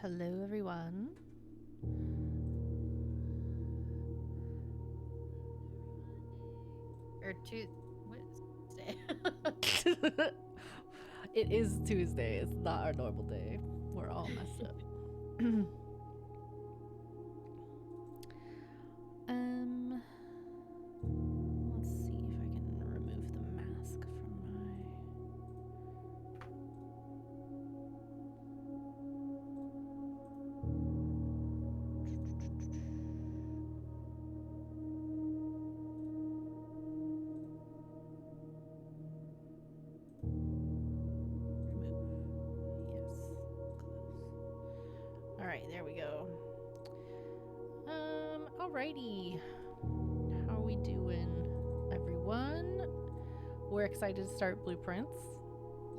Hello, everyone. Or what is today? It is Tuesday. It's not our normal day. We're all messed up. Let's see if I can remove the mask from my. Remove. Yes. Close. All right, there we go. Alrighty. How are we doing, everyone? We're excited to start Blueprints.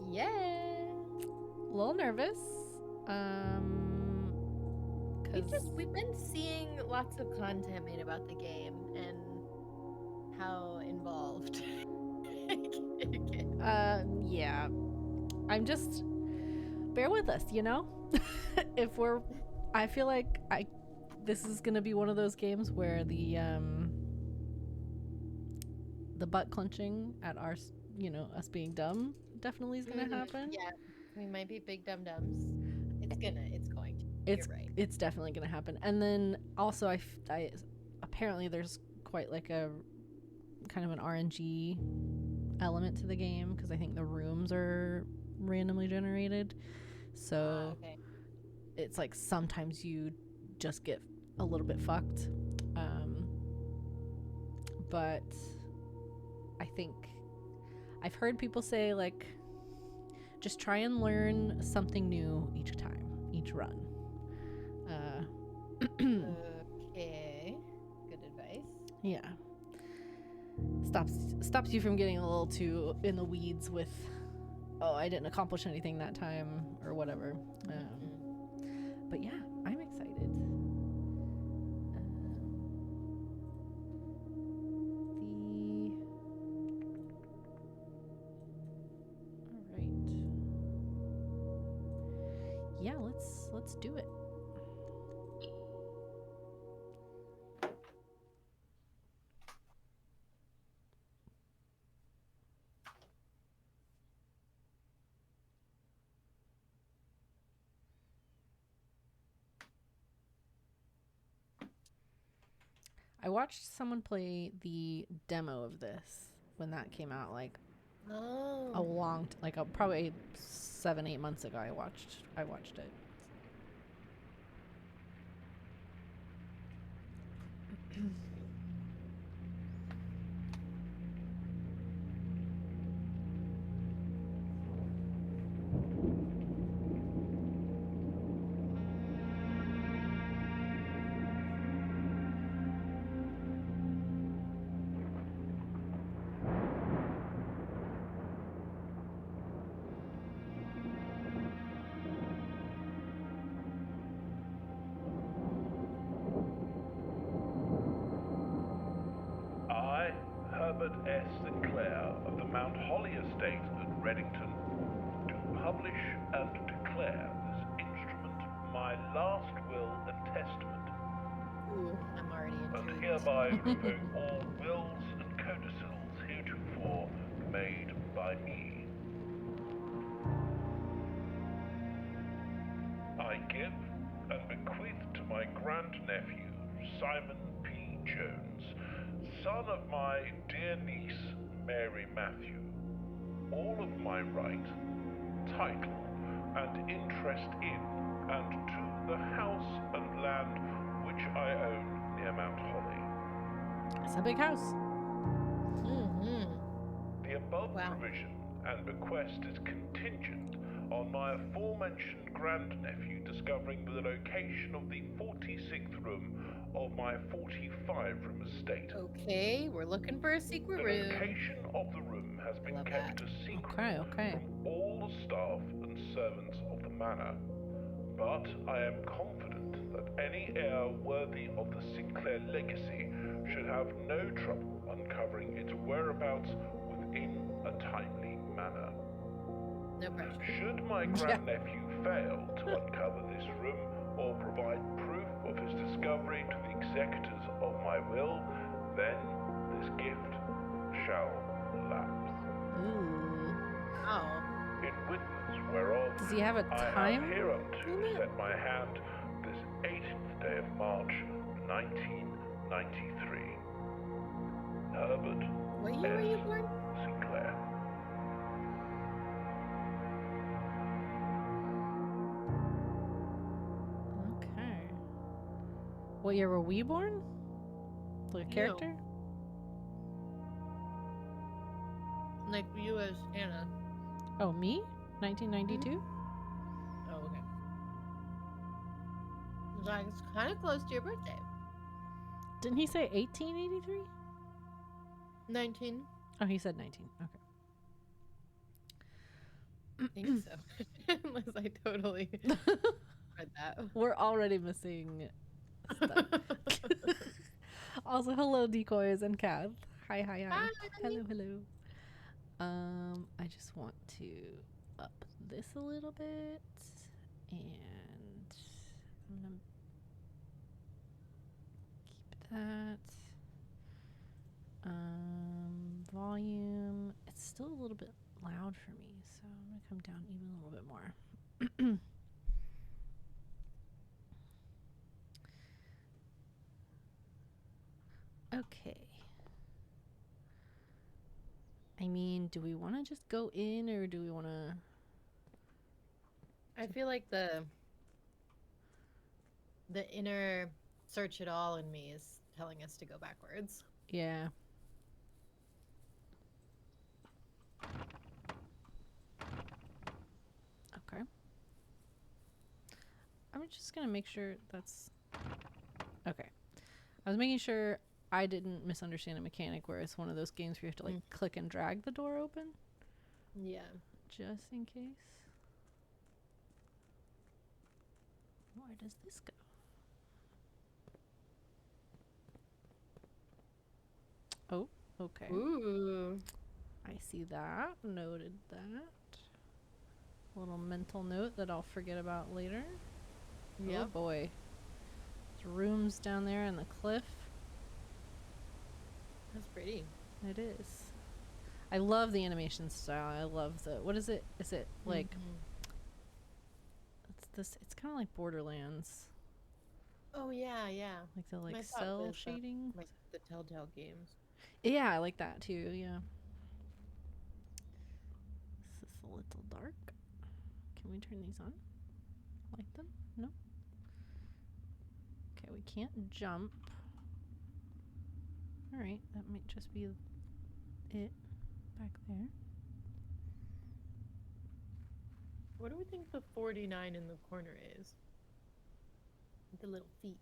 Yeah. A little nervous. We've been seeing lots of content made about the game and how involved. Yeah. I'm just bear with us, you know? I feel like this is going to be one of those games where the butt clenching at our, us being dumb definitely is going to happen. Yeah. We might be big dum-dums. It's going to. It's You're right. It's definitely going to happen. And then also I apparently there's quite like a kind of an RNG element to the game because I think the rooms are randomly generated. So okay. it's like sometimes you just get a little bit fucked. But I think I've heard people say like just try and learn something new each time, each run. Okay. Good advice. Yeah. Stops you from getting a little too in the weeds with, oh, I didn't accomplish anything that time or whatever. But yeah, I'm excited. All right. Yeah, let's do it. I watched someone play the demo of this when that came out, like a long, probably 7-8 months ago. I watched it. I, Herbert S. Sinclair of the Mount Holly Estate at Reddington, do publish and declare this instrument my last will and testament. Ooh, I'm already And intrigued. hereby revoke all wills and codicils heretofore made by me. I give and bequeath to my grandnephew, Simon P. Jones, son of my dear niece, Mary Matthew, all of my right, title, and interest in and to the house and land which I own near Mount Holly. It's a big house. The above provision and bequest is contingent on my aforementioned grandnephew discovering the location of the 46th room of my 45-room estate. Okay, we're looking for a secret room. The location of the room has been kept a secret Okay. from all the staff and servants of the manor, but I am confident that any heir worthy of the Sinclair legacy should have no trouble uncovering its whereabouts within a timely manner. No pressure. Should my grandnephew fail to uncover this room or provide proof of his discovery to the executors of my will, then this gift shall lapse. Ooh. Oh. In witness whereof Does he have a I time have hereunto limit? set my hand this 18th day of March, 1993. Herbert What year were you S. born? Sinclair. Okay. What year were we born? Like a You. character? Like you as Anna. Oh, me? 1992? Oh, okay. Like it's kind of close to your birthday. Didn't he say 1883? 19. Oh, he said 19. Okay. I think so. Unless I totally read that. We're already missing stuff. Also, hello, decoys and Kath. Hi, hi, hi. Hi. Hello, hello. I just want to up this a little bit, and I'm gonna keep that. Volume. It's still a little bit loud for me, so I'm gonna come down even a little bit more. Okay. I mean, do we want to just go in, or do we want to... I feel like the inner search it all in me is telling us to go backwards. Yeah. Okay. I'm just gonna make sure that's... Okay. I was making sure I didn't misunderstand a mechanic where it's one of those games where you have to, like, click and drag the door open. Yeah. Just in case. Where does this go? Oh, okay. Ooh. I see that. Noted that. Little mental note that I'll forget about later. Oh Yep. boy. There's rooms down there in the cliff. That's pretty. It is. I love the animation style. I love the... What is it? Is it like... It's this... It's kind of like Borderlands. Oh yeah, yeah. Like the like I thought cell this, shading. Like the Telltale games. Yeah, I like that too. Yeah. This is a little dark. Can we turn these on? Light them? No. Okay, we can't jump. All right, that might just be it back there. What do we think the 49 in the corner is? The little feet.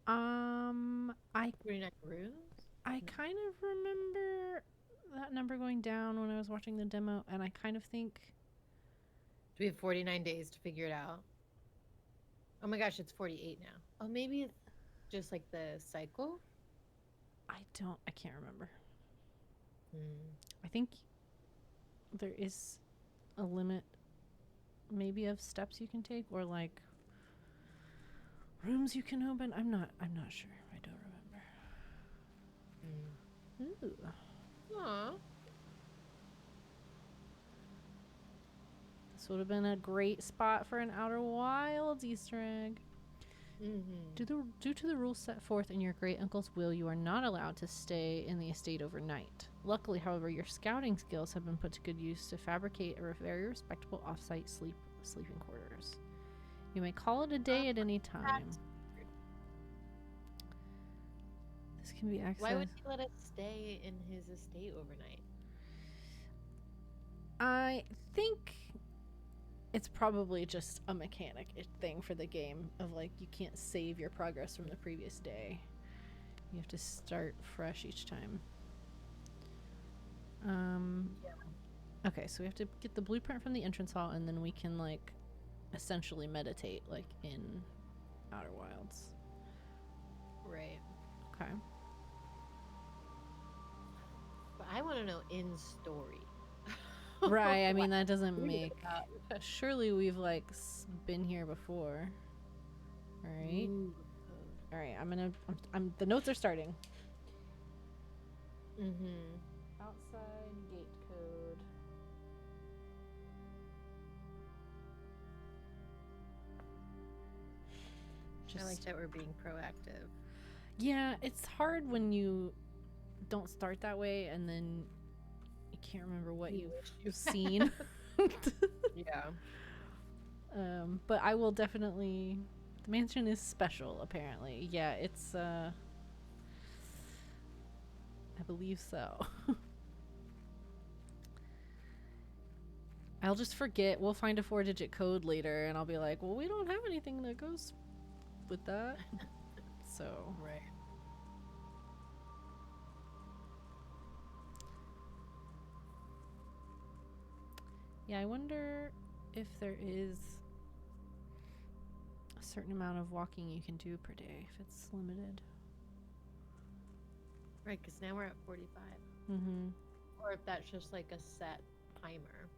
I 49 rooms? kind of remember that number going down when I was watching the demo, and I kind of think... Do we have 49 days to figure it out? Oh my gosh, it's 48 now. Oh, maybe it's just like the cycle? I can't remember. Hmm. I think there is a limit maybe of steps you can take, or like rooms you can open. I'm not sure. I don't remember. Ooh. Aw. This would have been a great spot for an Outer Wilds Easter egg. Mm-hmm. Due to the rules set forth in your great uncle's will, you are not allowed to stay in the estate overnight. Luckily, however, your scouting skills have been put to good use to fabricate a very respectable off-site sleeping quarters. You may call it a day at any time. This can be accessed. Why would he let us stay in his estate overnight? I think it's probably just a mechanic thing for the game of like you can't save your progress from the previous day. You have to start fresh each time. Okay, so we have to get the blueprint from the entrance hall, and then we can like essentially meditate like in Outer Wilds. Right. Okay. But I want to know in story. Right. I mean, that doesn't Leave it make. at that. Surely we've like been here before. All right. Ooh. All right. I'm. The notes are starting. Mm-hmm. Outside gate code. I like that we're being proactive. Yeah, it's hard when you don't start that way and then you can't remember what You you've seen. Yeah. But I will definitely. The mansion is special, apparently. Yeah, it's. I believe so. I'll just forget. We'll find a 4-digit code later, and I'll be like, "Well, we don't have anything that goes with that." So. Right. Yeah, I wonder if there is a certain amount of walking you can do per day, if it's limited. Right, because now we're at 45. Mm-hmm. Or if that's just like a set timer.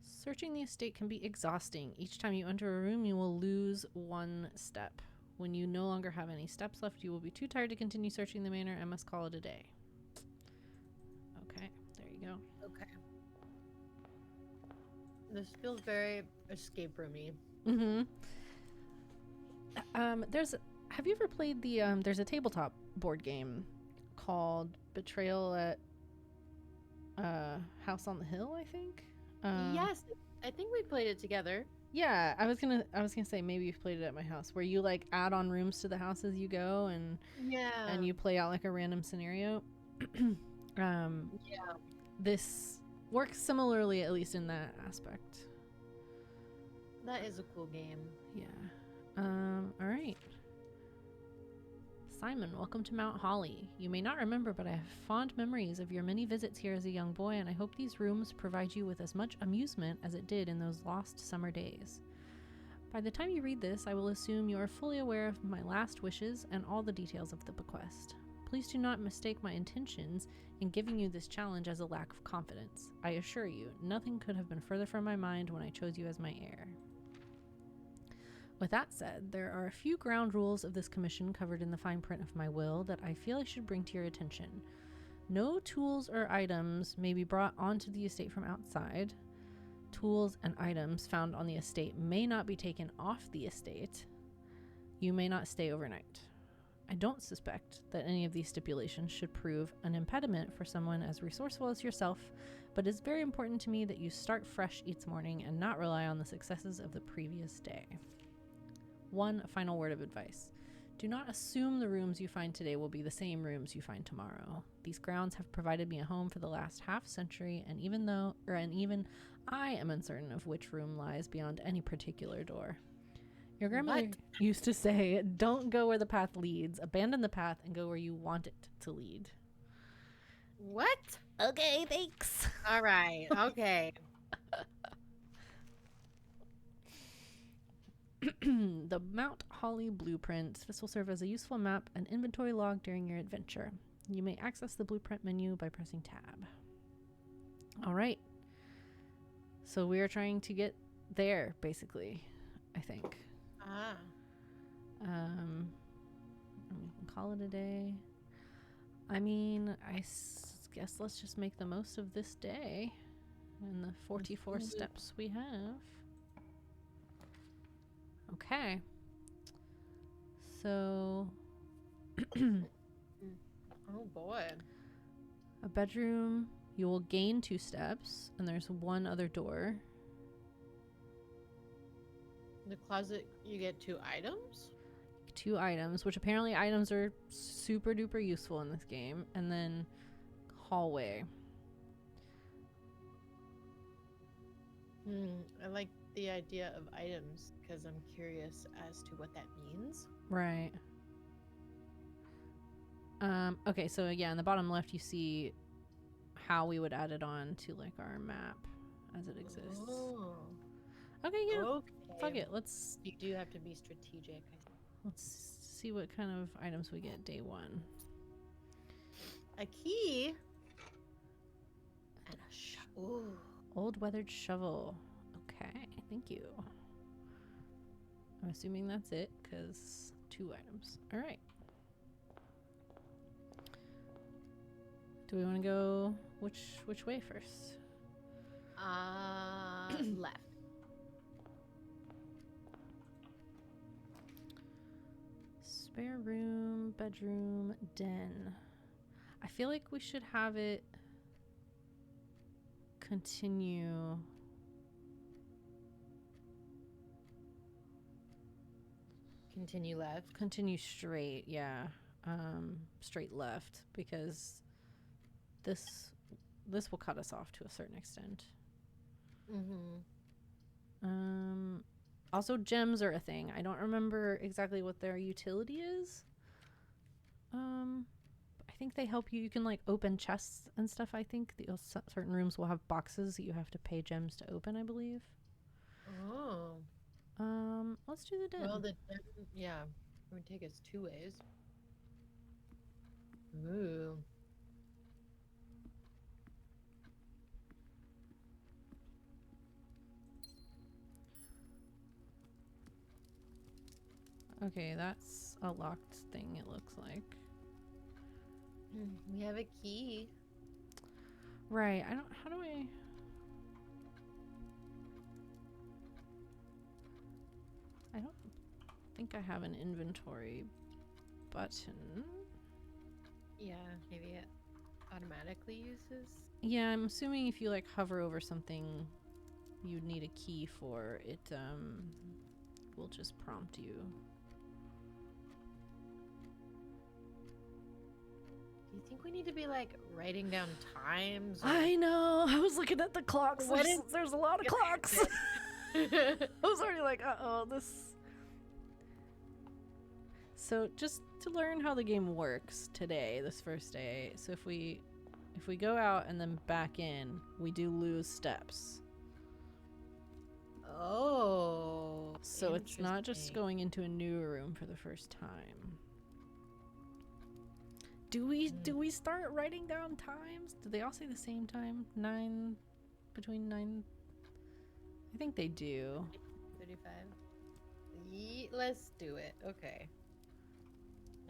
Searching the estate can be exhausting. Each time you enter a room, you will lose 1 step. When you no longer have any steps left, you will be too tired to continue searching the manor and must call it a day. Okay, there you go. Okay. This feels very escape roomy. Mm-hmm. Have you ever played the there's a tabletop board game called Betrayal at House on the Hill, I think? Yes, I think we played it together. Yeah, I was gonna say maybe you've played it at my house where you like add on rooms to the house as you go and Yeah. you play out like a random scenario. Yeah. This works similarly, at least in that aspect. That is a cool game. Yeah. All right. Simon, welcome to Mount Holly. You may not remember, but I have fond memories of your many visits here as a young boy, and I hope these rooms provide you with as much amusement as it did in those lost summer days. By the time you read this, I will assume you are fully aware of my last wishes and all the details of the bequest. Please do not mistake my intentions in giving you this challenge as a lack of confidence. I assure you, nothing could have been further from my mind when I chose you as my heir. With that said, there are a few ground rules of this commission covered in the fine print of my will that I feel I should bring to your attention. No tools or items may be brought onto the estate from outside. Tools and items found on the estate may not be taken off the estate. You may not stay overnight. I don't suspect that any of these stipulations should prove an impediment for someone as resourceful as yourself, but it's very important to me that you start fresh each morning and not rely on the successes of the previous day. One final word of advice. Do not assume the rooms you find today will be the same rooms you find tomorrow. These grounds have provided me a home for the last half century, and even I am uncertain of which room lies beyond any particular door. Your grandmother used to say, don't go where the path leads, abandon the path and go where you want it to lead. What? Okay, thanks. All right. Okay. The Mount Holly Blueprint. This will serve as a useful map and inventory log during your adventure. You may access the blueprint menu by pressing tab. All right. So we are trying to get there, basically, I think. Ah. We can call it a day. I mean, guess let's just make the most of this day and the 44 steps we have. Okay. So Oh boy. a bedroom, you will gain 2 steps, and there's one other door. The closet, you get 2 items? 2 items, which apparently items are super duper useful in this game, and then hallway. I like the idea of items because I'm curious as to what that means. Right. Okay, so yeah, in the bottom left you see how we would add it on to like our map as it exists. Oh. Okay, yeah. Okay. Fuck it. Let's You do have to be strategic. let's see what kind of items we get day 1. A key. And a shovel. Ooh. Old weathered shovel. Okay, thank you. I'm assuming that's it, because 2 items. All right. Do we want to go which way first? Left. Spare room, bedroom, den. I feel like we should have it continue. Continue left. Continue straight, yeah. Straight left, because this will cut us off to a certain extent. Also, gems are a thing. I don't remember exactly what their utility is. I think they help you. You can like open chests and stuff. I think certain rooms will have boxes that you have to pay gems to open, I believe. Oh. Let's do the den. Well, yeah, it would take us 2 ways. Ooh. Okay, that's a locked thing, it looks like. We have a key. Right, how do I don't think I have an inventory button. Yeah, maybe it automatically uses. Yeah, I'm assuming if you like hover over something you'd need a key for it, will just prompt you. Do you think we need to be like writing down times? I know. I was looking at the clocks. What There's a lot of clocks. I was already like, uh-oh, this. So just to learn how the game works today, this first day. So if we go out and then back in, we do lose steps. Oh. So it's not just interesting. going into a new room for the first time. Do we start writing down times? Do they all say the same time? Between 9? I think they do. 35. Let's do it. Okay.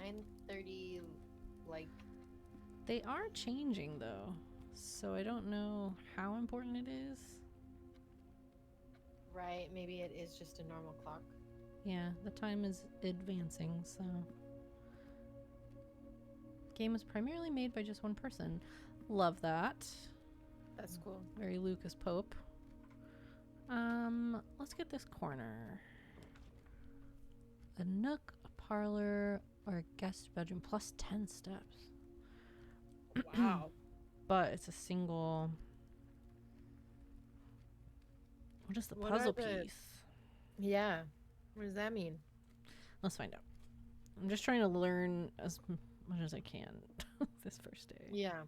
9:30, like. They are changing though, so I don't know how important it is. Right, maybe it is just a normal clock. Yeah, the time is advancing, so. Game was primarily made by just one person. Love that. That's cool. Very Lucas Pope. Let's get this corner. A nook, a parlor, or a guest bedroom plus 10 steps. Wow. But it's a single. What is the What are puzzle the- piece? Yeah. What does that mean? Let's find out. I'm just trying to learn as much as I can this first day. Yeah.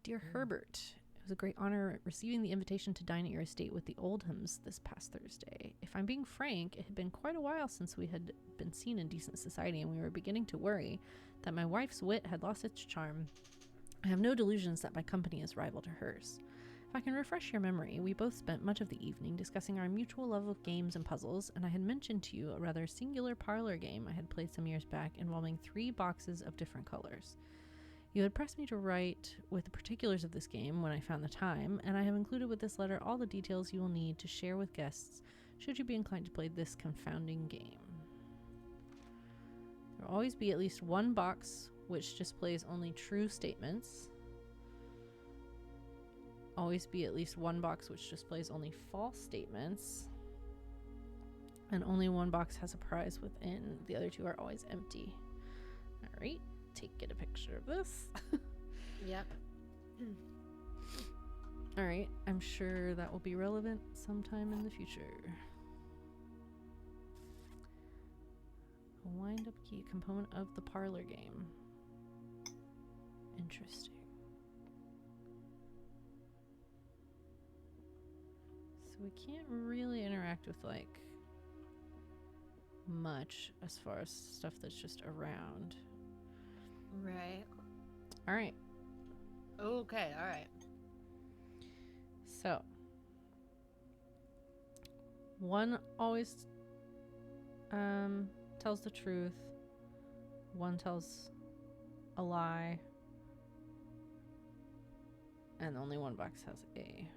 Dear Herbert, it was a great honor receiving the invitation to dine at your estate with the Oldhams this past Thursday. If I'm being frank, it had been quite a while since we had been seen in decent society, and we were beginning to worry that my wife's wit had lost its charm. I have no delusions that my company is rival to hers. If I can refresh your memory, we both spent much of the evening discussing our mutual love of games and puzzles, and I had mentioned to you a rather singular parlor game I had played some years back involving 3 boxes of different colors. You had pressed me to write with the particulars of this game when I found the time, and I have included with this letter all the details you will need to share with guests should you be inclined to play this confounding game. There will always be at least one box which displays only true statements. Always be at least one box which displays only false statements. And only one box has a prize within. The other 2 are always empty. Alright, get a picture of this. Yep. Alright, I'm sure that will be relevant sometime in the future. A wind-up key, component of the parlor game. Interesting. So we can't really interact with, like, much as far as stuff that's just around. Right. All right. Okay. All right. So, one always tells the truth. One tells a lie. And only one box has a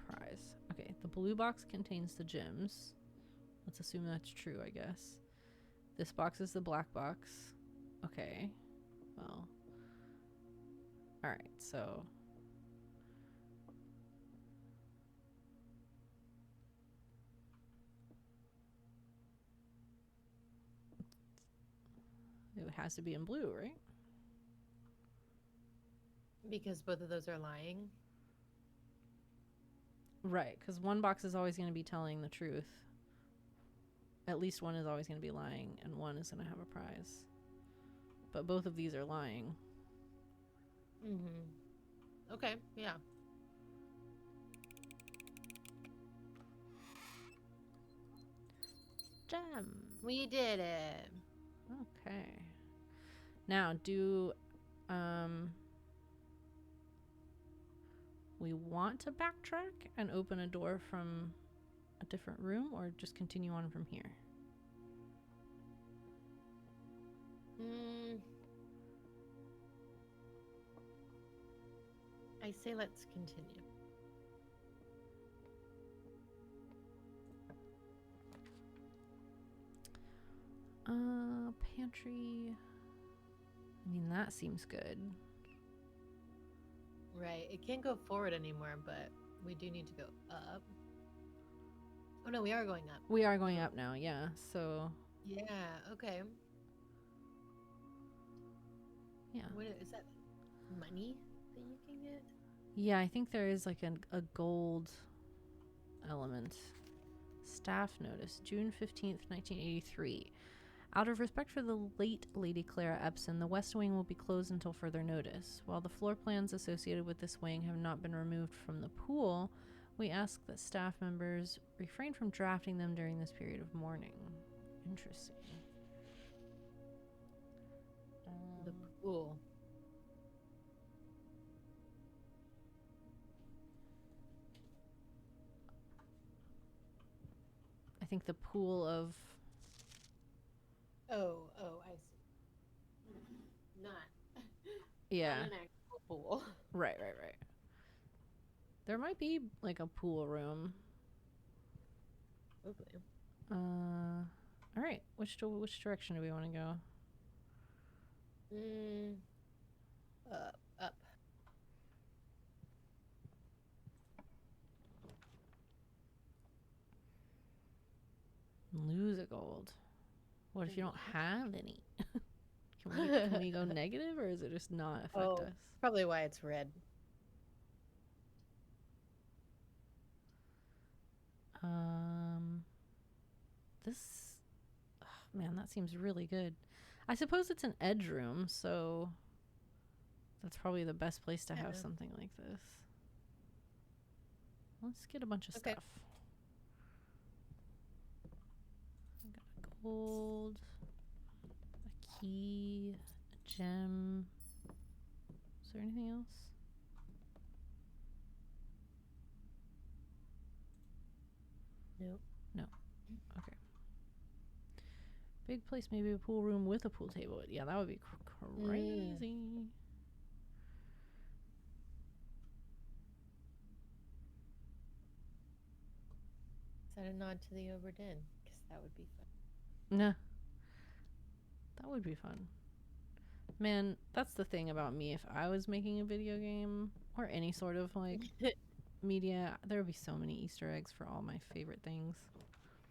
prize. Okay, the blue box contains the gems. Let's assume that's true, I guess. This box is the black box. Okay. Well. Alright, so. It has to be in blue, right? Because both of those are lying. Right, because one box is always going to be telling the truth. At least one is always going to be lying, and one is going to have a prize. But both of these are lying. Mm-hmm. Okay, yeah. Gem. We did it. Okay. Now, do we want to backtrack and open a door from a different room, or just continue on from here? I say let's continue. Pantry. I mean, that seems good. Right. It can't go forward anymore, but we do need to go up. Oh no, we are going up. We are going up now, yeah. So, Yeah, okay. yeah. What is that? Money that you can get? Yeah, I think there is like a gold element. Staff notice, June 15th, 1983. Out of respect for the late Lady Clara Epson, the West Wing will be closed until further notice. While the floor plans associated with this wing have not been removed from the pool, we ask that staff members refrain from drafting them during this period of mourning. Interesting. The pool. I think the pool of... Oh, I see. Not Yeah. an actual pool. Right. There might be like a pool room. Okay. All right. Which direction do we want to go? Up. Lose a gold. What if you don't have any? Can we go negative, or is it just not affect us? Probably why it's red. This, man, that seems really good. I suppose it's an edge room, so that's probably the best place to have something like this. Let's get a bunch of stuff. I got a gold, a key, a gem. Is there anything else? Nope. No. Okay. Big place, maybe a pool room with a pool table. Yeah, that would be crazy. Is that a nod to the Overdin? Because that would be fun. Nah. That would be fun. Man, that's the thing about me. If I was making a video game or any sort of like media, there would be so many Easter eggs for all my favorite things.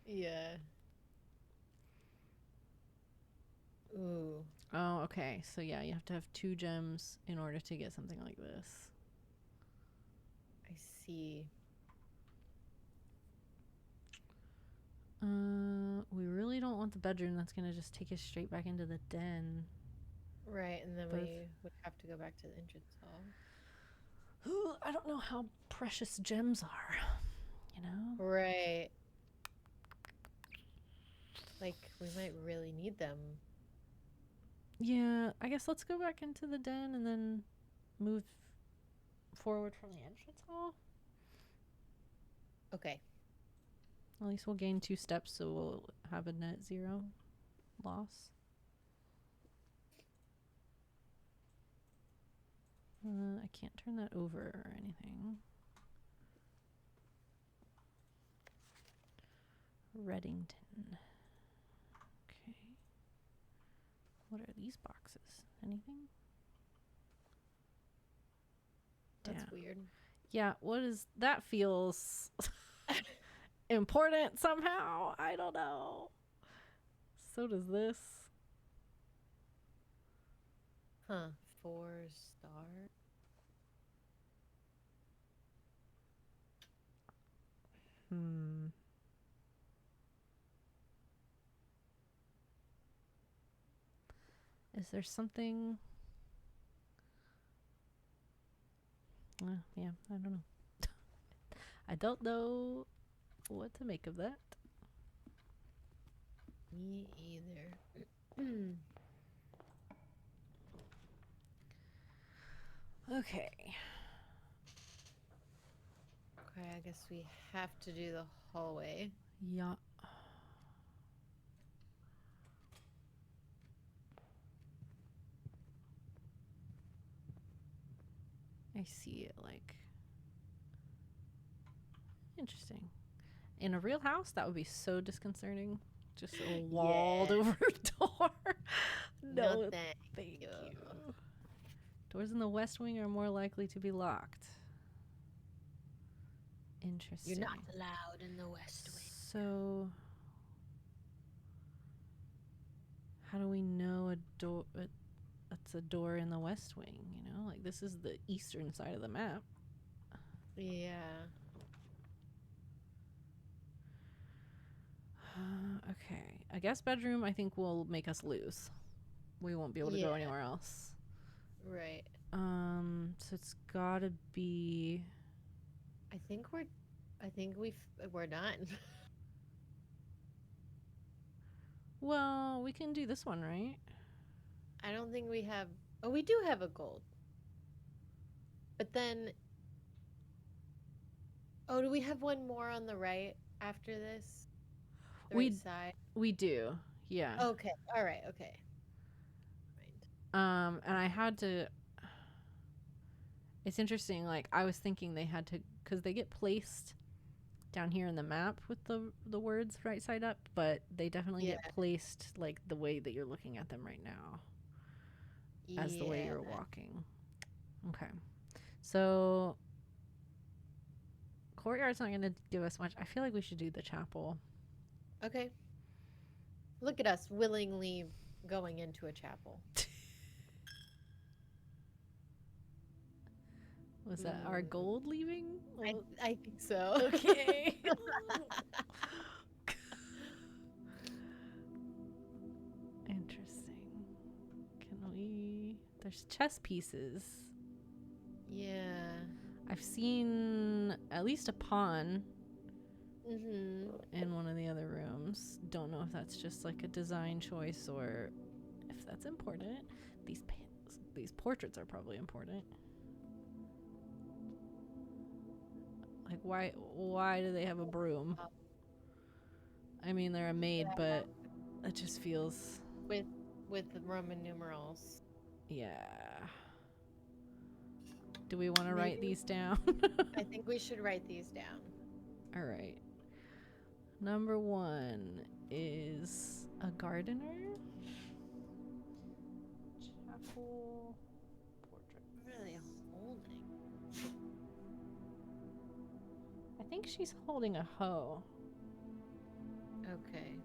Yeah. Ooh. Oh, okay. So yeah, you have to have 2 gems in order to get something like this. I see. We really don't want the bedroom. That's gonna just take us straight back into the den. Right, and then we would have to go back to the entrance hall. I don't know how precious gems are, you know? Right. like we might really need them. Yeah, I guess let's go back into the den and then move forward from the entrance hall. Okay. At least we'll gain 2 steps, so we'll have a net 0 loss. I can't turn that over or anything. Reddington. Okay. What are these boxes? Anything? That's Damn. weird. Yeah, what is that? Feels important somehow. I don't know. So does this. Huh. 4-star. Is there something? Yeah, I don't know. I don't know what to make of that. Me either. Okay. Okay, I guess we have to do the hallway. Yeah. I see it like interesting. In a real house, that would be so disconcerting. Just a walled over door. No, thank you. Doors in the west wing are more likely to be locked. Interesting. You're not allowed in the west wing. So, how do we know a door? That's a door in the west wing. You know, like this is the eastern side of the map. Yeah. Okay. I guess bedroom, I think, will make us lose. We won't be able to go anywhere else. Right. So it's gotta be. I think we're done. Well, we can do this one, right? I don't think we have. Oh, we do have a gold. But then. Oh, do we have one more on the right after this? The right side. We do. Yeah. Okay. All right. Okay. And I had to. It's interesting. Like I was thinking they had to, because they get placed down here in the map with the words right side up, but they definitely get placed like the way that you're looking at them right now, as the way you're walking. Okay, so courtyard's not going to give us much. I feel like we should do the chapel. Okay. Look at us willingly going into a chapel. Was that our gold leaving? I think so. Okay. Interesting. Can we... There's chess pieces. Yeah. I've seen at least a pawn Mm-hmm. in one of the other rooms. Don't know if that's just like a design choice or if that's important. These portraits are probably important. Like why do they have a broom? I mean, they're a maid, but it just feels with the Roman numerals. Yeah. Do we want to write these down? I think we should write these down. All right. Number 1 is a gardener. Chapel portrait. Really holding. I think she's holding a hoe. Okay.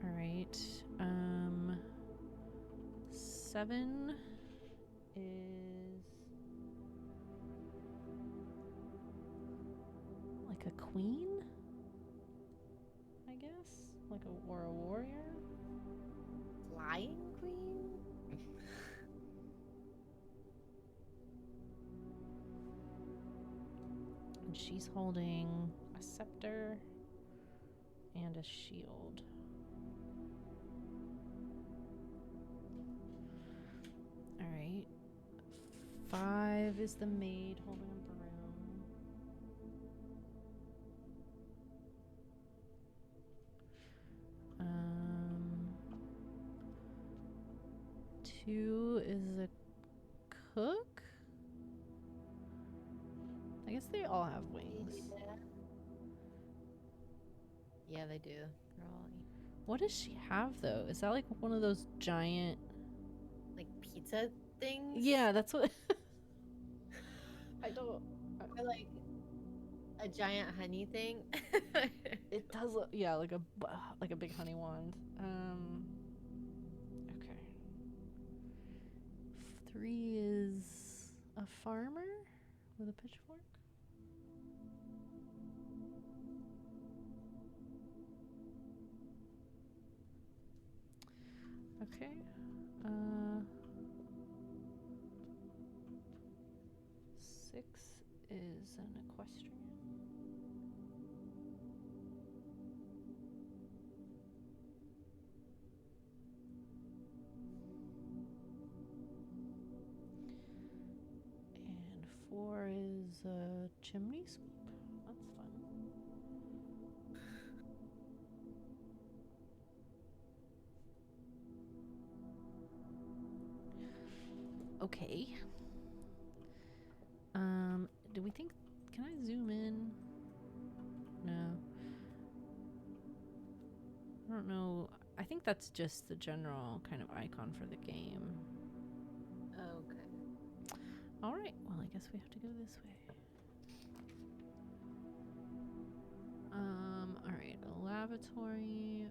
All right. 7 is like a queen, I guess, like a warrior. Flying queen? And she's holding a scepter and a shield. Alright. 5 is the maid holding a broom. Um, 2 is a cook. I guess they all have wings. Yeah, they do. They're all What does she have though? Is that like one of those giant? like pizza things. Yeah, that's what. I don't. Or like a giant honey thing. It does look, yeah, like a big honey wand. Okay. 3 is a farmer with a pitchfork. Okay. 6 is an equestrian. And 4 is a chimney sweep. That's fun. Okay. Do we think? Can I zoom in? No. I don't know. I think that's just the general kind of icon for the game. Okay. All right. Well, I guess we have to go this way. All right. A lavatory,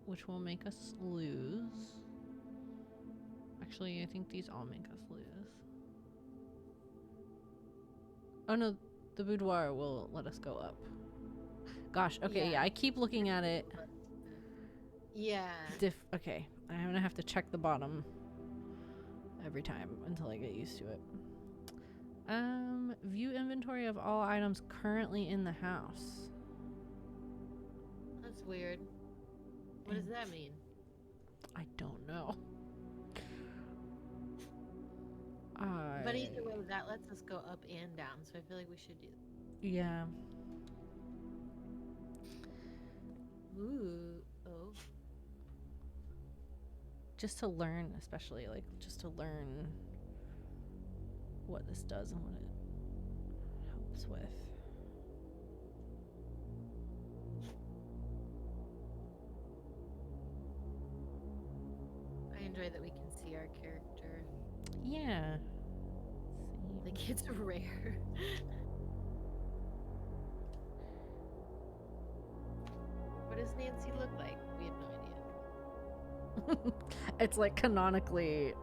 which will make us lose. Actually, I think these all make us lose. Oh no, the boudoir will let us go up. Gosh, okay, yeah, I keep looking at it. Yeah. Okay, I'm gonna have to check the bottom every time until I get used to it. View inventory of all items currently in the house. That's weird. What does that mean? I don't know. But either way, that lets us go up and down, so I feel like we should do that. Yeah. Ooh. Oh. Just to learn, especially, like, just to learn what this does and what it helps with. I enjoy that we can see our character. Yeah. Like, it's rare. What does Nancy look like? We have no idea. It's like canonically,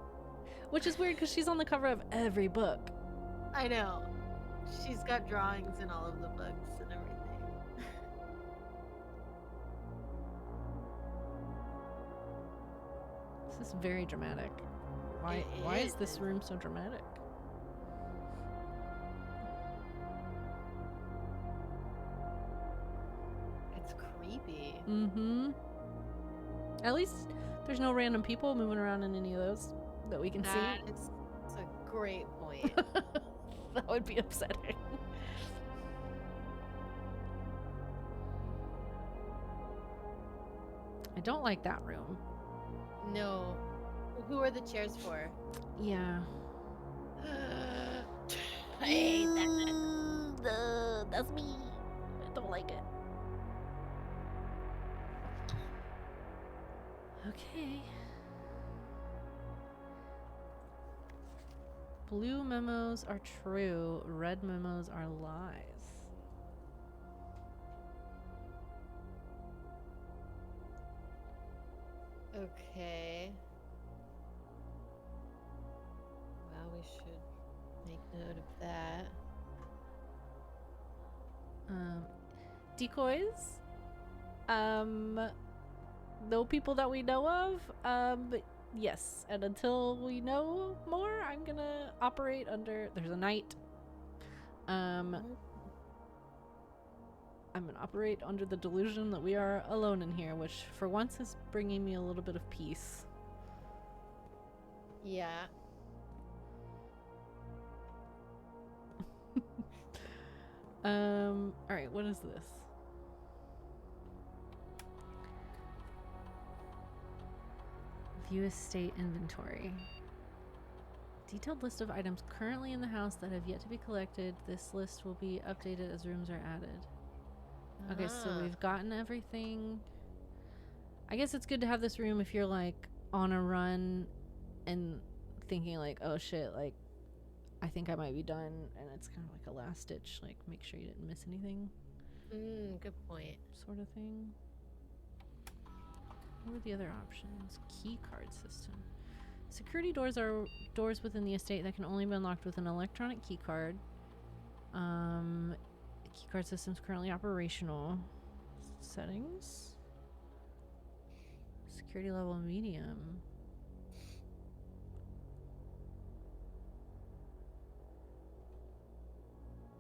which is weird because she's on the cover of every book. I know. She's got drawings in all of the books and everything. This is very dramatic. Why is this room so dramatic? It's creepy. Mm-hmm. At least there's no random people moving around in any of those that we can That see. is a great point. That would be upsetting. I don't like that room. No. Who are the chairs for? Yeah. I hate that. That's me. I don't like it. Okay. Blue memos are true, red memos are lies. Okay. Well, we should make note of that. Decoys. No people that we know of. But yes, and until we know more, I'm gonna operate under. There's a knight. I'm gonna operate under the delusion that we are alone in here, which for once is bringing me a little bit of peace. Yeah. Alright, what is this? View estate inventory. Detailed list of items currently in the house that have yet to be collected. This list will be updated as rooms are added. Okay, so Ah. we've gotten everything. I guess it's good to have this room if you're like on a run and thinking like, oh shit, like I think I might be done, and it's kind of like a last ditch, like make sure you didn't miss anything Good point. sort of thing. What were the other options? Key card system. Security doors are doors within the estate that can only be unlocked with an electronic key card. The key card system is currently operational. Settings. Security level medium.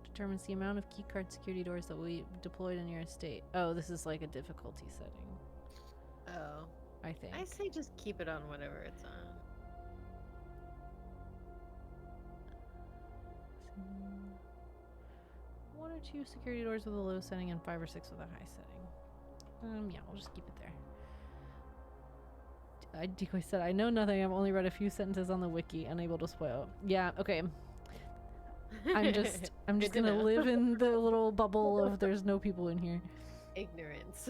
Determines the amount of keycard security doors that we deployed in your estate. Oh, this is like a difficulty setting, Oh. I think. I say just keep it on whatever it's on. One or two security doors with a low setting and 5 or 6 with a high setting. Yeah, we'll just keep it there. Decoy said, I know nothing. I've only read a few sentences on the wiki, unable to spoil. Yeah, okay. I'm just Good to gonna know. live in the little bubble of there's no people in here. Ignorance.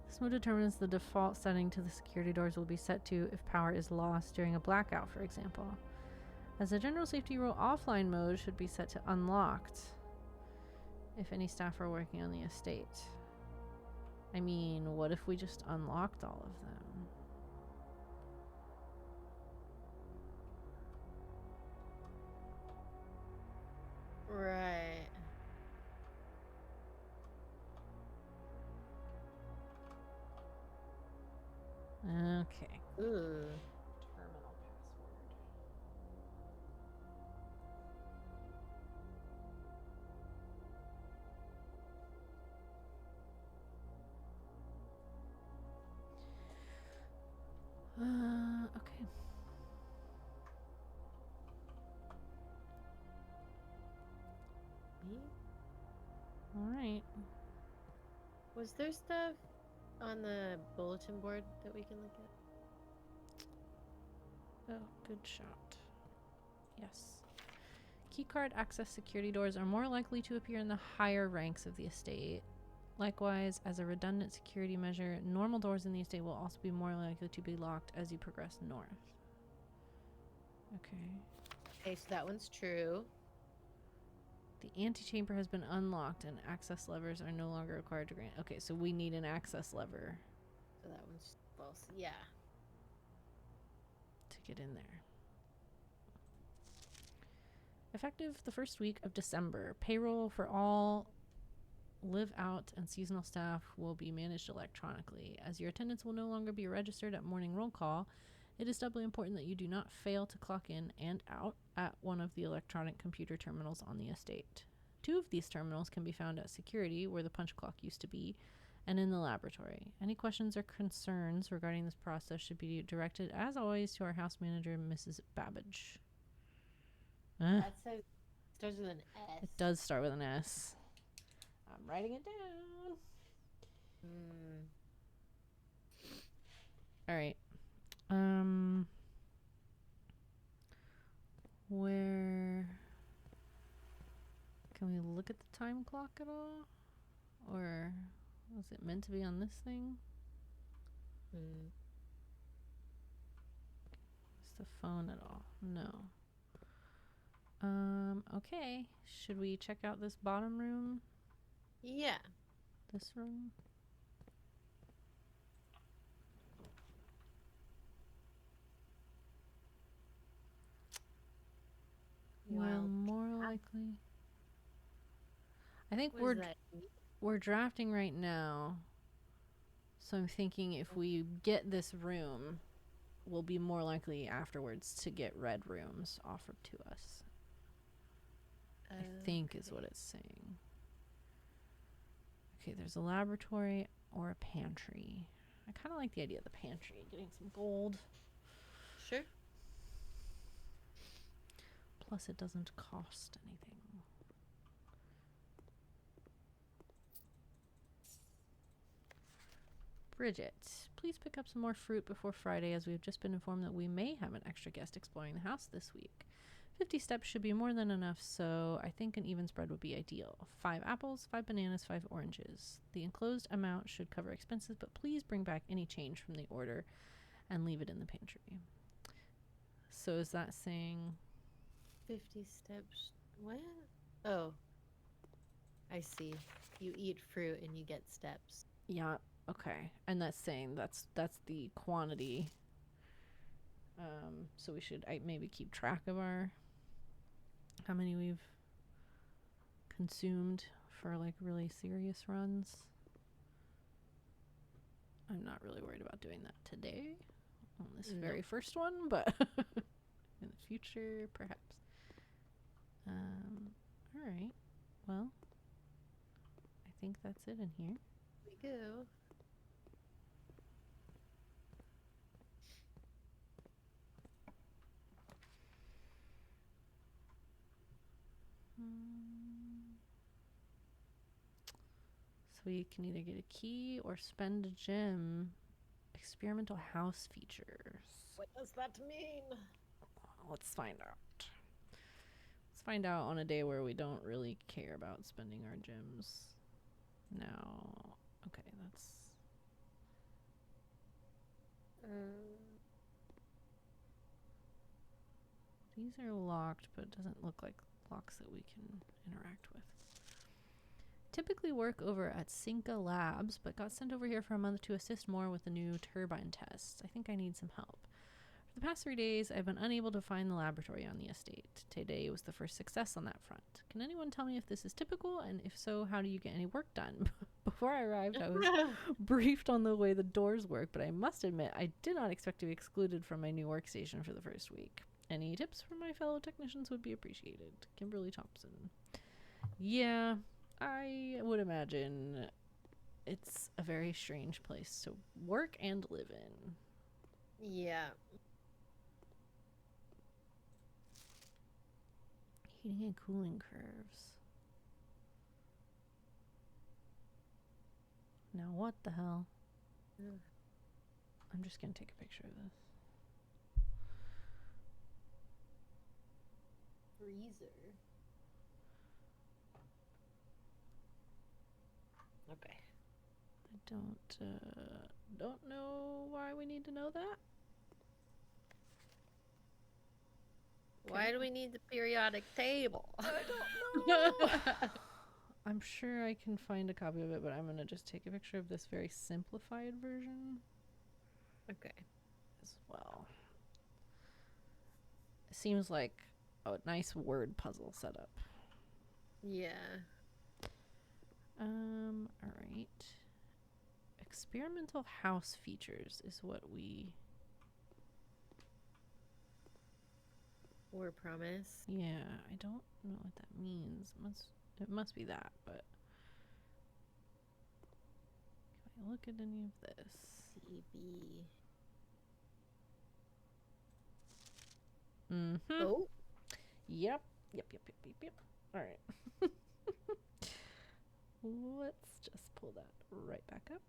This mode determines the default setting to the security doors will be set to if power is lost during a blackout, for example. As a general safety rule, offline mode should be set to unlocked if any staff are working on the estate. I mean, what if we just unlocked all of them? Right. Okay. Ooh. Terminal password. Okay. Me? All right. Was there stuff on the bulletin board that we can look at? Oh, good shot. Yes. Keycard access security doors are more likely to appear in the higher ranks of the estate. Likewise, as a redundant security measure, normal doors in the estate will also be more likely to be locked as you progress north. Okay. Okay, so that one's true. The antechamber has been unlocked and access levers are no longer required to grant. Okay, so we need an access lever So that one's false. Yeah. to get in there. Effective the first week of December, payroll for all live out and seasonal staff will be managed electronically. As your attendance will no longer be registered at morning roll call, it is doubly important that you do not fail to clock in and out at one of the electronic computer terminals on the estate. 2 of these terminals can be found at security, where the punch clock used to be, and in the laboratory. Any questions or concerns regarding this process should be directed, as always, to our house manager, Mrs. Babbage. That says starts with an S. It does start with an S. I'm writing it down. Mm. All right. Where can we look at the time clock at all? Or was it meant to be on this thing? Mm. Is the phone at all? No. Okay. Should we check out this bottom room? Yeah. This room? Well, Well, more likely. I think what we're is that? we're drafting right now. So I'm thinking if we get this room, we'll be more likely afterwards to get red rooms offered to us. I think is what it's saying. Okay, there's a laboratory or a pantry. I kind of like the idea of the pantry, getting some gold. Sure. Plus, it doesn't cost anything. Bridget, please pick up some more fruit before Friday, as we have just been informed that we may have an extra guest exploring the house this week. 50 steps should be more than enough, so I think an even spread would be ideal. 5 apples, 5 bananas, 5 oranges. The enclosed amount should cover expenses, but please bring back any change from the order and leave it in the pantry. So is that saying 50 steps. What? Oh. I see. You eat fruit and you get steps. yeah, okay. And that's saying that's the quantity. So we should maybe keep track of how many we've consumed for like really serious runs. I'm not really worried about doing that today on this very first one, but in the future, perhaps. All right. Well, I think that's it in here. We go. So we can either get a key or spend a gem. Experimental house features. What does that mean? Let's find out. Let's find out on a day where we don't really care about spending our gems. Now, okay, that's... These are locked, but it doesn't look like locks that we can interact with. Typically work over at Cinca Labs, but got sent over here for a month to assist more with the new turbine tests. I think I need some help. For the past 3 days, I've been unable to find the laboratory on the estate. Today was the first success on that front. Can anyone tell me if this is typical, and if so, how do you get any work done? Before I arrived, I was briefed on the way the doors work, but I must admit I did not expect to be excluded from my new workstation for the first week. Any tips from my fellow technicians would be appreciated. Kimberly Thompson. Yeah, I would imagine it's a very strange place to work and live in. Yeah. Heating and cooling curves. Now what the hell? Ugh. I'm just gonna take a picture of this. Freezer. Okay. I don't know why we need to know that. Why do we need the periodic table? I don't know. I'm sure I can find a copy of it, but I'm gonna just take a picture of this very simplified version Okay. as well. It seems like a nice word puzzle setup. Yeah. All right. Experimental house features is what we... Were promised. Yeah, I don't know what that means. It must be that, but... Can I look at any of this? CB. Mm-hmm. Oh. Yep. All right. Let's just pull that right back up.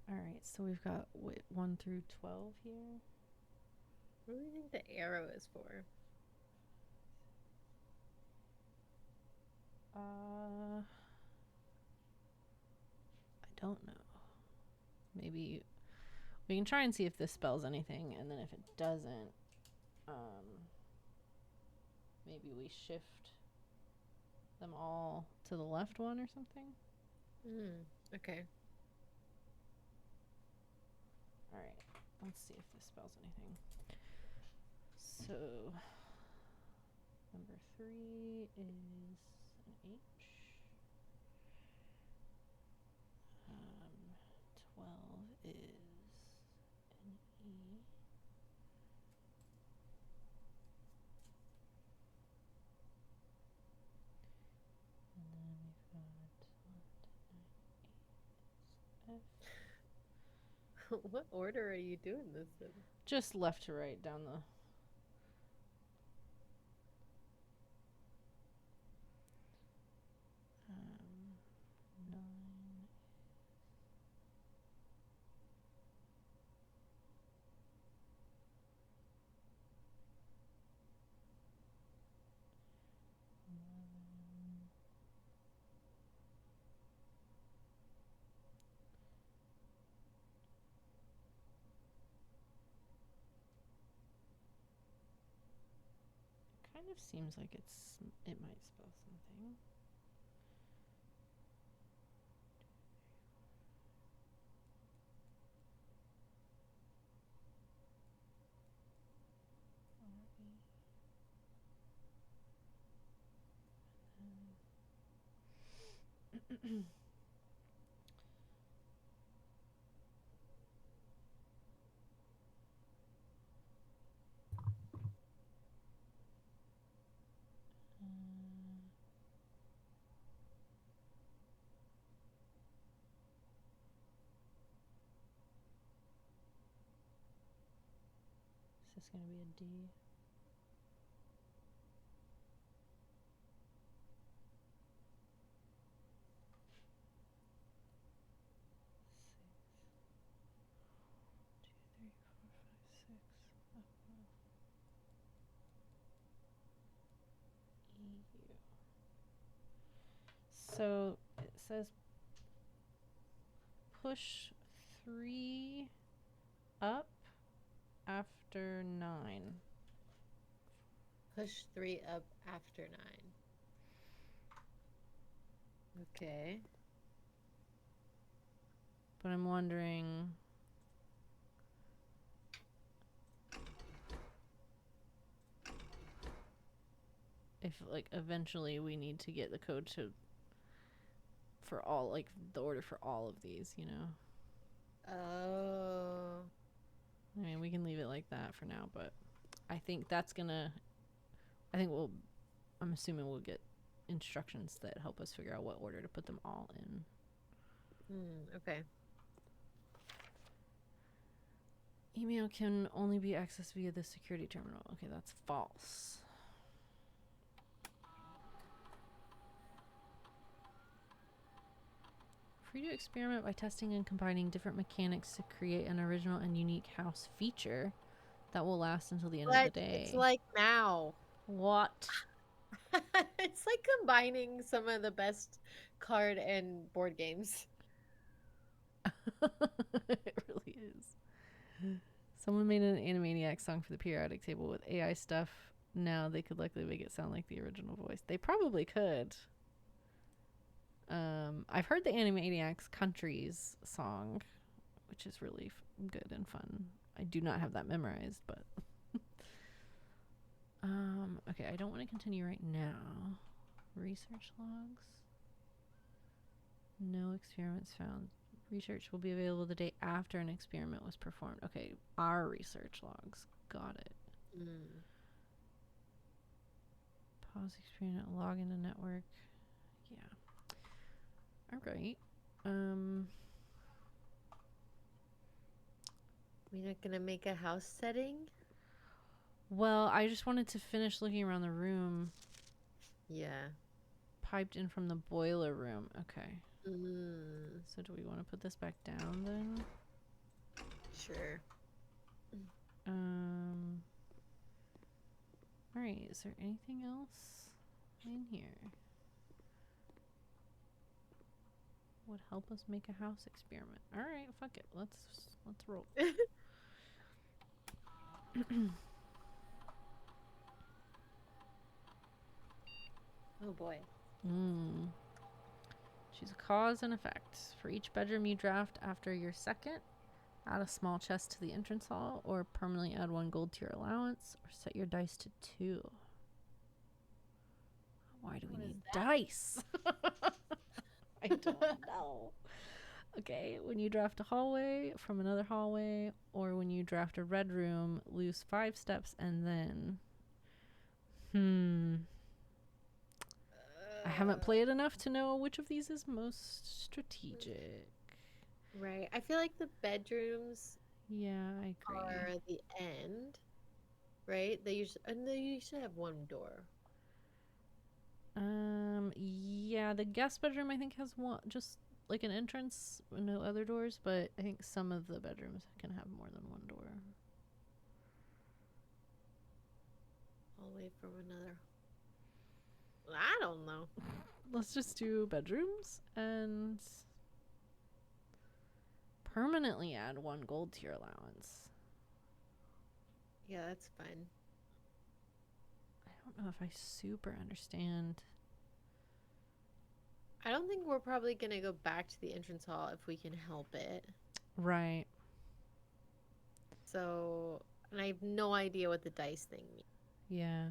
All right, so we've got 1 through 12 here. What do you think the arrow is for? I don't know. Maybe we can try and see if this spells anything, and then if it doesn't, maybe we shift them all to the left one or something. Okay. All right, let's see if this spells anything. So, number 3 is an H. 12 is an E. And What order are you doing this in? Just left to right down the. Nine. Kind of seems like it might spell something. Is this gonna be a D? So it says push 3 up after 9. Push 3 up after 9. Okay. But I'm wondering if like eventually we need to get the code to for all like the order for all of these, you know. Oh. I mean, we can leave it like that for now, but I think that's gonna I'm assuming we'll get instructions that help us figure out what order to put them all in. Okay. Email can only be accessed via the security terminal. Okay, that's false. Free to experiment by testing and combining different mechanics to create an original and unique house feature that will last until the end of the day. It's like now. What? It's like combining some of the best card and board games. It really is. Someone made an Animaniacs song for the periodic table with AI stuff. Now they could likely make it sound like the original voice. They probably could. I've heard the Animaniacs Countries song, which is really good and fun. I do not have that memorized, but okay, I don't want to continue right now. Research logs. No experiments found. Research will be available the day after an experiment was performed. Okay, our research logs. Got it. Pause experiment, log into network. Yeah. All right. We're not gonna make a house setting? Well, I just wanted to finish looking around the room. Yeah. Piped in from the boiler room. Okay. Mm, So do we want to put this back down then? sure. All right. Is there anything else in here? Would help us make a house experiment. All right, fuck it. Let's roll. Oh boy. Choose a cause and effect. For each bedroom you draft after your second, add a small chest to the entrance hall, or permanently add 1 gold to your allowance, or set your dice to 2. Why do we need dice? I don't know. Okay, when you draft a hallway from another hallway, or when you draft a red room, lose 5 steps and then. I haven't played enough to know which of these is most strategic. Right. I feel like the bedrooms Yeah, I agree. are the end, right? They usually have one door. Yeah, the guest bedroom I think has one, just like an entrance, no other doors, but I think some of the bedrooms can have more than one door. I'll wait for another. I don't know. Let's just do bedrooms and permanently add 1 gold to your allowance. Yeah, that's fine. I don't know if I super understand. I don't think we're probably gonna go back to the entrance hall if we can help it. Right. So, and I have no idea what the dice thing means. Yeah.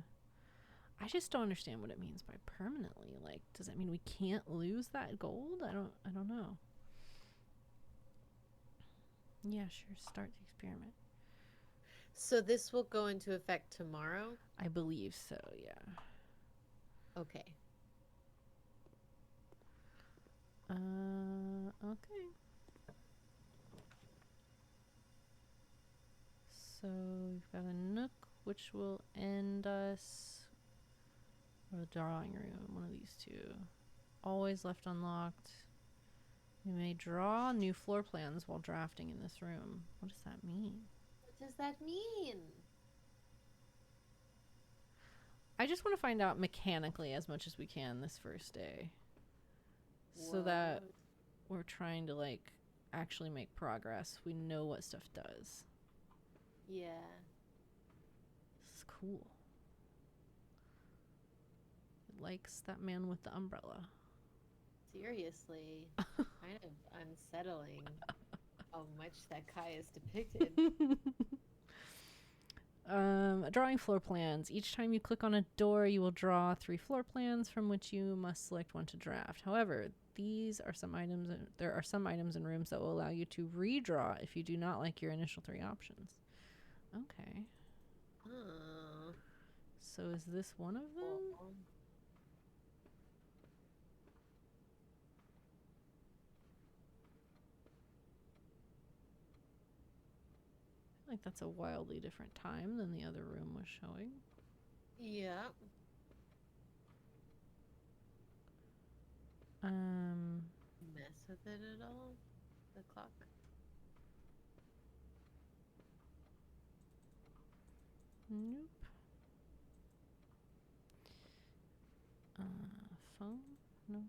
I just don't understand what it means by permanently. Like, does that mean we can't lose that gold? I don't know. Yeah, sure. Start the experiment. So this will go into effect tomorrow? I believe so, yeah. Okay. Okay. So we've got a nook, which will end us, or the drawing room, one of these two. Always left unlocked. You may draw new floor plans while drafting in this room. What does that mean? What does that mean? I just want to find out mechanically as much as we can this first day. So that we're trying to, like, actually make progress. We know what stuff does. Yeah. This is cool. It likes that man with the umbrella. Seriously. Kind of unsettling how much that Kai is depicted. Drawing floor plans. Each time you click on a door, you will draw 3 floor plans from which you must select one to draft. However, there are some items in rooms that will allow you to redraw if you do not like your initial 3 options. Okay. Oh. So is this one of them? Cool. I feel like that's a wildly different time than the other room was showing. Yeah. Mess with it at all? The clock? Nope. Phone? No.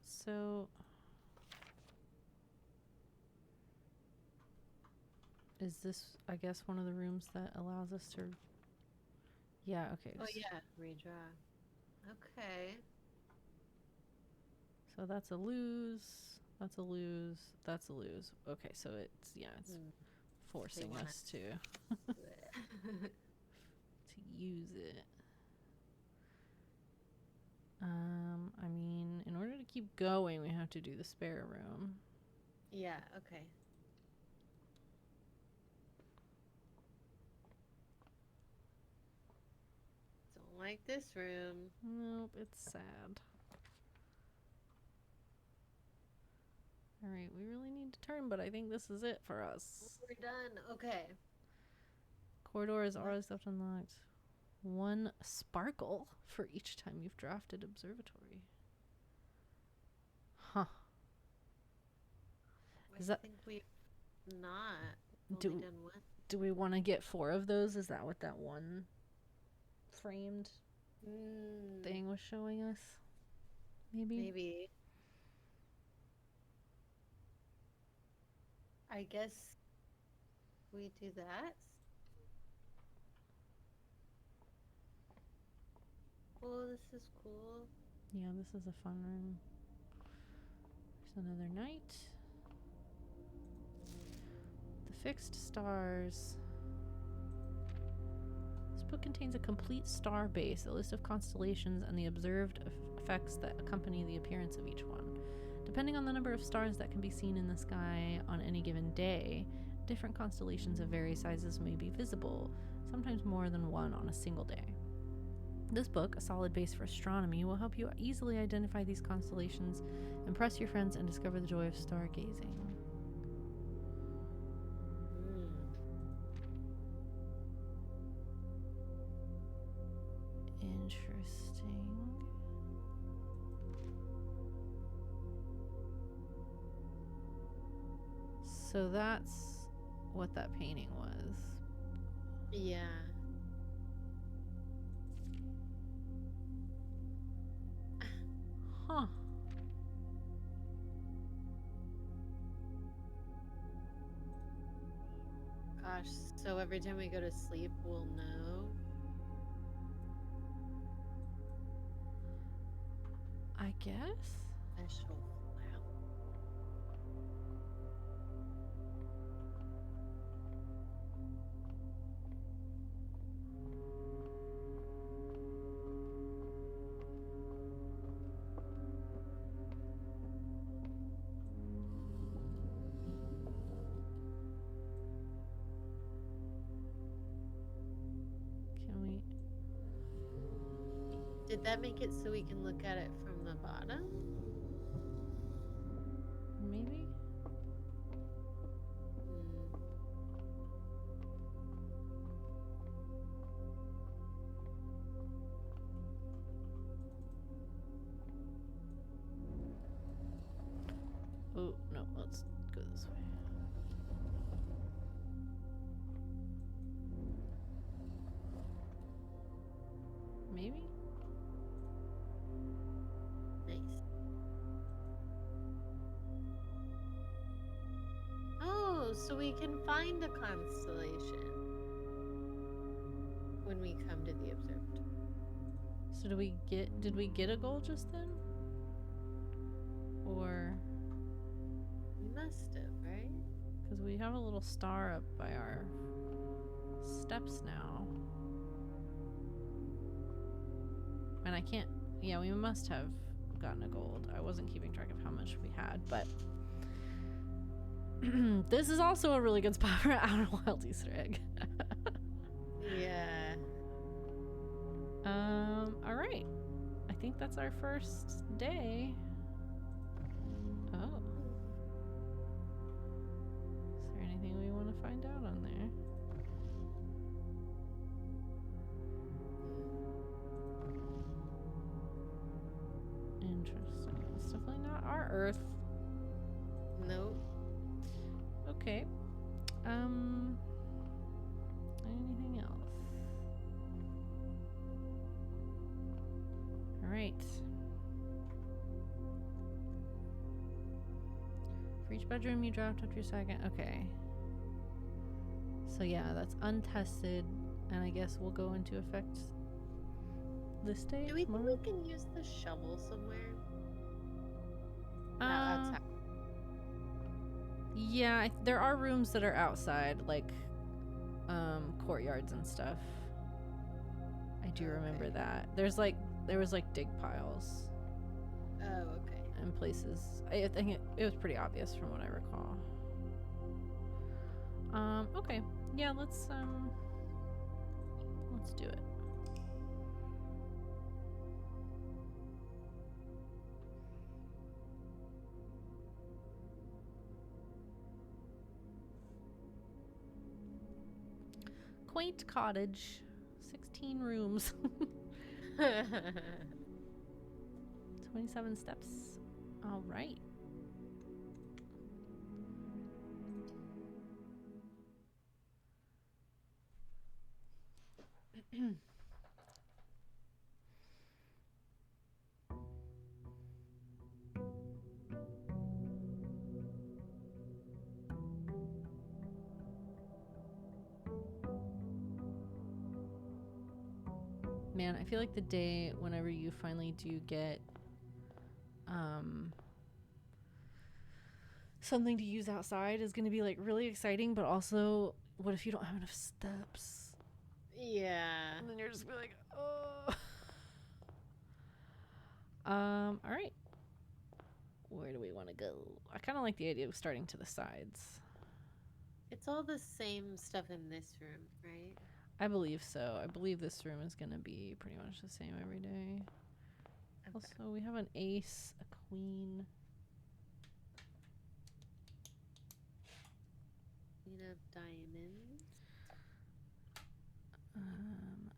So is this, I guess, one of the rooms that allows us to... Yeah, okay. Oh, yeah. Redraw. Okay. So that's a lose. That's a lose. That's a lose. Okay, so it's forcing wanna- us to use it. I mean, in order to keep going, we have to do the spare room. Yeah, okay. Don't like this room. Nope, it's sad. Alright, we really need to turn, but I think this is it for us. We're done. Okay. Corridor is always left unlocked. 1 sparkle for each time you've drafted observatory. Huh. Is that- I think we've not Do- only done one. Do we want to get 4 of those? Is that what that one framed thing was showing us? Maybe? Maybe. I guess we do that. Oh, this is cool. Yeah, this is a fun room. There's another night. The fixed stars. This book contains a complete star base, a list of constellations, and the observed effects that accompany the appearance of each one. Depending on the number of stars that can be seen in the sky on any given day, different constellations of various sizes may be visible, sometimes more than one on a single day. This book, a solid base for astronomy, will help you easily identify these constellations, impress your friends, and discover the joy of stargazing. Mm. Interesting. So that's what that painting was. Yeah. Huh. Gosh, so every time we go to sleep, we'll know. I guess? Special flower. Can we? Did that make it so we can look at it from the bottom? Maybe? Hmm. Oh, no, let's go this way. Maybe? Nice. Oh, so we can find a constellation when we come to the observatory. So did we get a goal just then? Or, We must have, right? because we have a little star up by our steps now. And I can't, yeah, we must have gotten a gold. I wasn't keeping track of how much we had, but this is also a really good spot for an Outer Wild Easter egg. Yeah. All right. I think that's our first day. Oh. Is there anything we want to find out on there? Interesting. It's definitely not our Earth. Nope. Okay. Anything else? All right. For each bedroom you draft up to your second. Okay. So yeah, that's untested, and I guess will go into effect this day. Do we think tomorrow? we can use the shovel somewhere? Not Um, outside. Yeah, there are rooms that are outside, like courtyards and stuff. I do remember Okay. that. There was like dig piles Oh, okay. and places. I think it was pretty obvious from what I recall. Okay. Yeah, let's do it. Quaint cottage, 16 rooms, 27 steps. All right. Man, I feel like the day whenever you finally do get something to use outside is going to be like really exciting, but also what if you don't have enough steps? Yeah. And then you're just be like, oh. All right. Where do we want to go? I kind of like the idea of starting to the sides. It's all the same stuff in this room, right? I believe so. I believe this room is gonna be pretty much the same every day. Okay. Also, we have an ace, a queen. Queen of diamonds.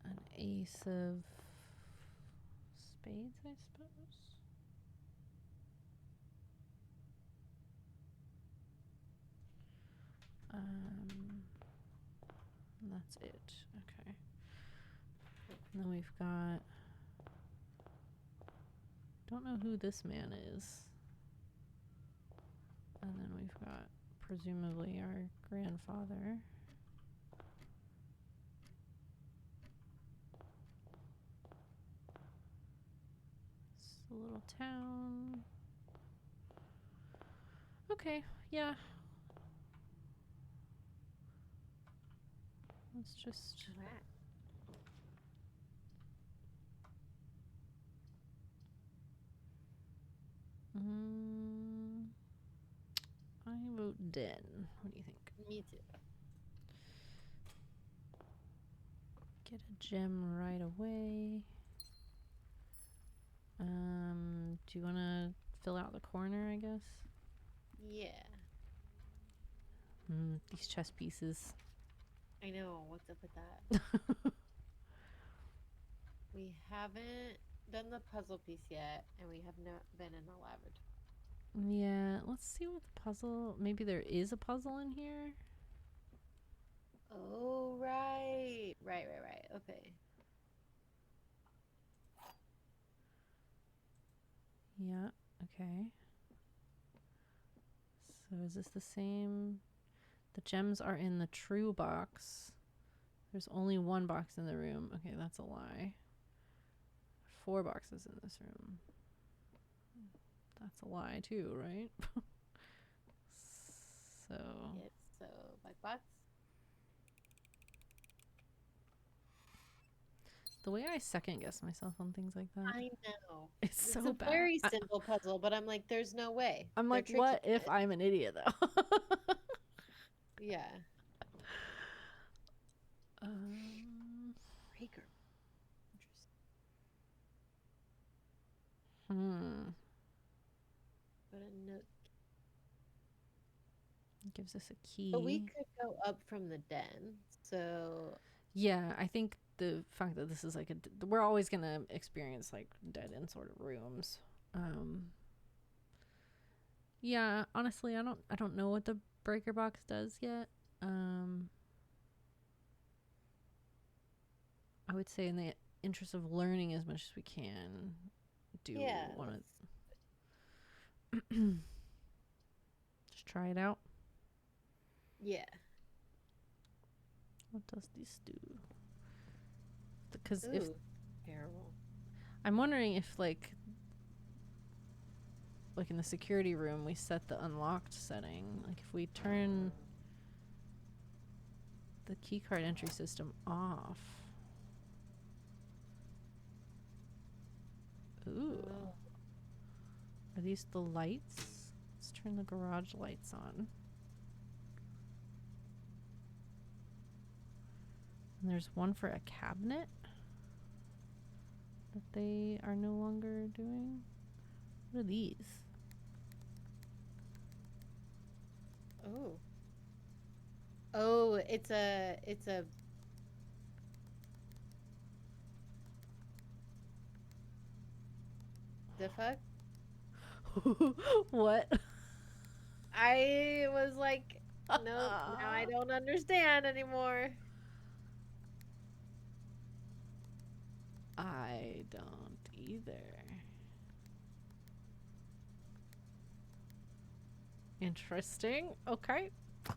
An ace of spades, I suppose. And that's it. Okay. And then we've got. Don't know who this man is. And then we've got presumably our grandfather. It's a little town. Okay, yeah. Let's just. Alright. I vote den. What do you think? Me too. Get a gem right away. Do you want to fill out the corner, I guess? Yeah. These chess pieces. I know. What's up with that? We haven't done the puzzle piece yet, and we have not been in the laboratory. Yeah, let's see what the puzzle. Maybe there is a puzzle in here. Oh, right. Right. Okay. Yeah, okay. So is this the same? The gems are in the true box. There's only one box in the room. Okay, that's a lie. 4 boxes in this room. That's a lie too, right? So Yep. So, black box. the way I second guess myself on things like that, I know. it's It's so a bad. very simple puzzle, but I'm like, there's no way. I'm They're like, tricky what with if it. I'm an idiot though? Yeah. Breaker. Interesting. But a note. Gives us a key. But we could go up from the den. So Yeah, I think the fact that this is like we're always gonna experience like dead end sort of rooms. Yeah, honestly, I don't know what the breaker box does yet. I would say in the interest of learning as much as we can, do yeah. one of just try it out. Yeah. What does this do? Because if Ooh, terrible. I'm wondering if like in the security room we set the unlocked setting, like if we turn the keycard entry system off. Ooh. Oh. Are these the lights? Let's turn the garage lights on. And there's one for a cabinet that they are no longer doing. What are these? Oh. Oh, it's a the fuck? What? I was like, no, now I don't understand anymore. I don't either. Interesting. Okay. I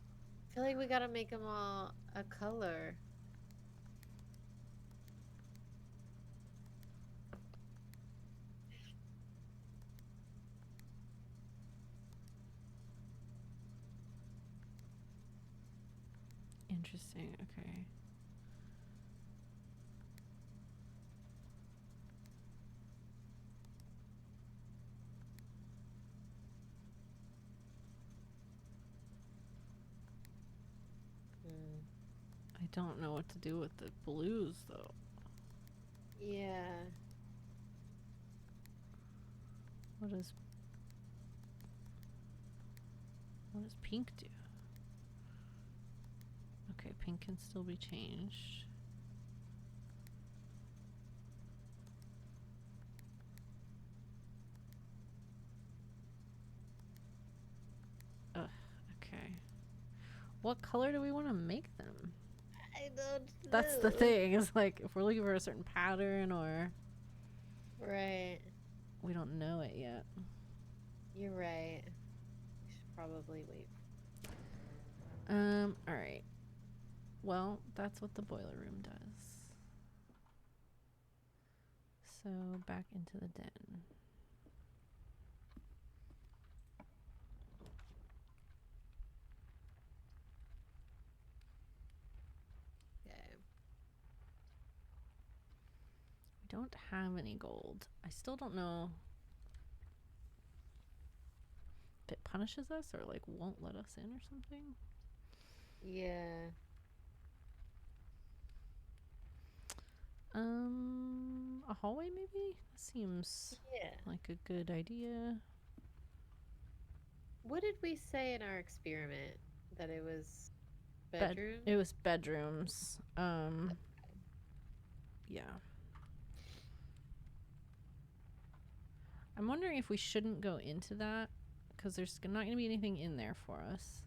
feel like we gotta make them all a color. Interesting. Okay. I don't know what to do with the blues though. Yeah. What does pink do? Okay, pink can still be changed. Ugh, okay. What color do we want to make them? I don't That's the know. thing. Is like if we're looking for a certain pattern or Right. we don't know it yet. You're right. We should probably wait. All right. Well, that's what the boiler room does. So back into the den. Okay. We don't have any gold. I still don't know if it punishes us or like won't let us in or something. Yeah. A hallway maybe? Seems Yeah. like a good idea. What did we say in our experiment? That it was Bed- bedroom? It was bedrooms. Yeah. I'm wondering if we shouldn't go into that because there's not going to be anything in there for us.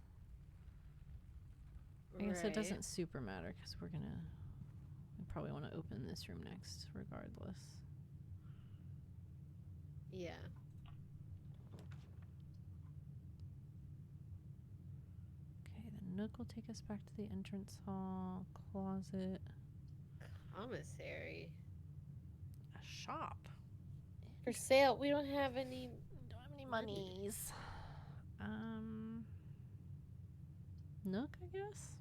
I guess it Right. doesn't super matter because we probably want to open this room next regardless. Yeah. Okay, the nook will take us back to the entrance hall, closet, Commissary. a shop. For sale. We don't have any. Don't have any monies. Nook, I guess.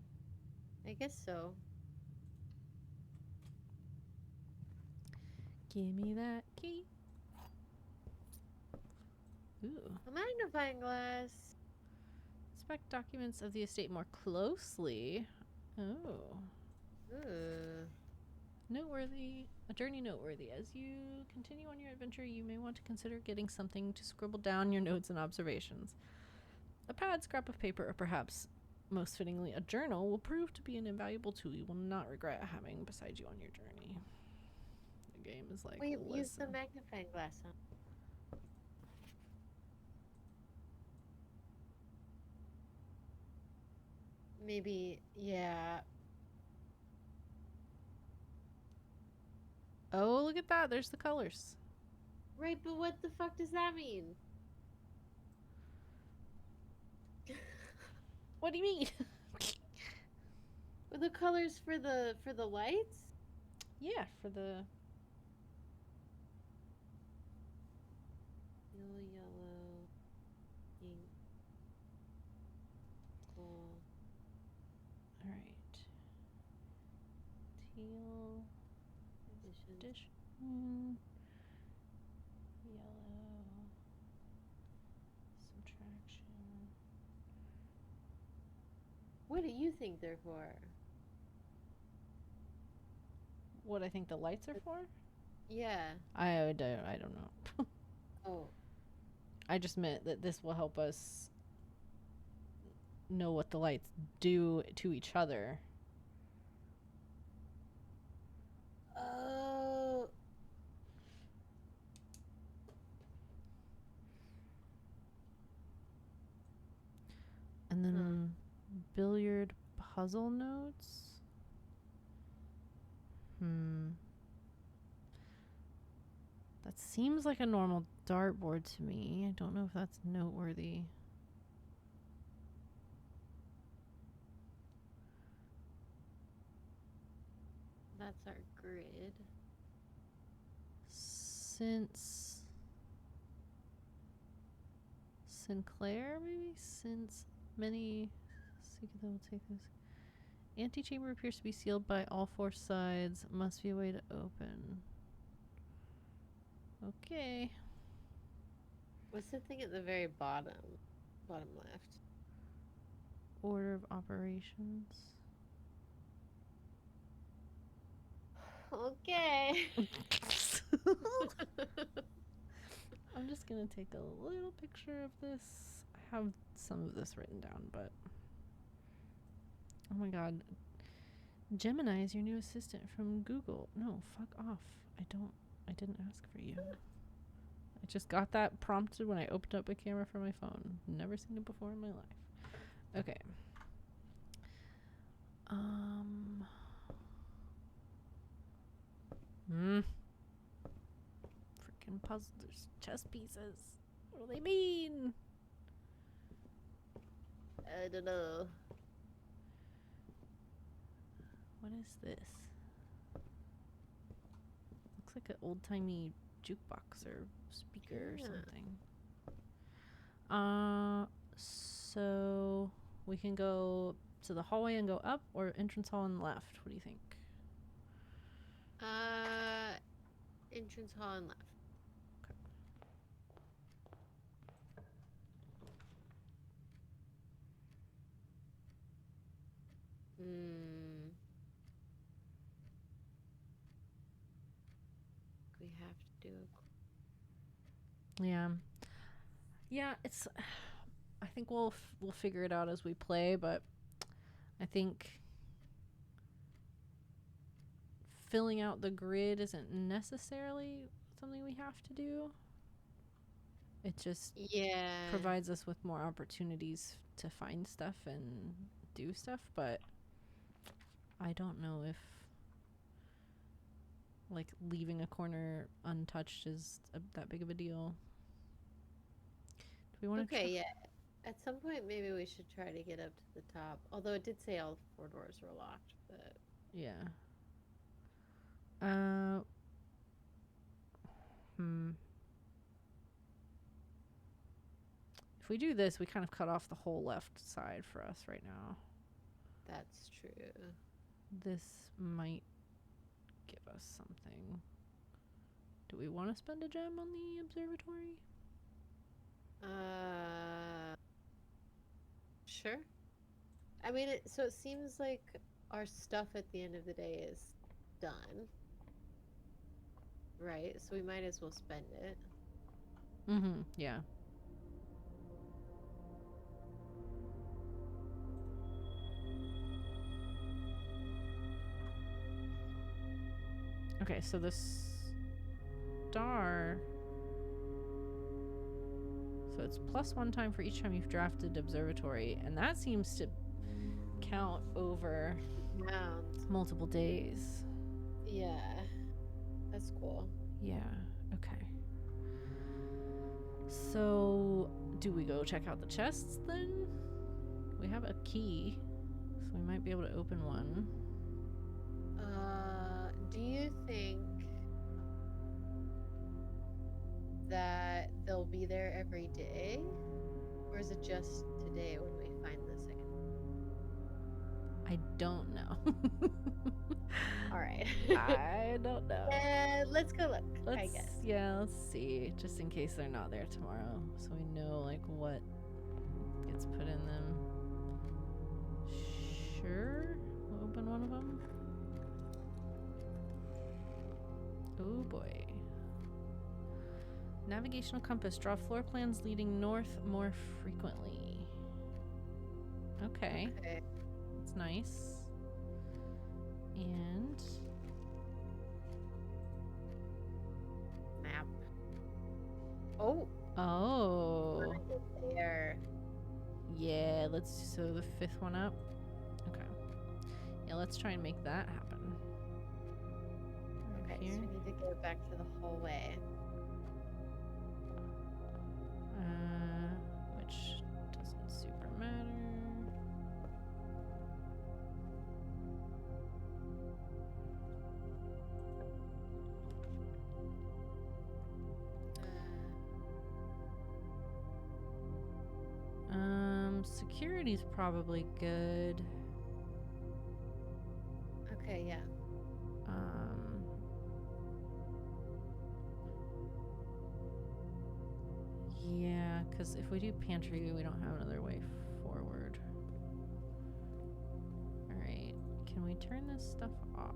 I guess so. Give me that key. Ooh. A magnifying glass. Inspect documents of the estate more closely. Oh. Ooh. Noteworthy. A journey noteworthy. As you continue on your adventure, you may want to consider getting something to scribble down your notes and observations. A pad, scrap of paper, or perhaps, most fittingly, a journal will prove to be an invaluable tool you will not regret having beside you on your journey. The game is like, We use the listen. magnifying glass on. Maybe, yeah. Oh, look at that. There's the colors. Right, but what the fuck does that mean? What do you mean? The colors for the lights? Yeah, for the... Yellow, pink, gold. Alright. Teal. Additions. Addition. Yellow. Subtraction. What do you think they're for? What I think the lights are for? Yeah. I don't know. Oh. I just meant that this will help us know what the lights do to each other. Oh. And then billiard puzzle notes. That seems like a normal dartboard to me. I don't know if that's noteworthy. That's our grid. Since Sinclair, maybe? Since many that will take this. Antechamber appears to be sealed by all four sides. Must be a way to open. Okay. What's the thing at the very bottom? Bottom left. Order of operations. Okay. I'm just gonna take a little picture of this. I have some of this written down, but oh my god, Gemini is your new assistant from Google. No, fuck off. I didn't ask for you. I just got that prompted when I opened up a camera for my phone. Never seen it before in my life. Okay. Freaking puzzle. There's chess pieces. What do they mean? I don't know. What is this? Looks like an old-timey jukebox or speaker or Yeah. something. So we can go to the hallway and go up, or entrance hall on the left. What do you think? Entrance hall and left. We have to do Yeah. Yeah, it's I think we'll figure it out as we play, but I think filling out the grid isn't necessarily something we have to do. It just Yeah. provides us with more opportunities to find stuff and do stuff, but I don't know if like leaving a corner untouched is that big of a deal. Do we want to Okay, yeah. At some point, maybe we should try to get up to the top. Although it did say all 4 doors were locked, but Yeah. If we do this, we kind of cut off the whole left side for us right now. that's true. This might give us something. Do we want to spend a gem on the observatory? Sure. I mean, so it seems like our stuff at the end of the day is done. Right? So we might as well spend it. Mm-hmm. Yeah. Okay, so the star. So it's +1 time for each time you've drafted observatory, and that seems to count over multiple days. Yeah. That's cool. Yeah, okay. So, do we go check out the chests then? We have a key, so we might be able to open one. Do you think that they'll be there every day? Or is it just today when we find the second? I don't know. Alright. I don't know. Let's go look, I guess. Yeah, let's see. Just in case they're not there tomorrow. So we know, like, what gets put in them. Sure. We'll open one of them. Oh boy. Navigational compass. Draw floor plans leading north more frequently. Okay. That's nice. And Map. Oh. oh. There. Yeah, let's sew the 5th one up. Okay. Yeah, let's try and make that happen. Right Okay, here. so we need to go back to the hallway. Which doesn't super matter. Security's probably good. Okay, yeah. Yeah, because if we do pantry, we don't have another way forward. Alright, can we turn this stuff off?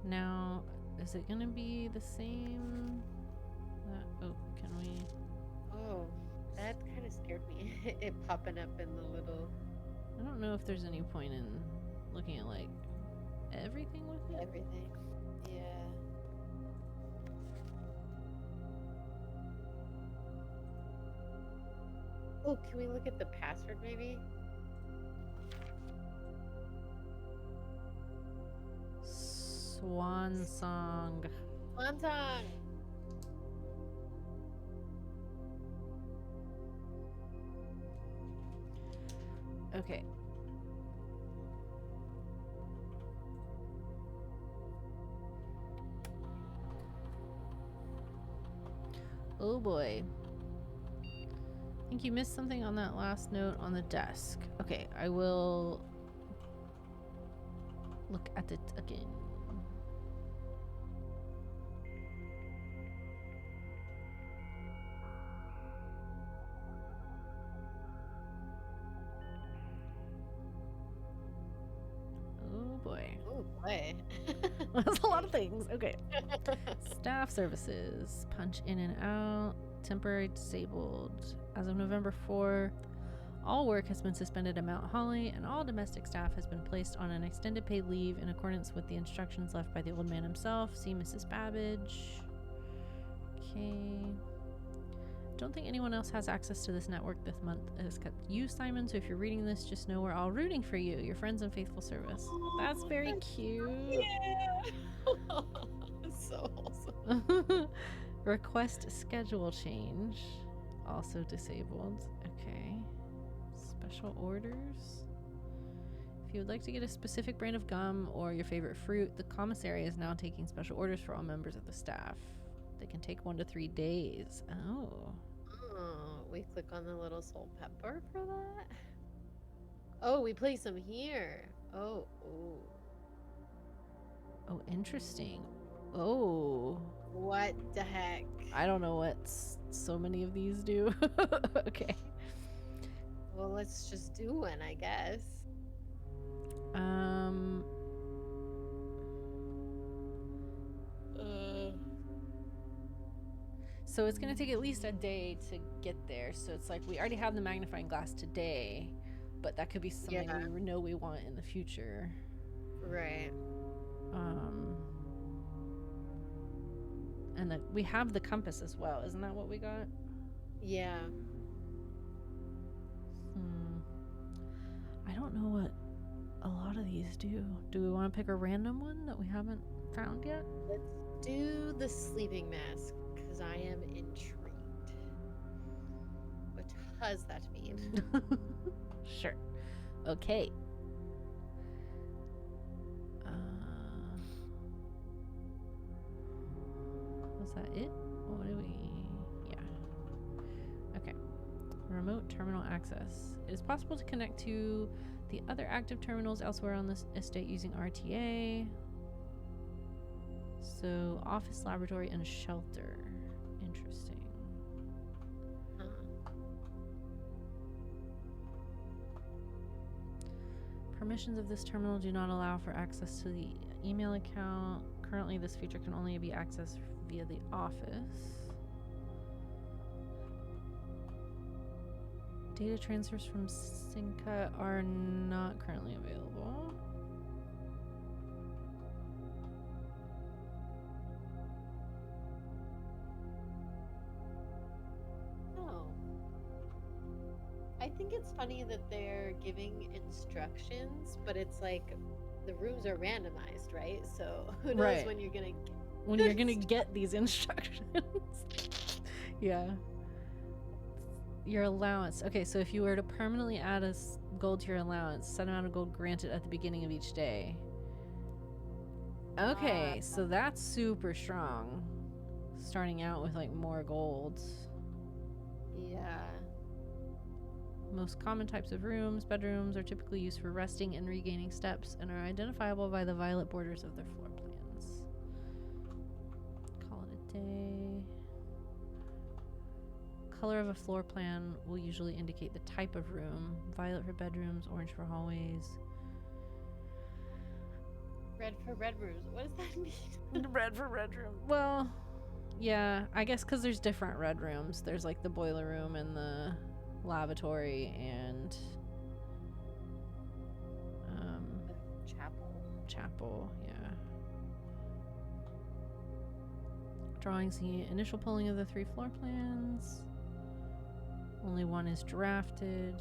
Now, is it gonna be the same? Oh, can we? Oh, that kind of scared me. It popping up in the little I don't know if there's any point in looking at like everything with it. everything. Yeah. Oh, can we look at the password maybe? Swan song. Swansong. Okay. Oh boy. I think you missed something on that last note on the desk. Okay, I will look at it again. Oh boy. Oh boy. That's a lot of things. Okay. Staff services. Punch in and out. Temporary disabled. As of November 4, all work has been suspended at Mount Holly, and all domestic staff has been placed on an extended paid leave in accordance with the instructions left by the old man himself. See Mrs. Babbage. Okay. Don't think anyone else has access to this network this month except you, Simon. So if you're reading this, just know we're all rooting for you, your friends and faithful service. That's very cute. Yeah. So awesome. Request schedule change. Also disabled. Okay. Special orders. If you would like to get a specific brand of gum or your favorite fruit, the commissary is now taking special orders for all members of the staff. They can take 1 to 3 days. Oh. Oh, we click on the little salt pepper for that. Oh, we place them here. Oh, oh. Oh, interesting. Oh. What the heck? I don't know what so many of these do. Okay. Well, let's just do one, I guess. So it's gonna take at least a day to get there. So it's like we already have the magnifying glass today, but that could be something Yeah. we know we want in the future. Right. And we have the compass as well. Isn't that what we got? Yeah. I don't know what a lot of these do. Do we want to pick a random one that we haven't found yet? Let's do the sleeping mask because I am intrigued. What does that mean? Sure. Okay. Was that it? What do we... Yeah. Okay. Remote terminal access. It is possible to connect to the other active terminals elsewhere on this estate using RTA. So, office, laboratory, and shelter. Interesting. Huh. Permissions of this terminal do not allow for access to the email account. Currently, this feature can only be accessed via the office. Data transfers from Synca are not currently available. Oh. I think it's funny that they're giving instructions, but it's like the rooms are randomized, right? So who knows Right. when you're gonna When you're gonna get these instructions. Yeah. Your allowance. Okay, so if you were to permanently add gold to your allowance, set amount of gold granted at the beginning of each day. Okay, so that's super strong. Starting out with like more gold. Yeah. Most common types of rooms, bedrooms, are typically used for resting and regaining steps and are identifiable by the violet borders of their floor plans. Call it a day. Color of a floor plan will usually indicate the type of room. Violet for bedrooms, orange for hallways. Red Red for red rooms. What does that mean? Red for red room. Well, yeah, I guess because there's different red rooms. There's like the boiler room and the lavatory and chapel. Yeah. Drawings the initial pulling of the 3 floor plans. Only one is drafted.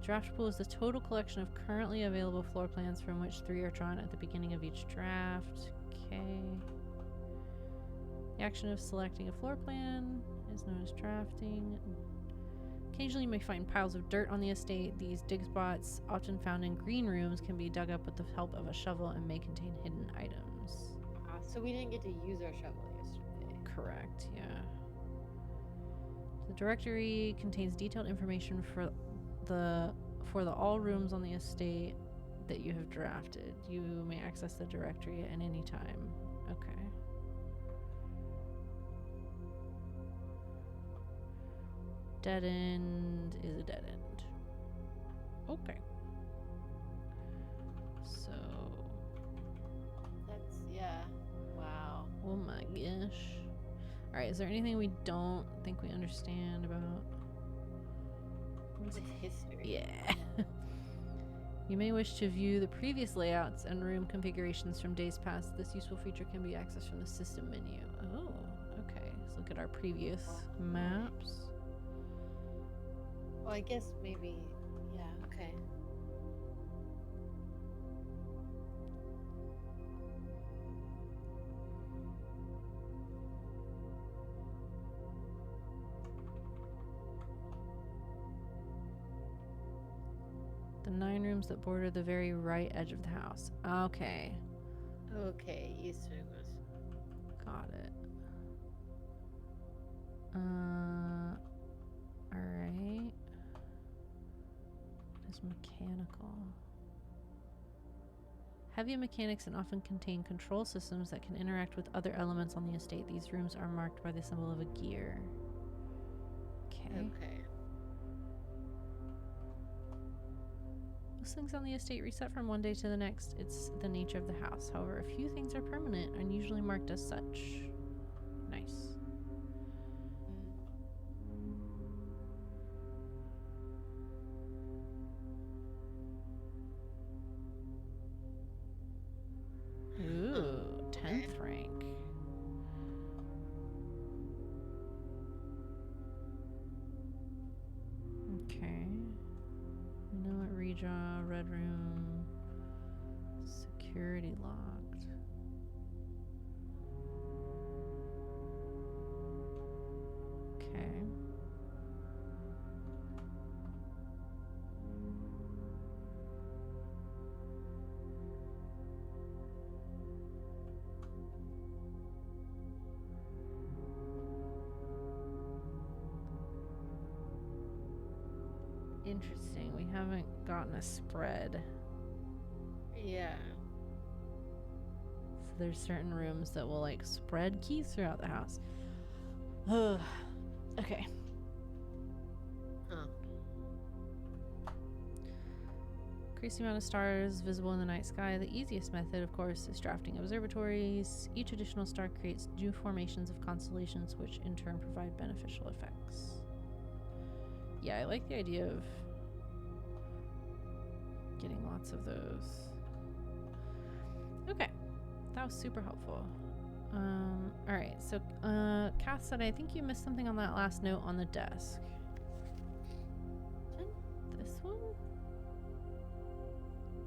Draft pool is the total collection of currently available floor plans from which 3 are drawn at the beginning of each draft. Okay. The action of selecting a floor plan is known as drafting. Occasionally you may find piles of dirt on the estate. These dig spots, often found in green rooms, can be dug up with the help of a shovel and may contain hidden items. So we didn't get to use our shovel yesterday. Correct, yeah. The directory contains detailed information for the all rooms on the estate that you have drafted. You may access the directory at any time. Okay. Dead end is a dead end. Okay. So. That's, yeah. Wow. Oh my gosh. Alright, is there anything we don't think we understand about? It's history. Yeah. You may wish to view the previous layouts and room configurations from days past. This useful feature can be accessed from the system menu. Oh, okay. Let's look at our previous maps. Well, I guess maybe, yeah, okay. The 9 rooms that border the very right edge of the house. Okay. Okay, Eastern was. Got it. Alright. What is mechanical? Heavy mechanics and often contain control systems that can interact with other elements on the estate. These rooms are marked by the symbol of a gear. Okay. Okay. Most things on the estate reset from one day to the next. It's the nature of the house. However, a few things are permanent and usually marked as such. Nice. Ooh, 10th rank. Okay. We know what redraw, red room, security locked. Okay. Interesting. We haven't gotten a spread. Yeah. So there's certain rooms that will like spread keys throughout the house. Ugh. Okay. Huh. Increase the amount of stars visible in the night sky. The easiest method, of course, is drafting observatories. Each additional star creates new formations of constellations, which in turn provide beneficial effects. Yeah, I like the idea of getting lots of those. Okay, that was super helpful. Alright, so Kath said, I think you missed something on that last note on the desk. This one?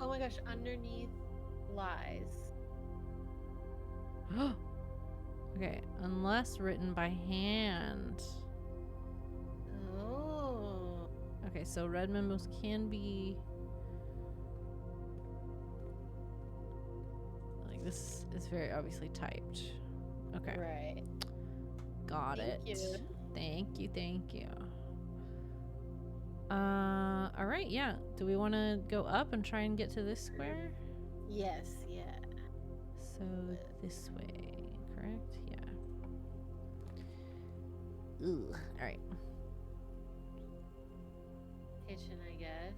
Oh my gosh, underneath lies. Okay, unless written by hand. Oh. Okay, so red memos can be like this is very obviously typed. Okay. Right. Got Thank it. you. Thank you. All right, yeah. Do we want to go up and try and get to this square? Yes, yeah. So this way, correct? Yeah. Ooh. All right. Kitchen, I guess.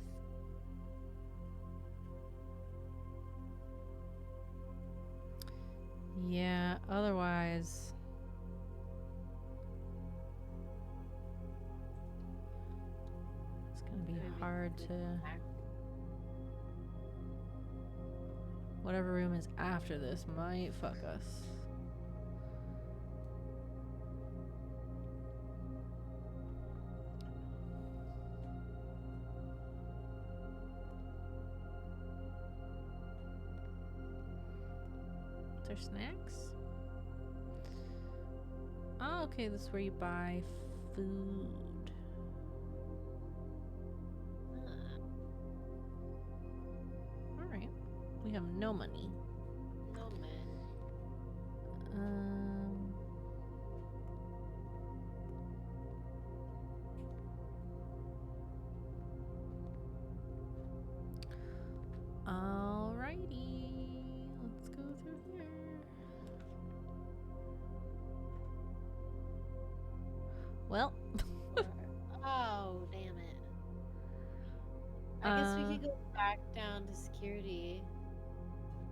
Yeah, otherwise... It's gonna be Maybe hard we to... can back- Whatever room is after this might fuck us. Is there snacks? Oh, okay, this is where you buy food. Alright. We have no money. No man. Um... Alrighty. Let's go through here. Well, Oh, damn it. I guess we could go back down to security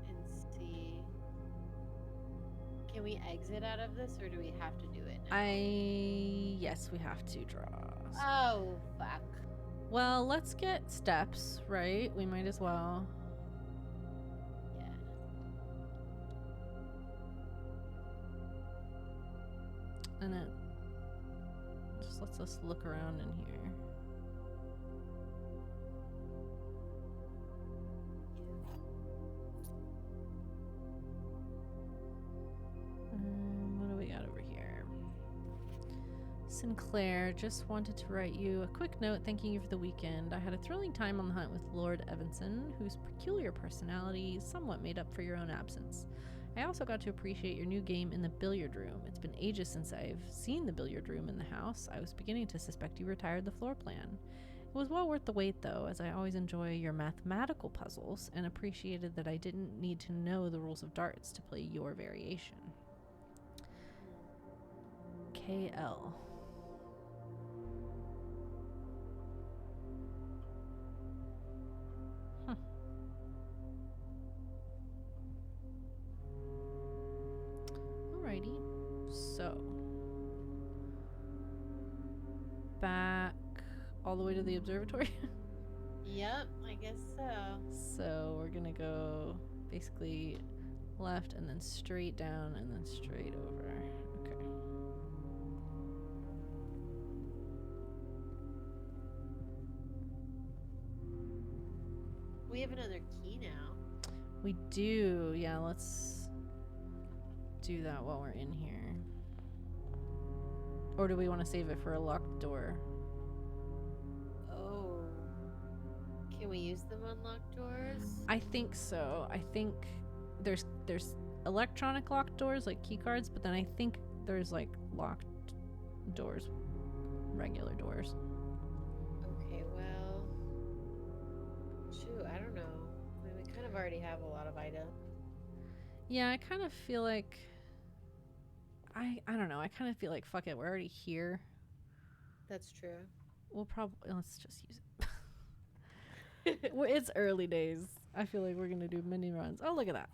and see. Can we exit out of this or do we have to do it now? yes, we have to draw. Oh, fuck. Well, let's get steps, right? We might as well. Yeah. And it just lets us look around in here. What do we got over here? Sinclair, just wanted to write you a quick note thanking you for the weekend. I had a thrilling time on the hunt with Lord Evanson, whose peculiar personality somewhat made up for your own absence. I also got to appreciate your new game in the billiard room. It's been ages since I've seen the billiard room in the house. I was beginning to suspect you retired the floor plan. It was well worth the wait, though, as I always enjoy your mathematical puzzles and appreciated that I didn't need to know the rules of darts to play your variation. KL. Huh. Alrighty. So. Back all the way to the observatory. Yep, I guess so. So we're gonna go basically left and then straight down and then straight over. Okay. We have another key now. We do. Yeah, let's do that while we're in here. Or do we want to save it for a locked door? Oh. Can we use them on locked doors? I think so. I think there's electronic locked doors like key cards, but then I think there's like locked doors, regular doors. Okay, well. Shoot, I don't know. I mean, we kind of already have a lot of items. Yeah, I kind of feel like I don't know. I kind of feel like fuck it. We're already here. That's true. We'll probably let's just use it. It's early days. I feel like we're gonna do mini runs. Oh, look at that.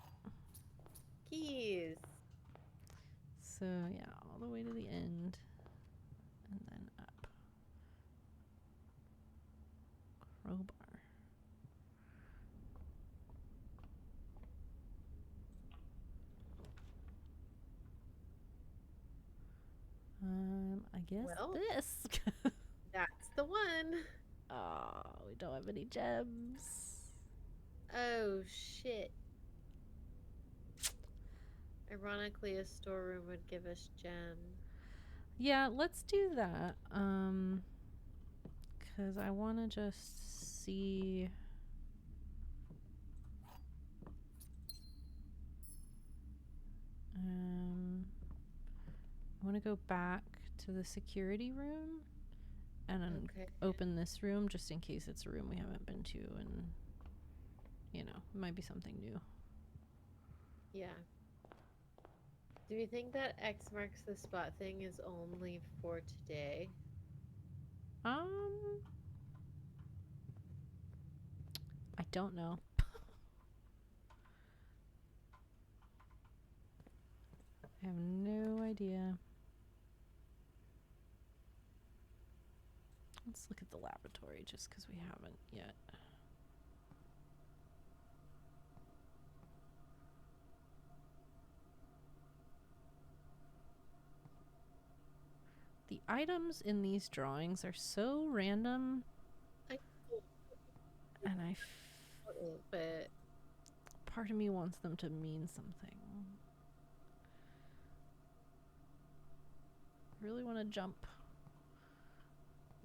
Keys. So yeah, all the way to the end, and then up. Crowbar. I guess Well. this. That's the one. Oh, we don't have any gems. Oh, shit. Ironically, a storeroom would give us gems. Yeah, let's do that. Cause I want to just see. I want to go back to the security room and then Okay. open this room just in case it's a room we haven't been to, and you know, it might be something new. Yeah. Do you think that X marks the spot thing is only for today? I don't know. I have no idea. Let's look at the laboratory just because we haven't yet. The items in these drawings are so random, I and but part of me wants them to mean something. I really want to jump.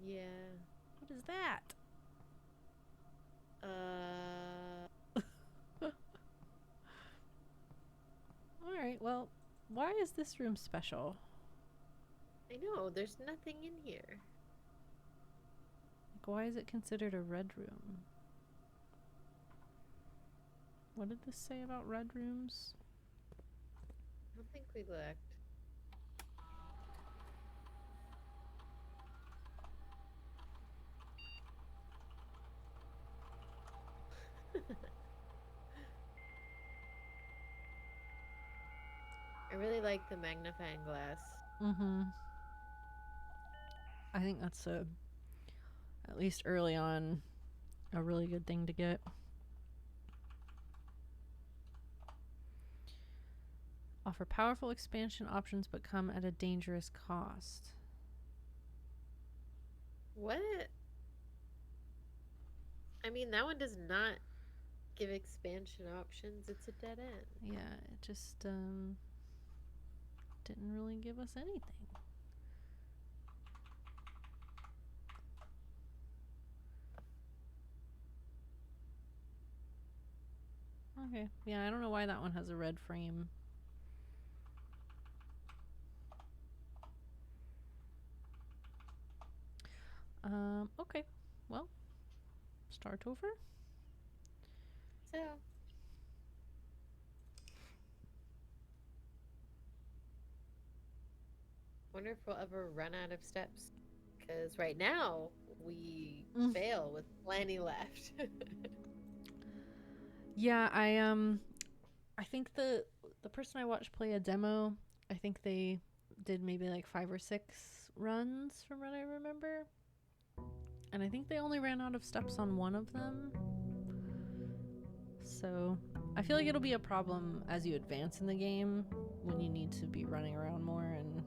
yeah. What is that? Alright, well, why is this room special? I know, there's nothing in here. Like, why is it considered a red room? What did this say about red rooms? I don't think we looked. I really like the magnifying glass. Mm-hmm. I think that's at least early on, a really good thing to get. Offer powerful expansion options but come at a dangerous cost. What? I mean, that one does not give expansion options. It's a dead end. Yeah, it just didn't really give us anything. Okay, yeah, I don't know why that one has a red frame. Okay, well, start over. So, wonder if we'll ever run out of steps. Because right now, we fail with plenty left. Yeah, I think the person I watched play a demo, I think they did maybe like 5 or 6 runs from what I remember. And I think they only ran out of steps on one of them. So I feel like it'll be a problem as you advance in the game when you need to be running around more and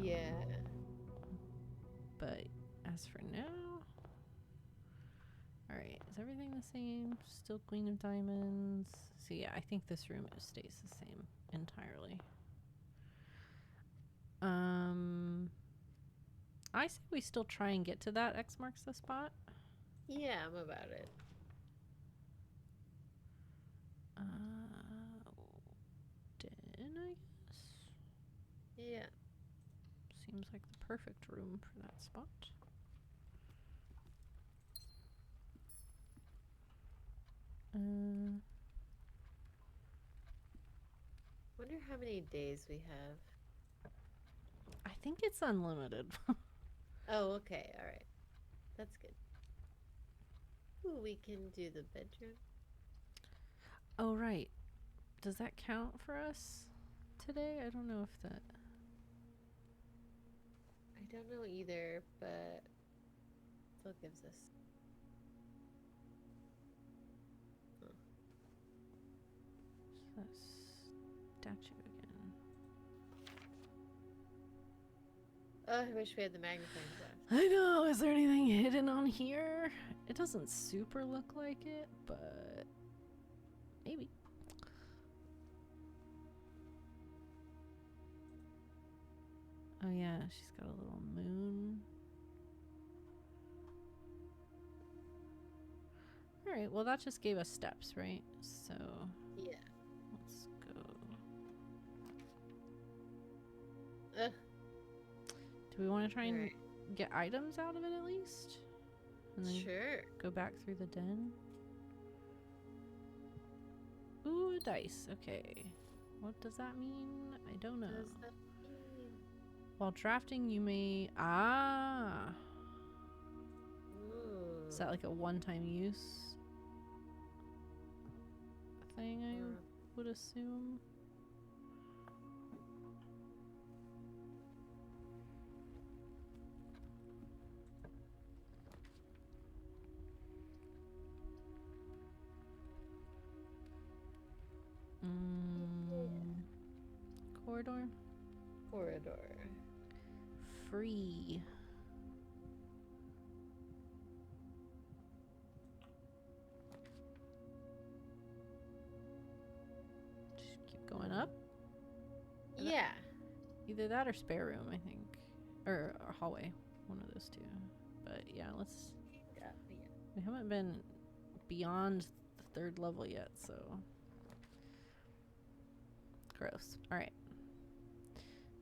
Yeah. But as for now, all right, is everything the same? Still Queen of Diamonds. So yeah, I think this room stays the same entirely. I say we still try and get to that X marks the spot. Yeah, I'm about it. Den, I guess. Yeah. Seems like the perfect room for that spot. Wonder how many days we have. I think it's unlimited. Oh, okay. All right. That's good. Ooh, we can do the bedroom. Oh, right. Does that count for us today? I don't know if that... I don't know either, but still gives us. Huh. Statue again. Oh, I wish we had the magnifying glass. I know. Is there anything hidden on here? It doesn't super look like it, but maybe. Oh yeah, she's got a little moon. All right. Well, that just gave us steps, right? So Yeah. let's go. Ugh. Do we want to try and Alright. get items out of it at least? And then Sure. go back through the den? Ooh, a dice. Okay. What does that mean? I don't know. Does that mean? While drafting, you may... Ah! Ooh. Is that like a one-time use thing, I would assume? corridor? Corridor. Free. Just keep going up. And Yeah. Either that or spare room, I think. Or hallway. One of those two. But yeah, let's... Yeah. We haven't been beyond the 3rd level yet, so... Gross. Alright.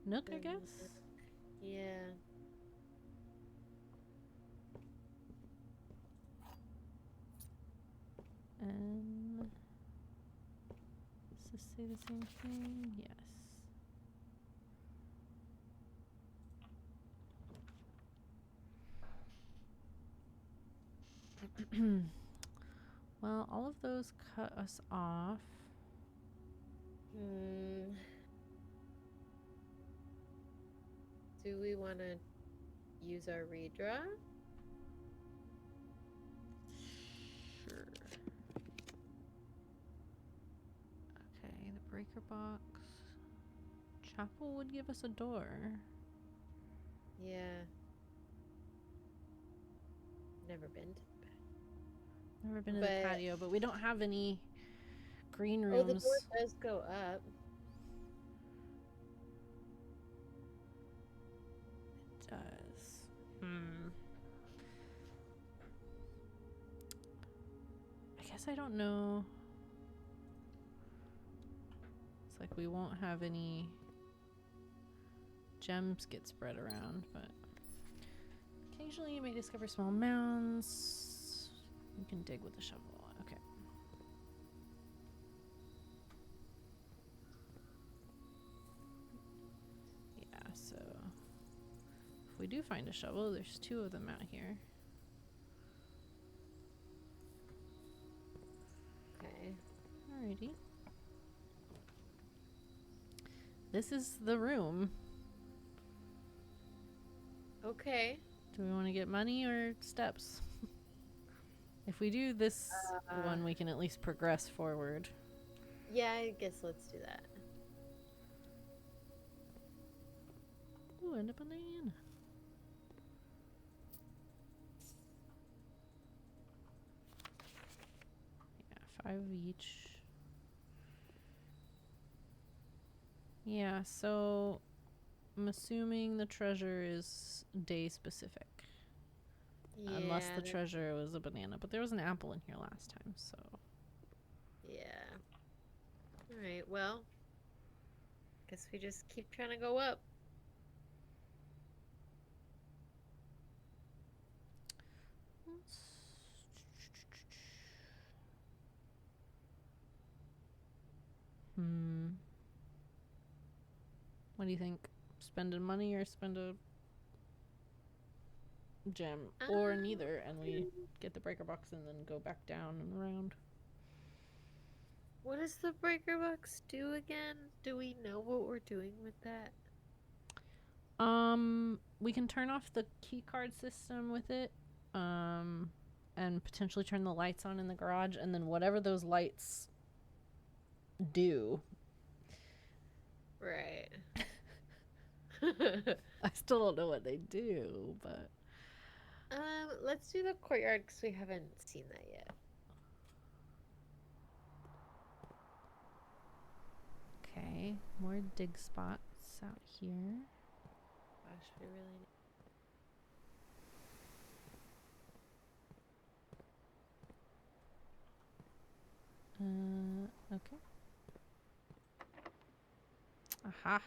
Nook, I guess? Yeah. Does this say the same thing? Yes. Well, all of those cut us off. Do we want to use our redraw? Sure. Okay, the breaker box. Chapel would give us a door. Yeah. Never been to the back. Never been to the But- patio, but we don't have any green Oh, the rooms. door does go up. It does. I guess I don't know. It's like we won't have any gems get spread around, but occasionally you may discover small mounds. You can dig with a shovel. Okay. Yeah, so if we do find a shovel, there's 2 of them out here. Okay. Alrighty. This is the room. Okay. Do we want to get money or steps? If we do this one, we can at least progress forward. Yeah, I guess let's do that. Ooh, and a banana. Yeah, 5 of each. Yeah, so I'm assuming the treasure is day specific. Unless the that- treasure was a banana. But there was an apple in here last time, so... Yeah. Alright, well. Guess we just keep trying to go up. What do you think? Spending money or spend a gem? Or neither, and we get the breaker box and then go back down and around. What does the breaker box do again? Do we know what we're doing with that? We can turn off the key card system with it. And potentially turn the lights on in the garage, and then whatever those lights do. Right. I still don't know what they do, but Let's do the courtyard because we haven't seen that yet. okay. More dig spots out here. Gosh, we really Okay. Aha.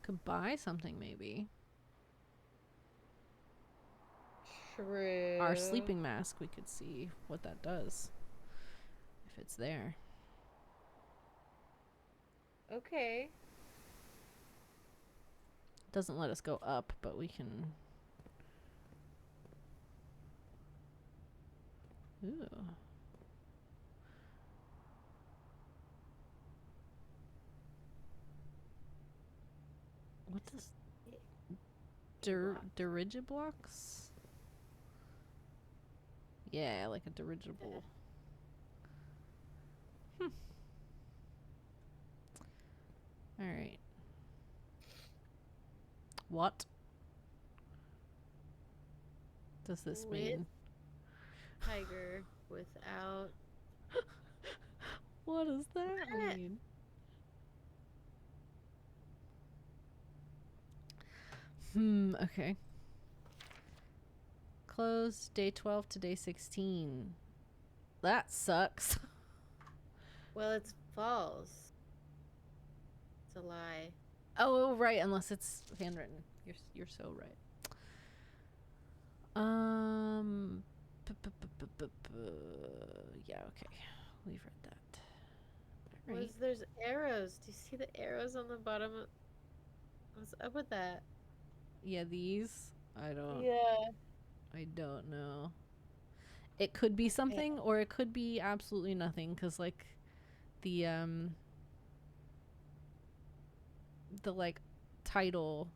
Could buy something maybe. True. Our sleeping mask, we could see what that does. If it's there. Okay. Doesn't let us go up, but we can... Ooh. Dirigiblocks? Yeah, like a dirigible. Alright. What does this With mean? tiger without. What does that What? mean? Okay. Closed day 12 to day 16. That sucks. Well, it's false. It's a lie. Oh, right, unless it's handwritten. You're so right. Yeah, okay. We've read that. Alright. Was there's arrows? Do you see the arrows on the bottom? What's up with that? Yeah, these. I don't know. It could be something or it could be absolutely nothing cuz like the like title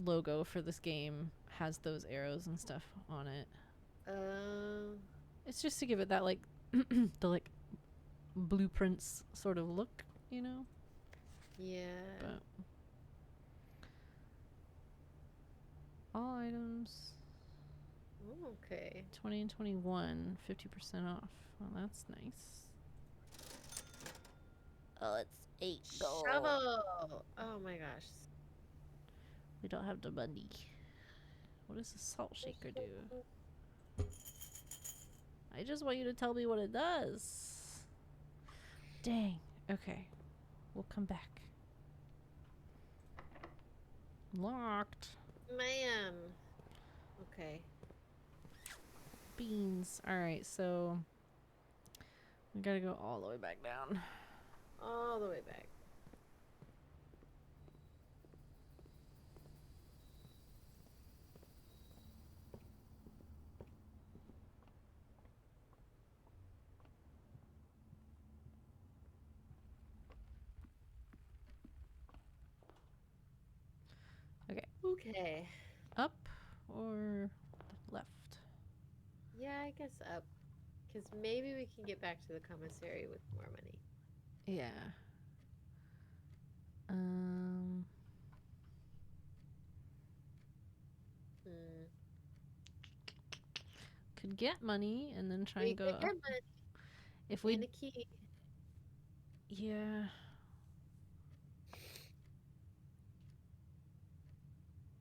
logo for this game has those arrows and stuff on it. It's just to give it that like the like blueprints sort of look, you know? Yeah. But all items Okay. 20 and 21 50% off. Well, that's nice. Oh, it's 8 gold. Shovel. Oh my gosh. We don't have the money. What does the salt shaker do? I just want you to tell me what it does. Dang. Okay. We'll come back. Locked. Man. Okay. Beans. Alright, so we gotta go all the way back down. All the way back. Okay. Okay. Up or left? Yeah, I guess up. Because maybe we can get back to the commissary with more money. Yeah. Could get money and then try We and go could up. get money If and we a key. Yeah.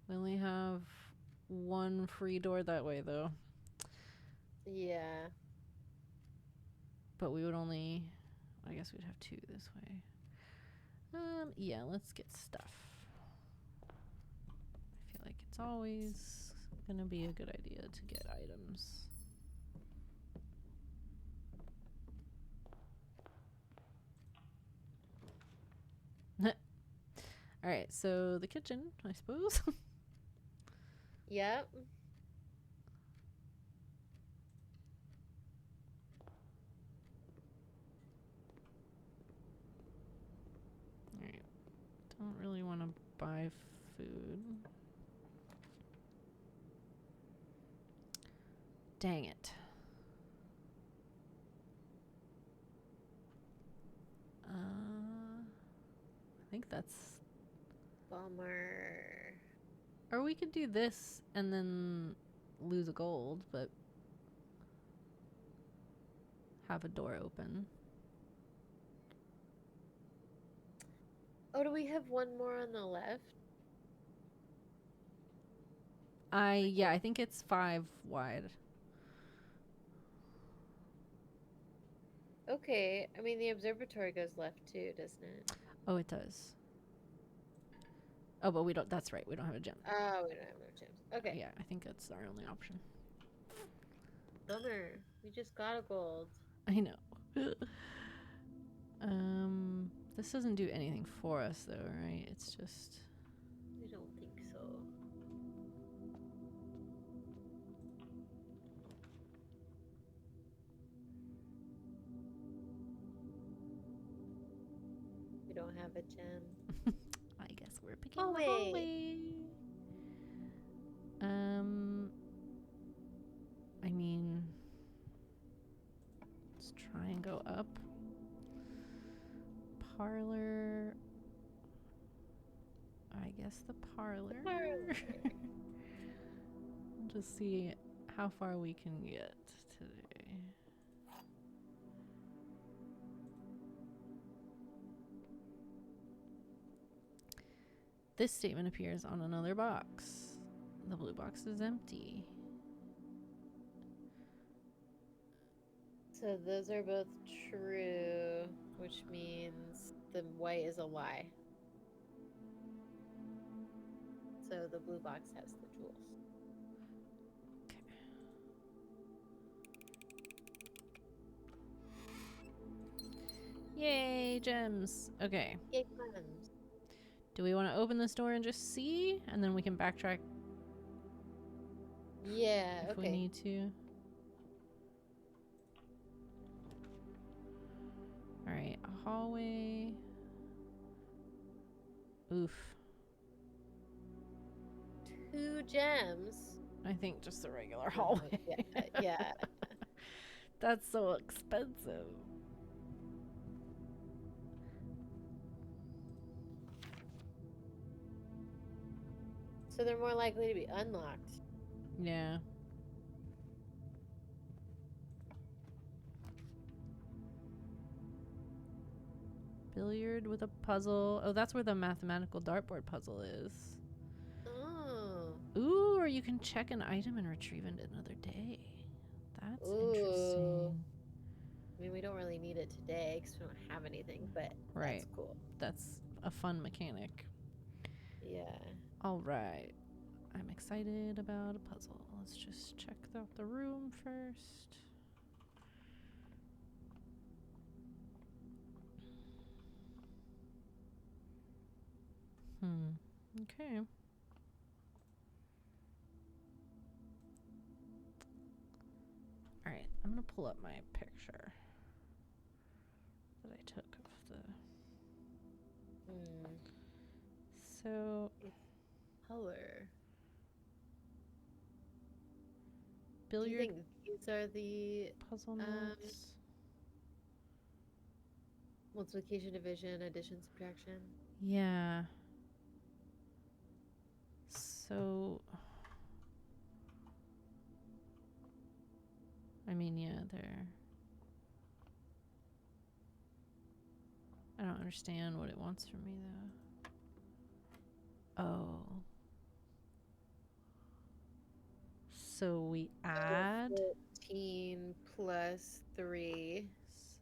We only have one free door that way though. Yeah. But we would only I guess we'd have 2 this way. Yeah, let's get stuff. I feel like it's always gonna be a good idea to get items. Alright, so the kitchen, I suppose. Yep. Alright. Don't really want to buy food. Dang it. I think that's... Bummer. Or we could do this and then lose a gold, but have a door open. Oh, do we have one more on the left? Yeah, I think it's 5 wide. Okay. I mean, the observatory goes left too, doesn't it? Oh, it does. Oh, but we don't. That's right. We don't have a gem. Oh, we don't have no gems. Okay. Yeah, I think that's our only option. Bummer. We just got a gold. I know. This doesn't do anything for us though, right? It's just... I don't think so. We don't have a gem. I guess we're picking Hallway. the hallway. parlor. I guess the parlor. Parlor. Just see how far we can get today. This statement appears on another box. The blue box is empty. So those are both true, which means the white is a lie. So the blue box has the jewels. Yay, gems. Okay. Yay, gems. Do we want to open this door and just see? And then we can backtrack Yeah, if we okay. need to. Alright, a hallway. Oof. 2 gems. I think just a regular hallway. Yeah. That's so expensive. So they're more likely to be unlocked. Yeah. Billiard with a puzzle. Oh, that's where the mathematical dartboard puzzle is. Oh. Ooh, or you can check an item and retrieve it another day. That's Ooh. interesting. I mean, we don't really need it today because we don't have anything, but Right. that's cool. That's a fun mechanic. Yeah. All right. I'm excited about a puzzle. Let's just check out the room first. Okay. All right. I'm going to pull up my picture that I took of the... Hmm. So, Color. Do you billiard think these are the puzzle notes. multiplication, division, addition, subtraction? Yeah. So, I mean, yeah, they're... I don't understand what it wants from me, though. Oh. So we add 14 plus 3.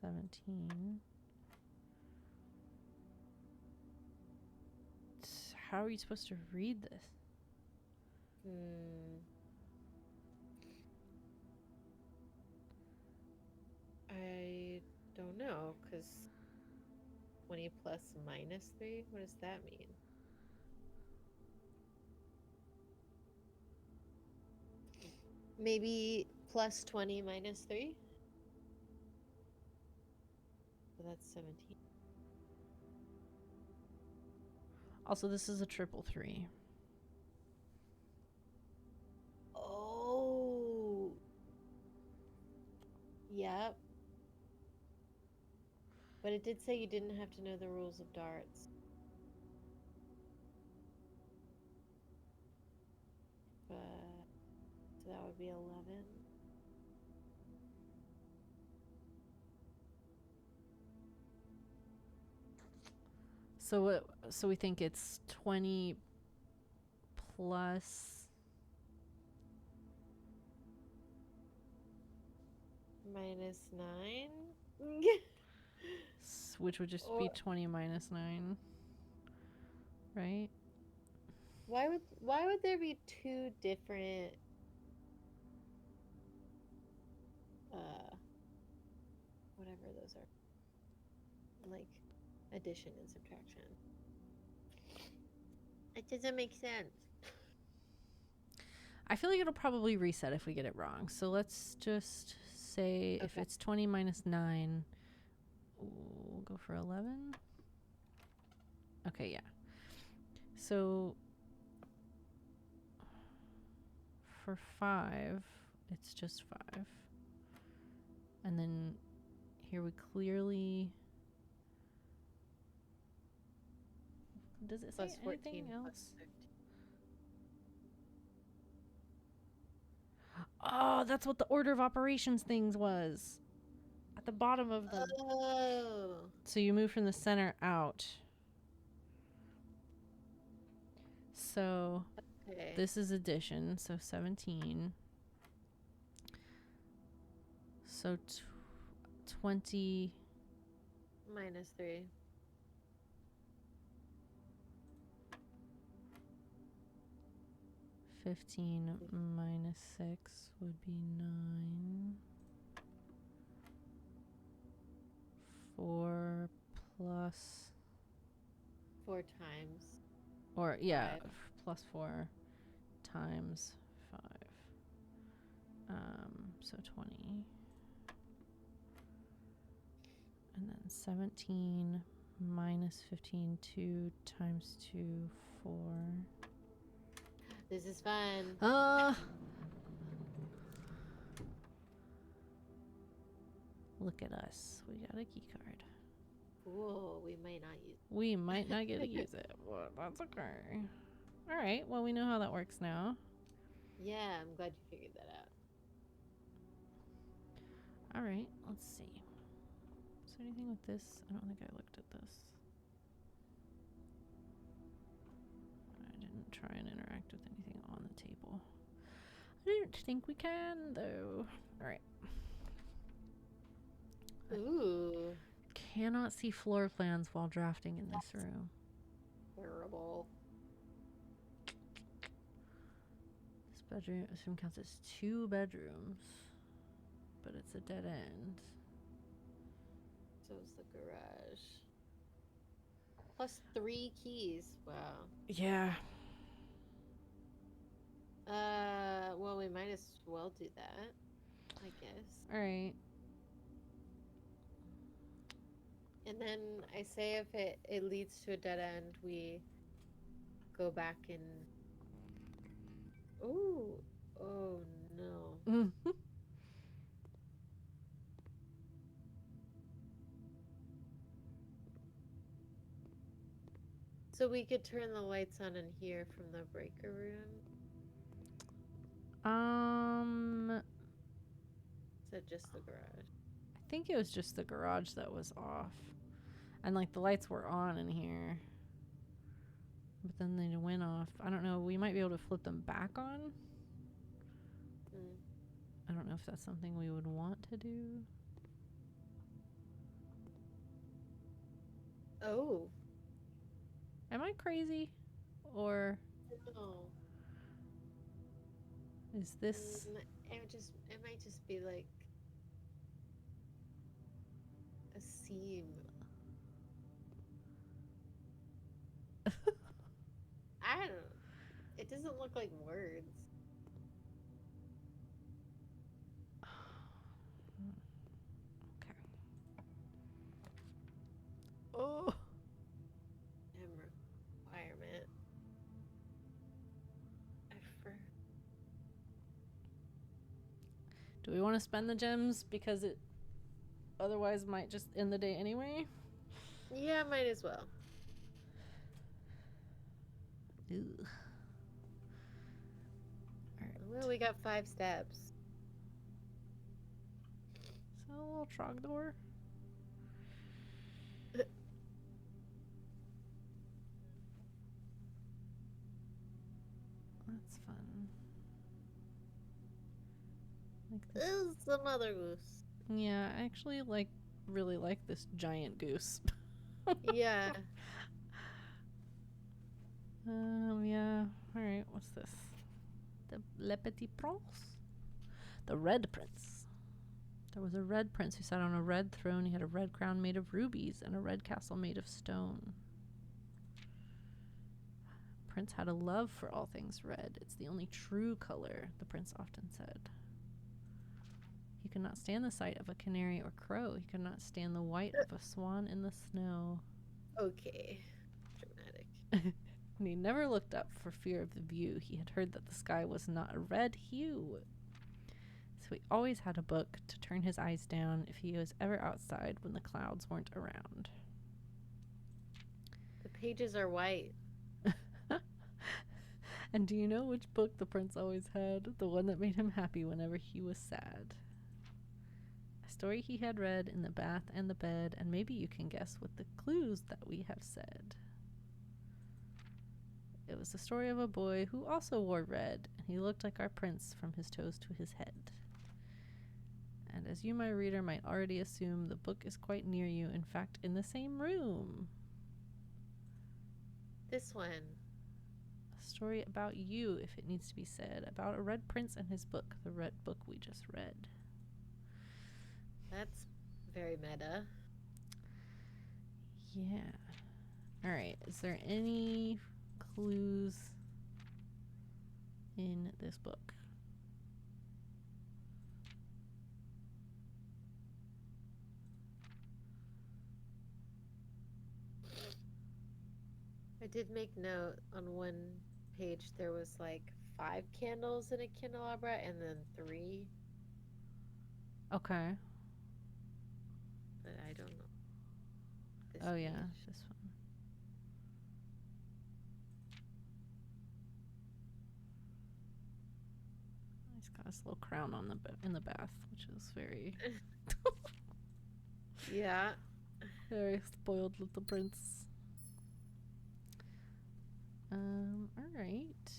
17. How are you supposed to read this? I don't know, because 20 plus minus 3, what does that mean? Maybe plus 20 minus 3? So that's 17. Also, this is a 333. Oh. Yep. But it did say you didn't have to know the rules of darts. But so that would be 11. So we think it's 20 plus Minus 9? which would just be 20 minus 9. Right? Why would there be 2 different whatever those are, like addition and subtraction? It doesn't make sense. I feel like it'll probably reset if we get it wrong. So let's just say if Okay. it's 20 minus 9, we'll go for 11. Okay, yeah. So for 5, it's just 5. And then here we clearly Does it say Plus 14 anything plus else? 13. Oh, that's what the order of operations things was. At the bottom of the. Oh. So you move from the center out. So Okay. this is addition. So 17. So 20. Minus 3. Fifteen minus 6 would be 9. 4 plus. 4 times. Or, yeah, Five. plus 4 times 5. So 20. And then 17 minus 15, 2 times 2, 4. This is fun. Look at us. We got a key card. Cool. We might not use. We might not get to use it, but that's okay. All right. Well, we know how that works now. Yeah, I'm glad you figured that out. All right. Let's see. Is there anything with this? I don't think I looked at this. I didn't try and interact with anything on the table. I don't think we can, though. All right. Ooh. Cannot see floor plans while drafting in this room. Terrible. This room counts as 2 bedrooms, but it's a dead end. So is the garage. Plus 3 keys. Wow. Yeah. Well, we might as well do that, I guess. All right. And then I say if it leads to a dead end, we go back and. Ooh. Oh no. So we could turn the lights on in here from the breaker room. Is that just the garage? I think it was just the garage that was off. And like the lights were on in here. But then they went off. I don't know. We might be able to flip them back on. Mm. I don't know if that's something we would want to do. Oh. Am I crazy? Or No. is this... It might just be like a seam. I don't know. It doesn't look like words. Okay. Oh. Requirement. Do we want to spend the gems because it otherwise might just end the day anyway? Yeah, might as well. Ew. All right. Well, we got 5 steps. So a little Trogdor. That's fun. Like this. This is the mother goose. Yeah, I actually really like this giant goose. Yeah. Yeah. All right. What's this? The Le Petit Prince, the Red Prince. There was a red prince who sat on a red throne. He had a red crown made of rubies and a red castle made of stone. Prince had a love for all things red. It's the only true color, the prince often said. He could not stand the sight of a canary or crow. He could not stand the white of a swan in the snow. Okay. Dramatic. And he never looked up for fear of the view. He had heard that the sky was not a red hue. So he always had a book to turn his eyes down if he was ever outside when the clouds weren't around. The pages are white. And do you know which book the prince always had? The one that made him happy whenever he was sad. A story he had read in the bath and the bed, and maybe you can guess what the clues that we have said. It was the story of a boy who also wore red, and he looked like our prince from his toes to his head. And as you, my reader, might already assume, the book is quite near you, in fact, in the same room. This one. A story about you, if it needs to be said, about a red prince and his book, the red book we just read. That's very meta. Yeah. All right. Is there any clues in this book? I did make note on one page there was like 5 candles in a candelabra and then 3, Okay. but I don't know. This Oh, yeah. page. This one. He's got his little crown on in the bath, which is very, Yeah. very spoiled little prince. All right.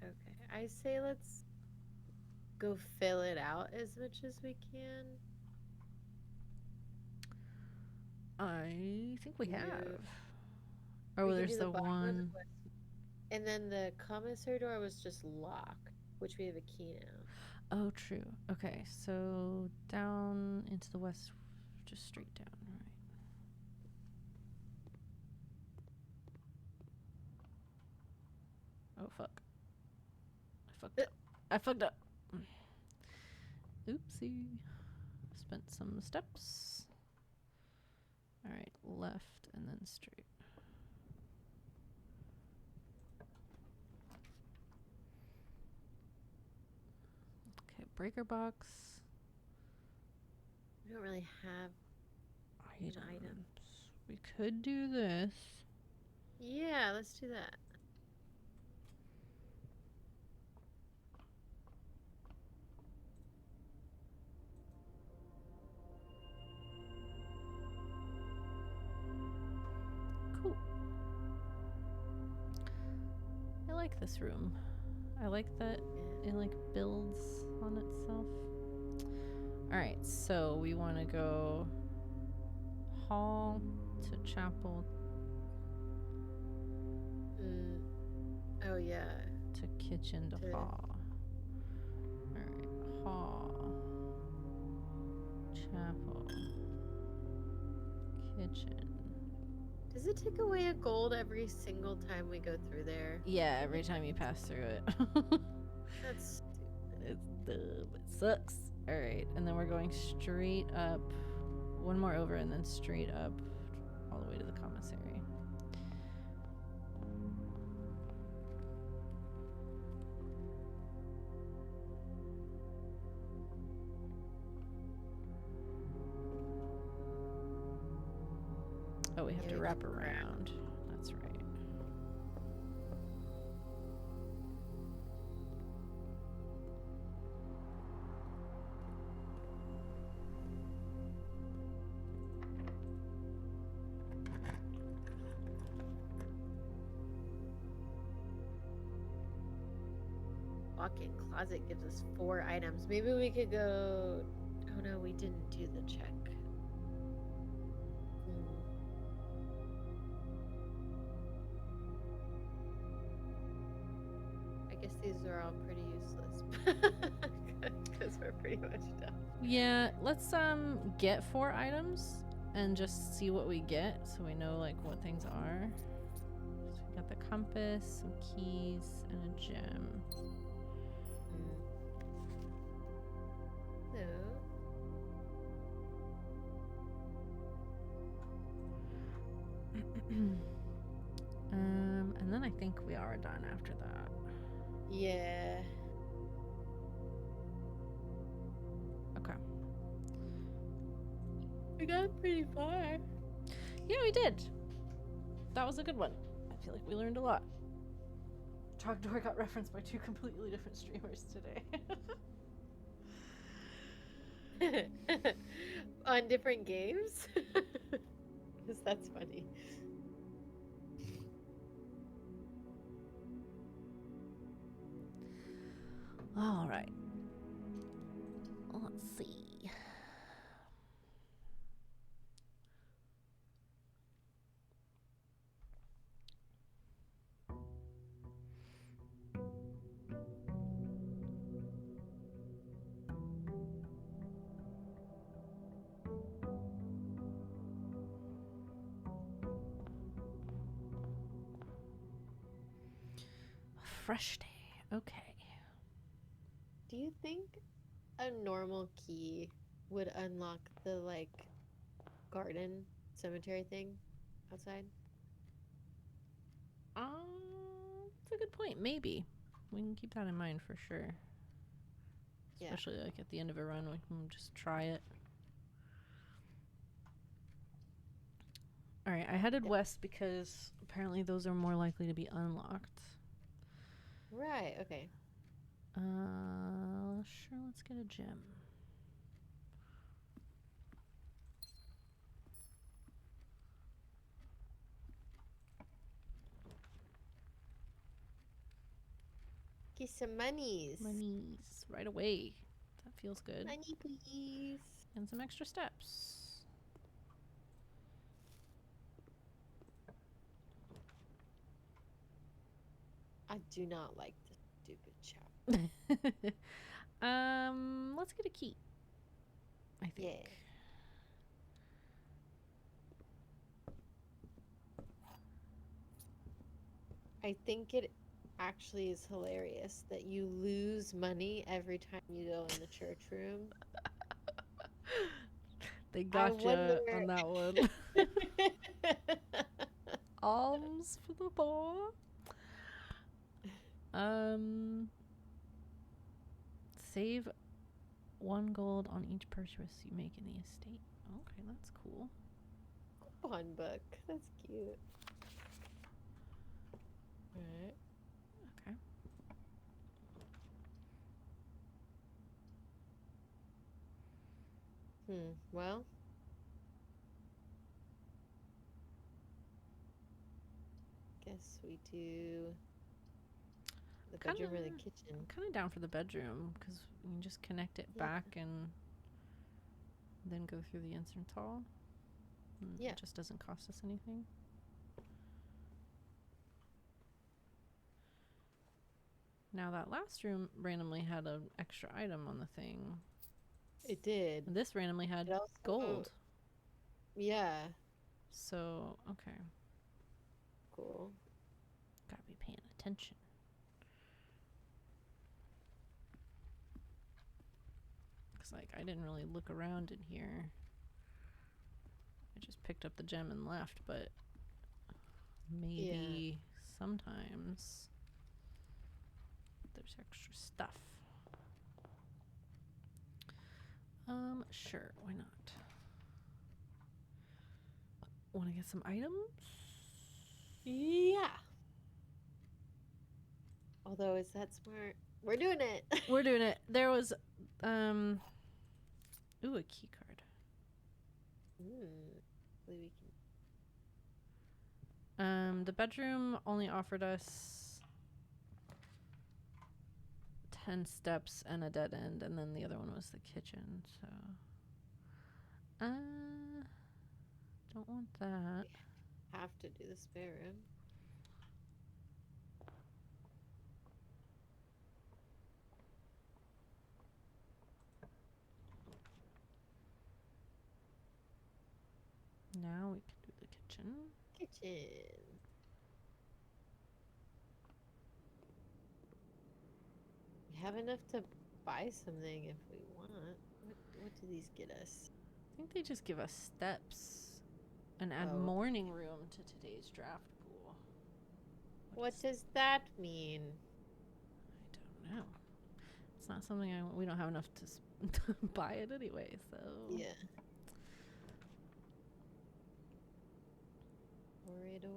Okay. I say let's go fill it out as much as we can. I think we Yeah. have. We Oh, could there's do the bottom one one. And then the commissary door was just locked, which we have a key now. Oh, true. Okay, so down into the west, just straight down, right? Oh, fuck. I fucked up. Oopsie. Spent some steps. All right, left and then straight. Okay, breaker box. We don't really have Items. items. We could do this. Yeah, let's do that. Cool. I like this room. I like that it like builds on itself. All right, so we want to go hall to chapel Oh yeah. to kitchen to To- hall. All right, hall, chapel, kitchen. Does it take away a gold every single time we go through there? Yeah, every time you pass through it. That's stupid. It's dumb. It sucks. All right, and then we're going straight up, one more over, and then straight up, all the way to the commissary. Oh, we have Yeah, to we wrap have to wrap. around. That's right. Walk-in closet gives us 4 items. Maybe we could go. Oh no, we didn't do the check. I guess these are all pretty useless because we're pretty much done. Yeah, let's get 4 items and just see what we get, so we know like what things are. So we got the compass, some keys, and a gem. No. And then I think we are done after that. Yeah. Okay. We got pretty far. Yeah, we did. That was a good one. I feel like we learned a lot. Trogdor got referenced by 2 completely different streamers today. On different games? Because that's funny. All right. Let's see. Fresh day. Okay. Do you think a normal key would unlock the like garden cemetery thing outside? That's a good point. Maybe. We can keep that in mind for sure. Yeah. Especially like at the end of a run, we can just try it. All right, I headed Yeah. west because apparently those are more likely to be unlocked. Right, okay. Sure, let's get a gem. Get some monies. Monies right away. That feels good. Money, please. And some extra steps. I do not like this stupid chap. Let's get a key. I think. Yeah. I think it actually is hilarious that you lose money every time you go in the church room. They got you wonder- on that one. Alms for the poor. Save 1 gold on each purchase you make in the estate. Okay, that's cool. Coupon book. That's cute. Alright. Okay. Well. Guess we do the bedroom or the Kinda- kitchen. I'm kind of down for the bedroom because we can just connect it Yeah. back and then go through the entrance hall. And Yeah. It just doesn't cost us anything. Now that last room randomly had an extra item on the thing. It did. And this randomly had It also- gold. Yeah. So, okay. Cool. Gotta be paying attention. Cause like I didn't really look around in here. I just picked up the gem and left, but maybe sometimes there's extra stuff. Sure, why not? Wanna get some items? Yeah. Although, is that smart? We're doing it. We're doing it. There was ooh, a key card. Hopefully we can. The bedroom only offered us 10 steps and a dead end, and then the other one was the kitchen, so don't want that. Have to do the spare room. Now we can do the kitchen. Kitchen. We have enough to buy something if we want. What do these get us? I think they just give us steps and add Oh. morning room to today's draft pool. What is- does that mean? I don't know. It's not something we don't have enough to buy it anyway, so Yeah. corridor.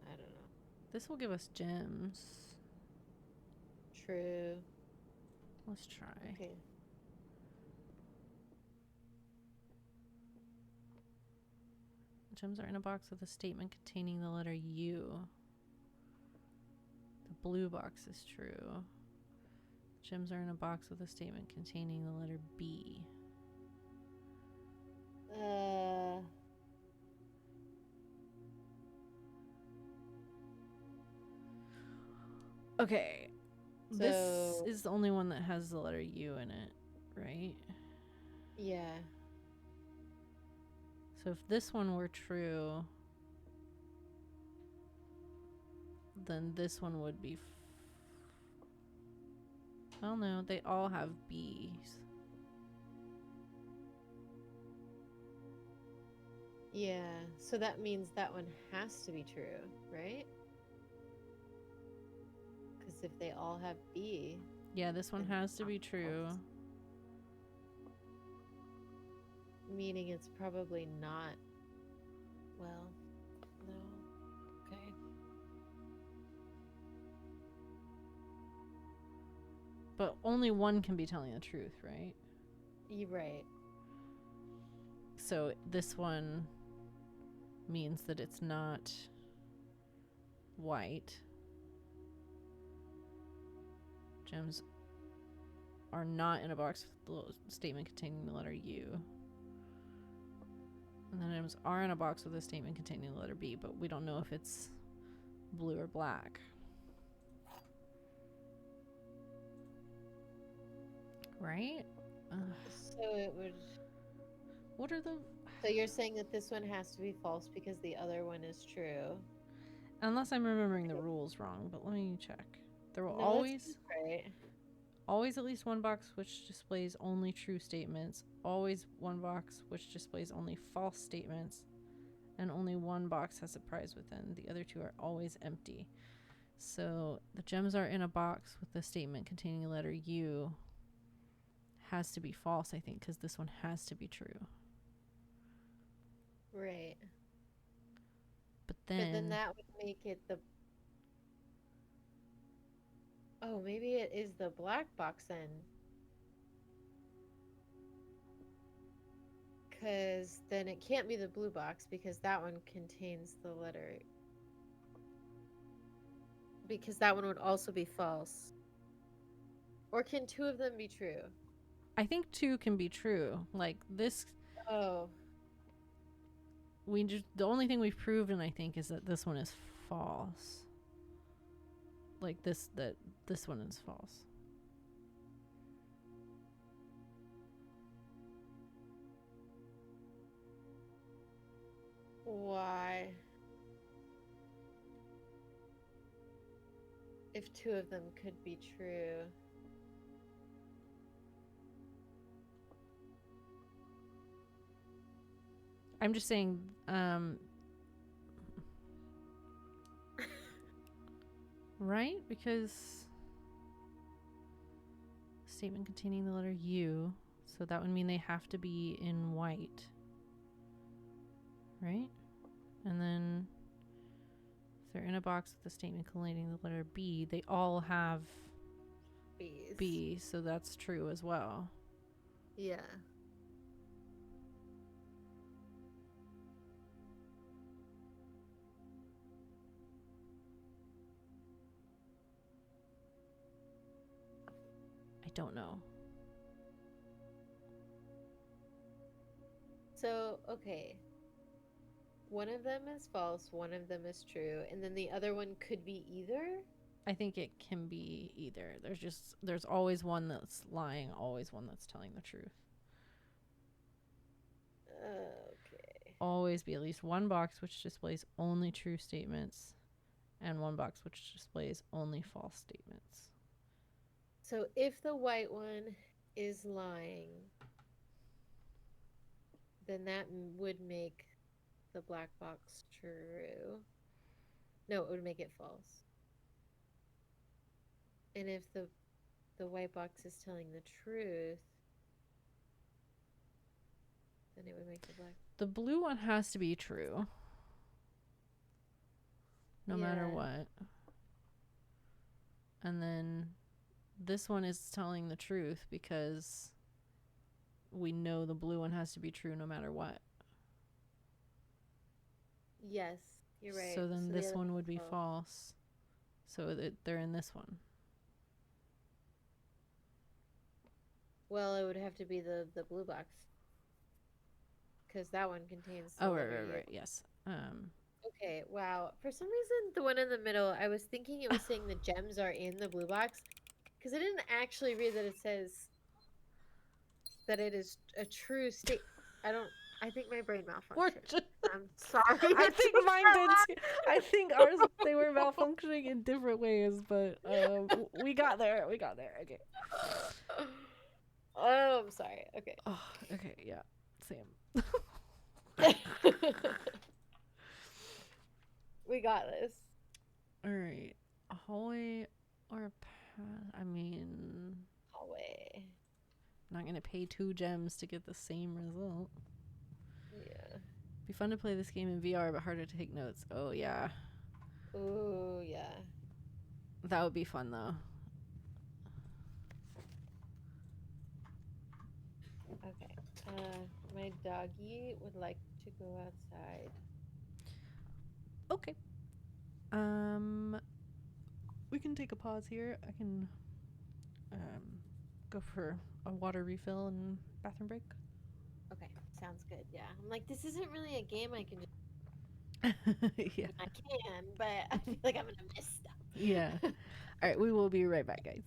I don't know. This will give us gems. True. Let's try. Okay. Gems are in a box with a statement containing the letter U. The blue box is true. Gems are in a box with a statement containing the letter B. Okay. This So- is the only one that has the letter U in it, right? Yeah. So if this one were true, then this one would be. Well, no, they all have B's. Yeah. So that means that one has to be true, right? Because if they all have B, Yeah, this one Then has to be false. true. meaning it's probably not. Well, no. Okay. But only one can be telling the truth, right? You're right. So this one means that it's not white. Gems are not in a box with the little statement containing the letter U. And then gems are in a box with a statement containing the letter B, but we don't know if it's blue or black. Right? So it would. What are the... So you're saying that this one has to be false because the other one is true. Unless I'm remembering the rules wrong, but let me check. There will No, that always... seems right. Always at least one box which displays only true statements. Always one box which displays only false statements. And only one box has a prize within. The other two are always empty. So the gems are in a box with the statement containing the letter U. Has to be false, I think, because this one has to be true. Right. But But then then that would make it the. Oh, maybe it is the black box then. Because then it can't be the blue box because that one contains the letter. Because that one would also be false. Or can two of them be true? I think two can be true. Like this, Oh, the only thing we've proven, I think, is that this one is false. Like this one is false. why? If two of them could be true. I'm just saying, right? Because statement containing the letter U, so that would mean they have to be in white, right? And then if they're in a box with a statement containing the letter B, they all have Bees. B, so that's true as well. Yeah. I don't know. So, okay. One of them is false, one of them is true, and then the other one could be either? I think it can be either. There's always one that's lying, always one that's telling the truth. Okay. Always be at least one box which displays only true statements and one box which displays only false statements. So if the white one is lying, then that would make the black box true. No, it would make it false. And if the white box is telling the truth, then it would make the black. The blue one has to be true. No matter Yeah. what. And then this one is telling the truth because we know the blue one has to be true no matter what. Yes, you're right. So then the this other one one's would be false. false. So they're in this one. Well, it would have to be the blue box. Because that one contains. the Oh, right, letter right, U. right. Yes. Okay, wow. For some reason, the one in the middle, I was thinking it was saying the gems are in the blue box. Because I didn't actually read that it says that it is a true state. I think my brain We're malfunctioned. just, I'm sorry. I think mine did too. I think ours, they were malfunctioning in different ways, but we got there. We got there. Okay. Oh, I'm sorry. Okay. Oh, okay. Yeah. Same. We got this. All right. A hallway or a path? I mean, Hallway. I'm not going to pay 2 gems to get the same result. Yeah. Be fun to play this game in VR, but harder to take notes. Oh, yeah. Ooh, yeah. That would be fun, though. Okay. My doggy would like to go outside. Okay. We can take a pause here. I can go for a water refill and bathroom break. Okay, sounds good. Yeah. I'm like, this isn't really a game I can just. Yeah. I can, but I feel like I'm gonna miss stuff. Yeah. All right, we will be right back, guys.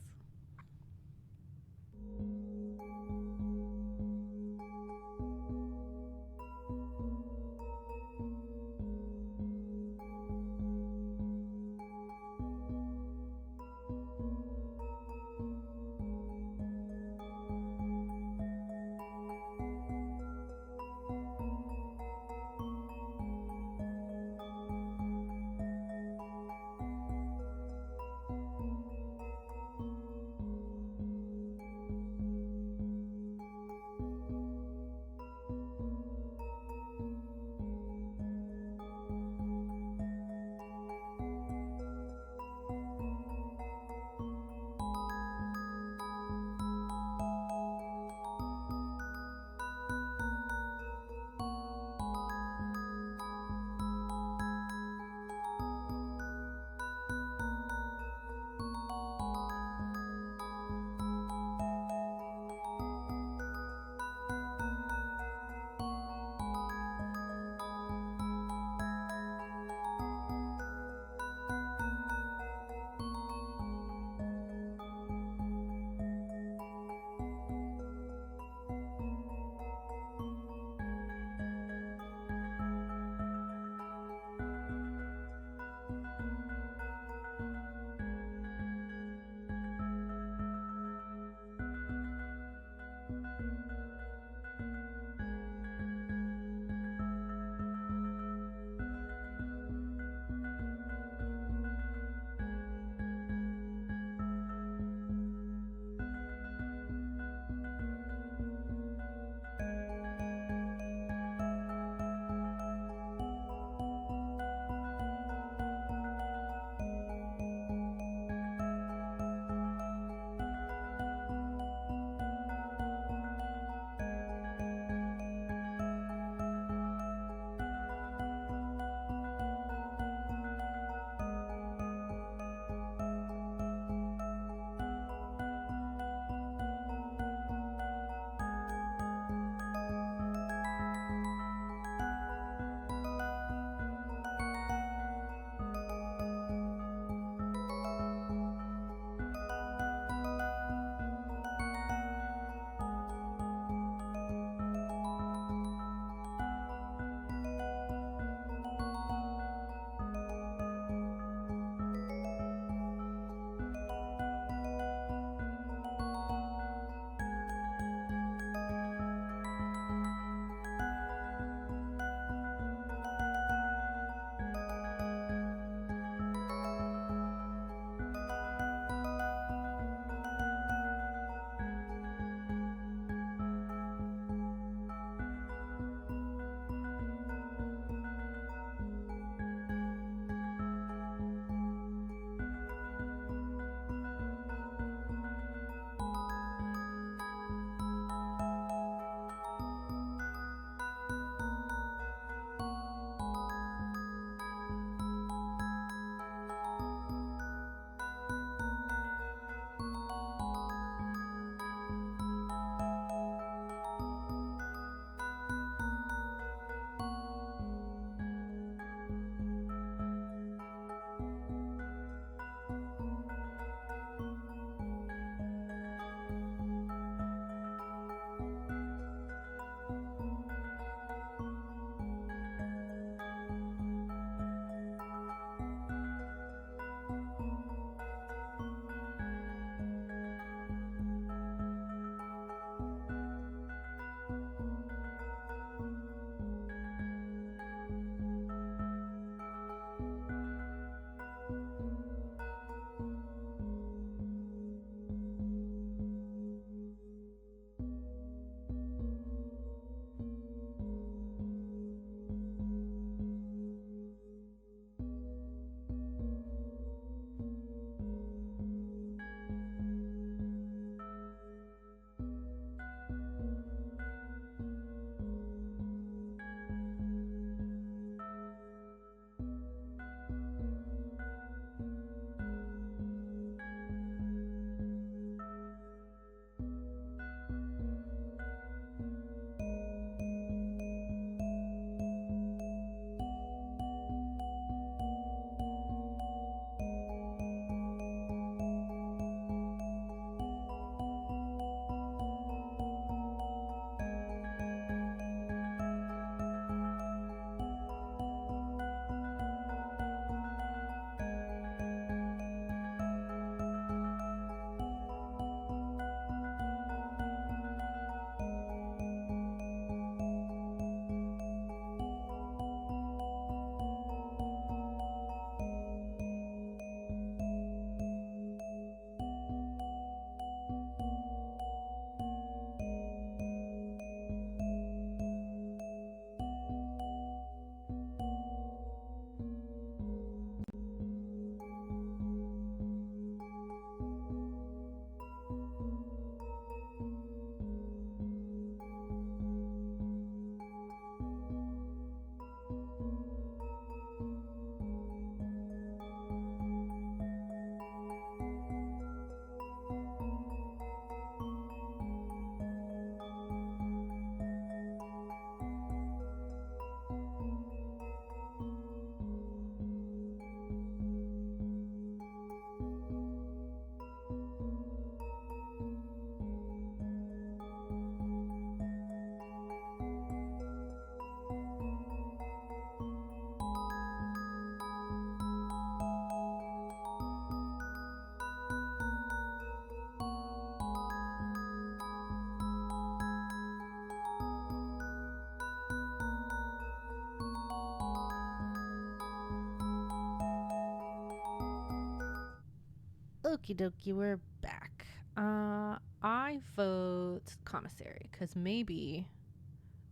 Okie dokie, we're back. I vote commissary because maybe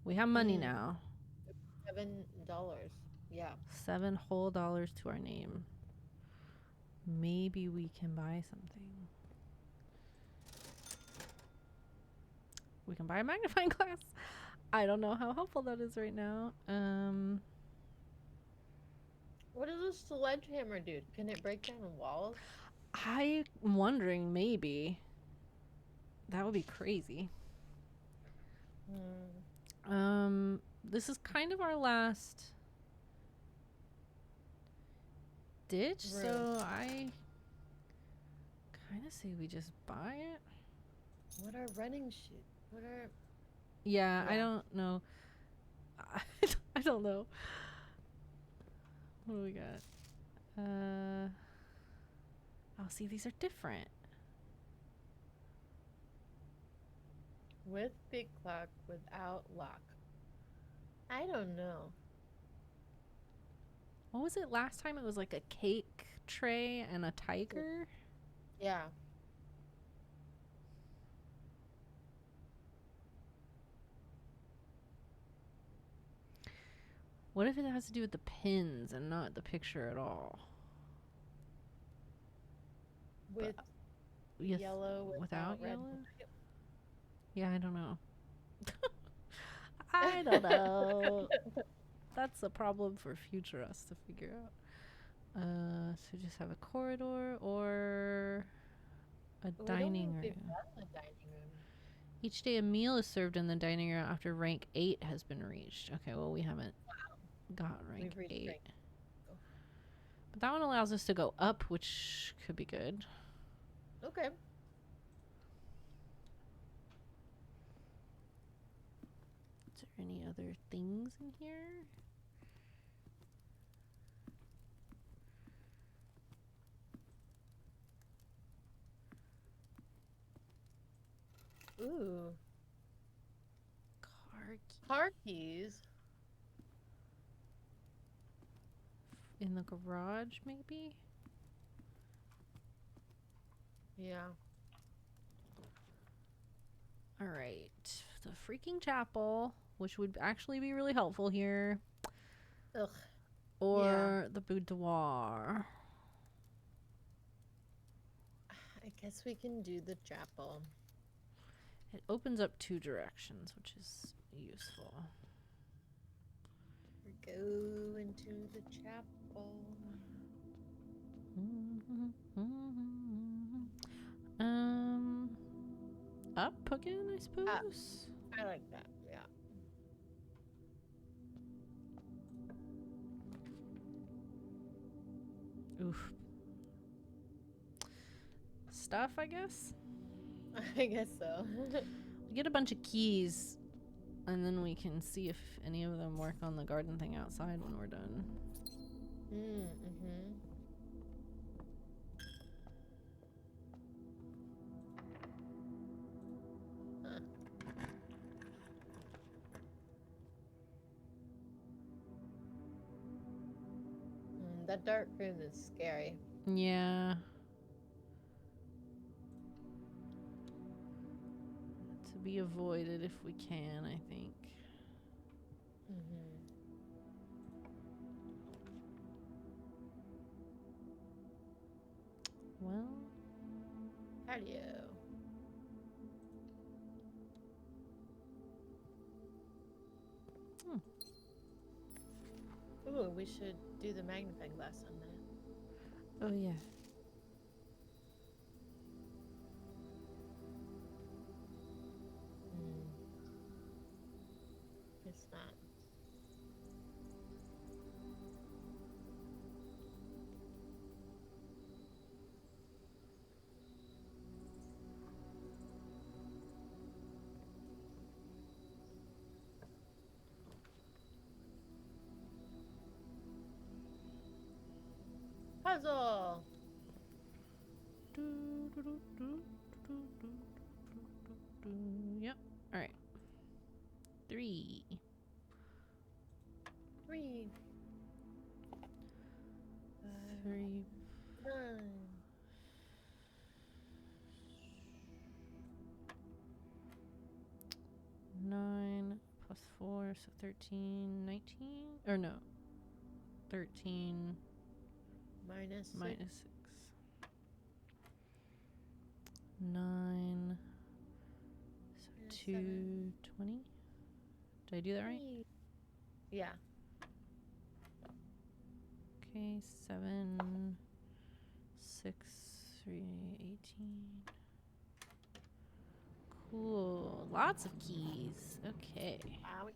we have money Mm. now. $7. Yeah. $7 whole to our name. Maybe we can buy something. We can buy a magnifying glass. I don't know how helpful that is right now. What does a sledgehammer do? Can it break down walls? I'm wondering maybe. That would be crazy. This is kind of our last ditch, Room. so I kind of say we just buy it. What are running shoes? What are... Yeah, I Yeah. don't know. I don't know. What do we got? Oh, see, these are different. With big clock, without lock. I don't know. What was it last time? It was like a cake tray and a tiger. Yeah. What if it has to do with the pins and not the picture at all? With Yes, yellow, without red. yellow? Yeah, I don't know. I don't know. That's a problem for future us to figure out. So just have a corridor or a We don't dining think we've room. done the dining room. Each day a meal is served in the dining room after rank 8 has been reached. Okay, well we haven't got rank We've reached 8. rank. But that one allows us to go up, which could be good. Okay. Is there any other things in here? Ooh. Car key Car keys. in the garage, maybe? Yeah. All right. The freaking chapel, which would actually be really helpful here. Ugh. Or the boudoir. I guess we can do the chapel. It opens up 2 directions, which is useful. Go into the chapel. Up again, I suppose. I like that. Yeah. Oof. Stuff, I guess. I guess so. We get a bunch of keys, and then we can see if any of them work on the garden thing outside when we're done. Mm-hmm. That dark room is scary. Yeah. To be avoided if we can, I think. Mm-hmm. Well, Patio. Ooh, we should do the magnifying glass on that. oh yeah. It's not. Puzzle. Yep. All right. 3. 3. 3. 9. So 13, 19? Or no. 13 Minus minus 6. 9. So Yeah, 2, 7. 20? Did I do that right? Yeah. Okay, 7, 6, 3, 18. Cool. Lots of keys. Okay. Wow.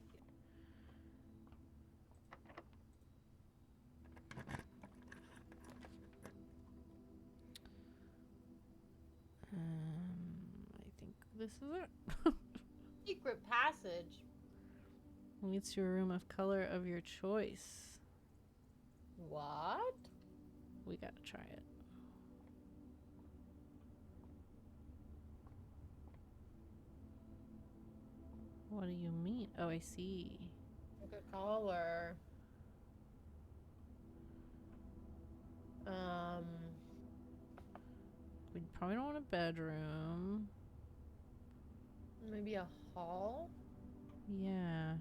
I think this is it. Secret passage. Leads to a room of color of your choice. What? We gotta try it. What do you mean? Oh, I see. Look at color. We probably don't want a bedroom. Maybe a hall. Yeah.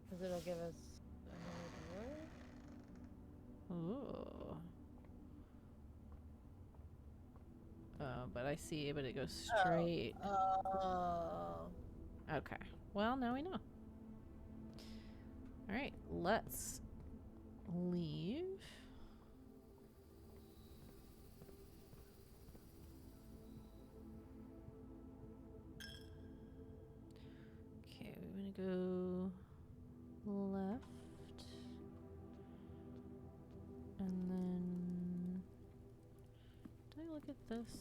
Because it'll give us another door. Ooh. Oh, but I see, but it goes straight. Oh. Okay. Well, now we know. All right, let's leave. Okay, we're gonna go left. And then did I look at this?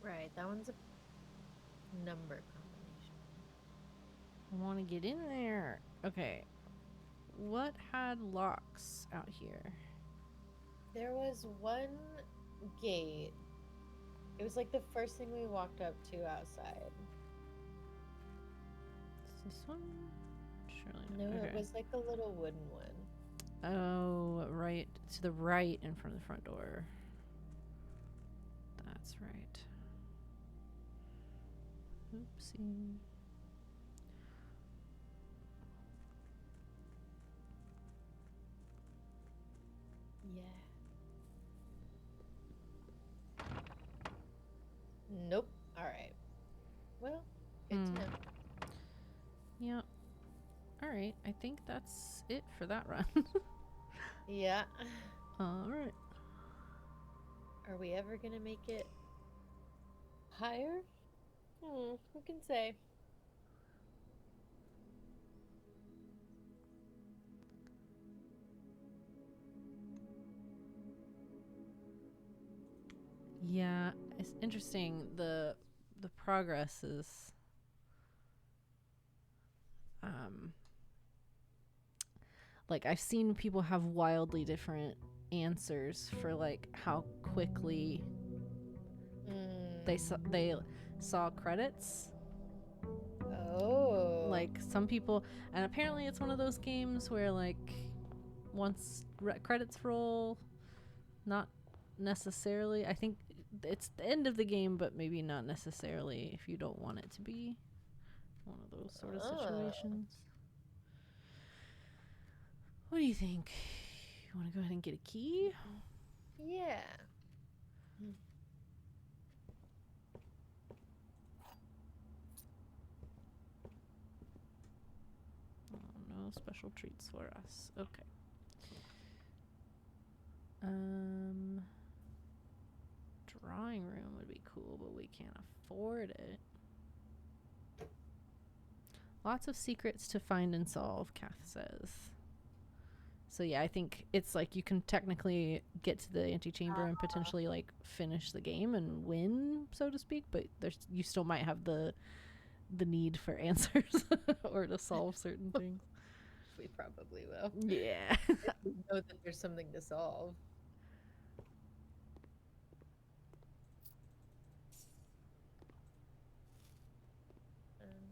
Right, that one's a number combination. I want to get in there. Okay. What had locks out here? There was one gate. It was like the first thing we walked up to outside. Is this one? Surely No, not. it Okay. was like a little wooden one. Oh, right to the right in front of the front door. That's right. Oopsie. Yeah. Nope. All right. Well, good to know. Yeah. All right. I think that's it for that run. Yeah. All right. Are we ever gonna make it higher? Who can say? Yeah, it's interesting. The progress is like I've seen people have wildly different answers for like how quickly they saw credits. Oh. Like some people, and apparently it's one of those games where like once credits roll, not necessarily. I think it's the end of the game, but maybe not necessarily if you don't want it to be one of those sort of situations. What do you think? You want to go ahead and get a key? Yeah. Oh, no special treats for us. Okay. Drawing room would be cool, but we can't afford it. Lots of secrets to find and solve, Kath says. So yeah, I think it's like you can technically get to the antechamber and potentially like finish the game and win, so to speak, but you still might have the need for answers or to solve certain things. We probably will. Yeah. We know that there's something to solve.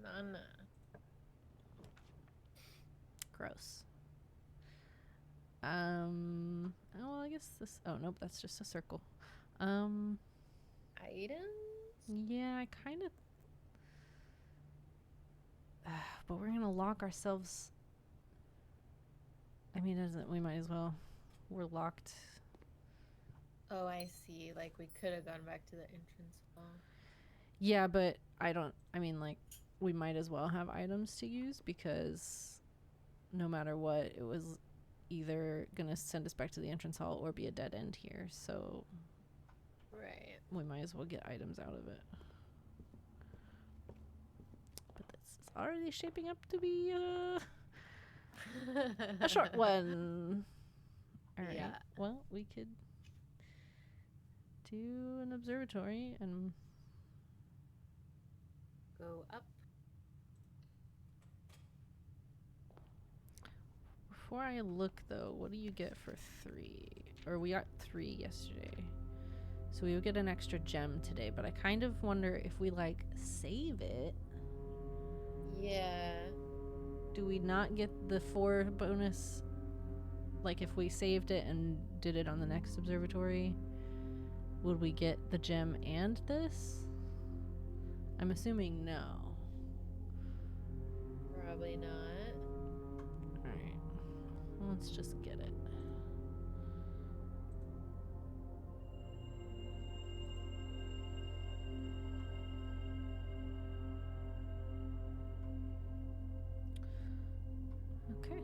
Nana. Gross. Oh, well, I guess this. Oh nope, that's just a circle. Items? Yeah, I kind of. But we're gonna lock ourselves. I mean, we might as well. We're locked. Oh, I see. Like we could have gone back to the entrance hall. Yeah, but I mean, like, we might as well have items to use because no matter what, it was either gonna send us back to the entrance hall or be a dead end here. So Right. we might as well get items out of it. But this is already shaping up to be a short one. All right. Yeah. Well, we could do an observatory and Go up. before I look though, what do you get for 3? Or we got 3 yesterday. So we would get an extra gem today, but I kind of wonder if we like save it, Yeah. do we not get the 4 bonus? Like if we saved it and did it on the next observatory, would we get the gem and this? I'm assuming no. Probably not. Alright. Let's just get it. Okay.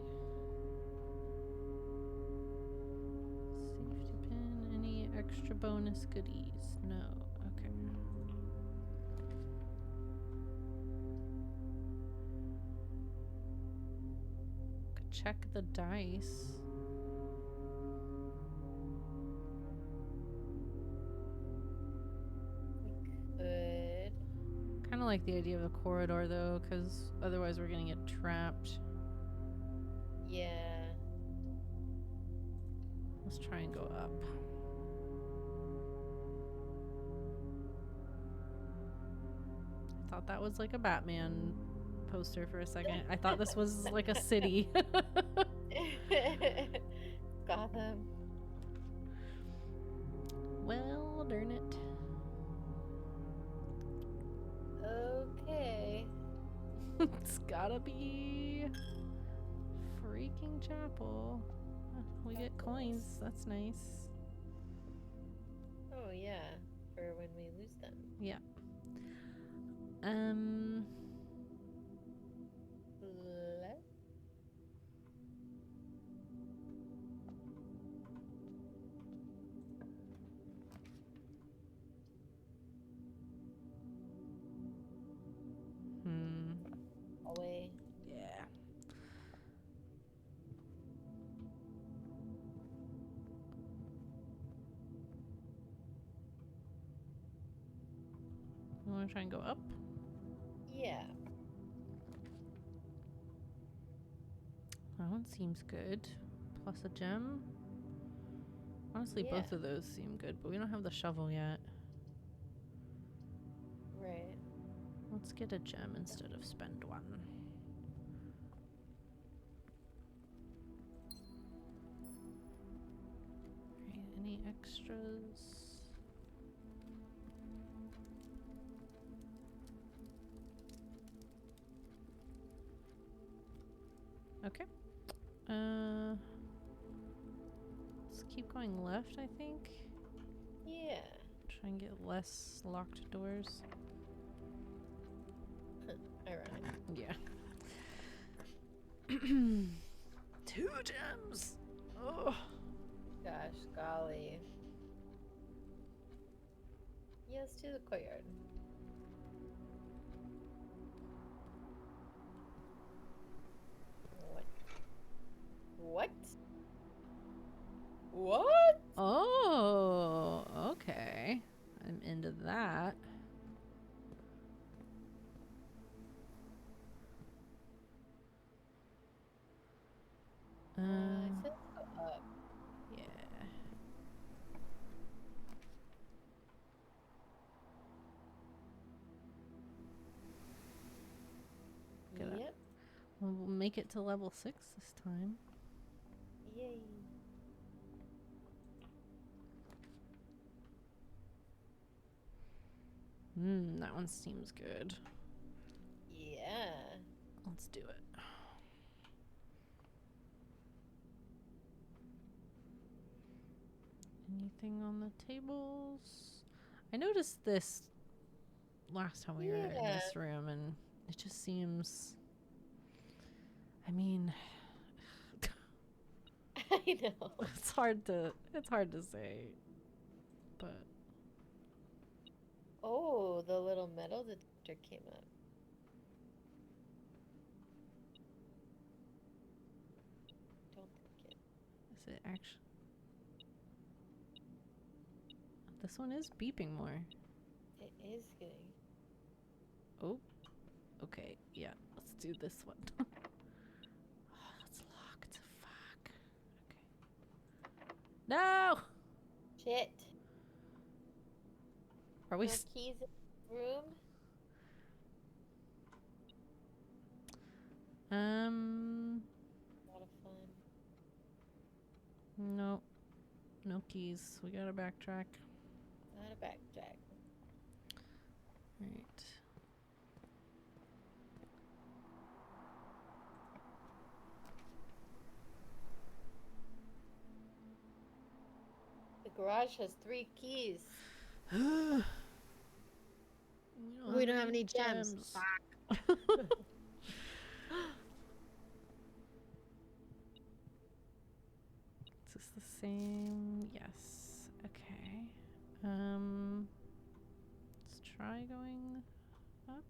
Safety pin. Any extra bonus goodies? No. Okay. Could check the dice. We could. Kind of like the idea of a corridor though, because otherwise we're gonna get trapped. Yeah. Let's try and go up. I thought that was like a Batman poster for a second. I thought this was like a city. Gotham. Well, darn it. Okay. It's gotta be freaking chapel. We get coins. That's nice. Oh yeah. For when we lose them. Yeah. Let- Away. Yeah. You want to try and go up? Yeah. That one seems good. Plus a gem. Honestly, Yeah. both of those seem good, but we don't have the shovel yet. Right. Let's get a gem instead of spend one. Right, any extras? Okay. Let's keep going left, I think. Yeah. Try and get less locked doors. Ironic. Yeah. 2 gems. Oh. Gosh, golly. do the courtyard. What? What? What? Oh, okay. I'm into that. I said go up. Yeah. Good. Yep. Well, we'll make it to level 6 this time. Yay. That one seems good. Yeah. Let's do it. Anything on the tables? I noticed this last time we were in Yeah. this room, and it just seems. I mean, I know. it's hard to say, but Oh, the little metal detector came up. Don't think it. is it actually? This one is beeping more. It is getting. Oh, okay, yeah. Let's do this one. Oh, it's locked. Fuck. Okay. No. Shit. Are we? No keys in the room? A lot of fun. No. No keys. We gotta backtrack. Not a backtrack. Right. The garage has 3 keys. We don't have any gems. Is this the same? Yes. Okay. Let's try going up.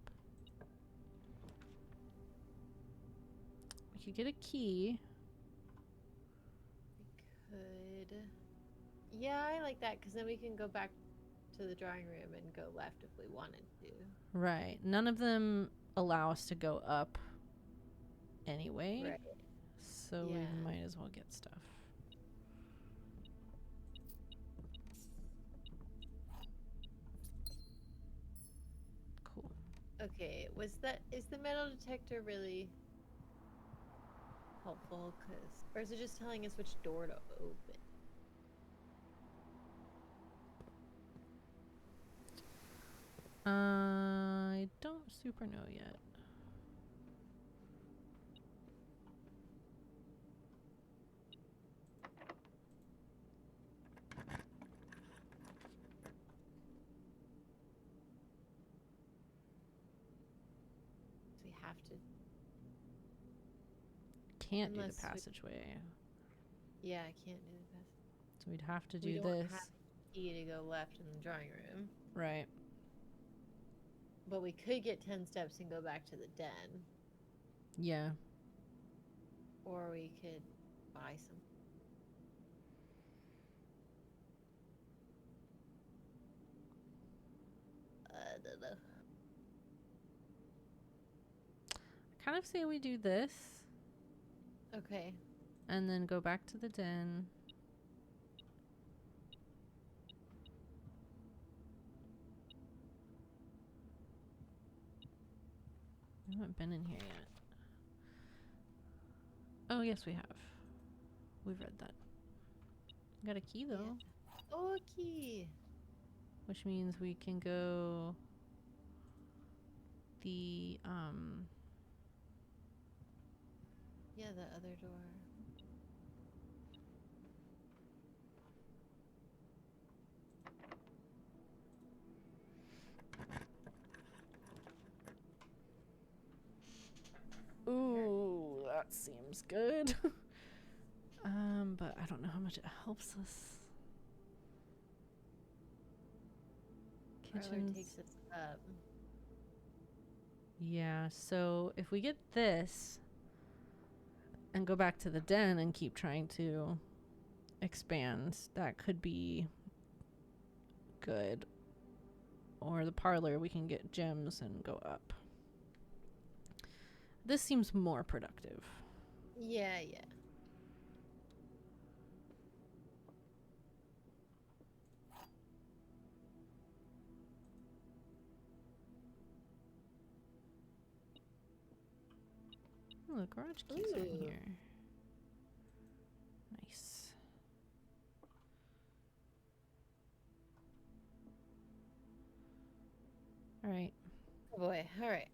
We could get a key. We could. Yeah, I like that because then we can go back to the drawing room and go left if we wanted to. Right. None of them allow us to go up anyway. Right. So we Yeah. might as well get stuff. Cool. Okay, is the metal detector really helpful? Or is it just telling us which door to open? I don't super know yet. We have to. Can't do Unless the we- passageway. Yeah, I can't do the best. So we'd have to We do don't this. have a key to go left in the drawing room, Right. but we could get 10 steps and go back to the den, Yeah. or we could buy some. I don't know. I kind of say we do this Okay. and then go back to the den. We haven't been in here yet. Oh, yes, we have. We've read that. Got a key, though. Oh, a key. Which means we can go the Yeah, the other door. ooh, that seems good. But I don't know how much it helps us. Parlor Kitchens. takes us up. Yeah, so if we get this and go back to the den and keep trying to expand, that could be good. Or the parlor, we can get gems and go up. This seems more productive. Yeah. Oh, the garage keys are in Ooh. here. Nice. All right. Oh boy. All right.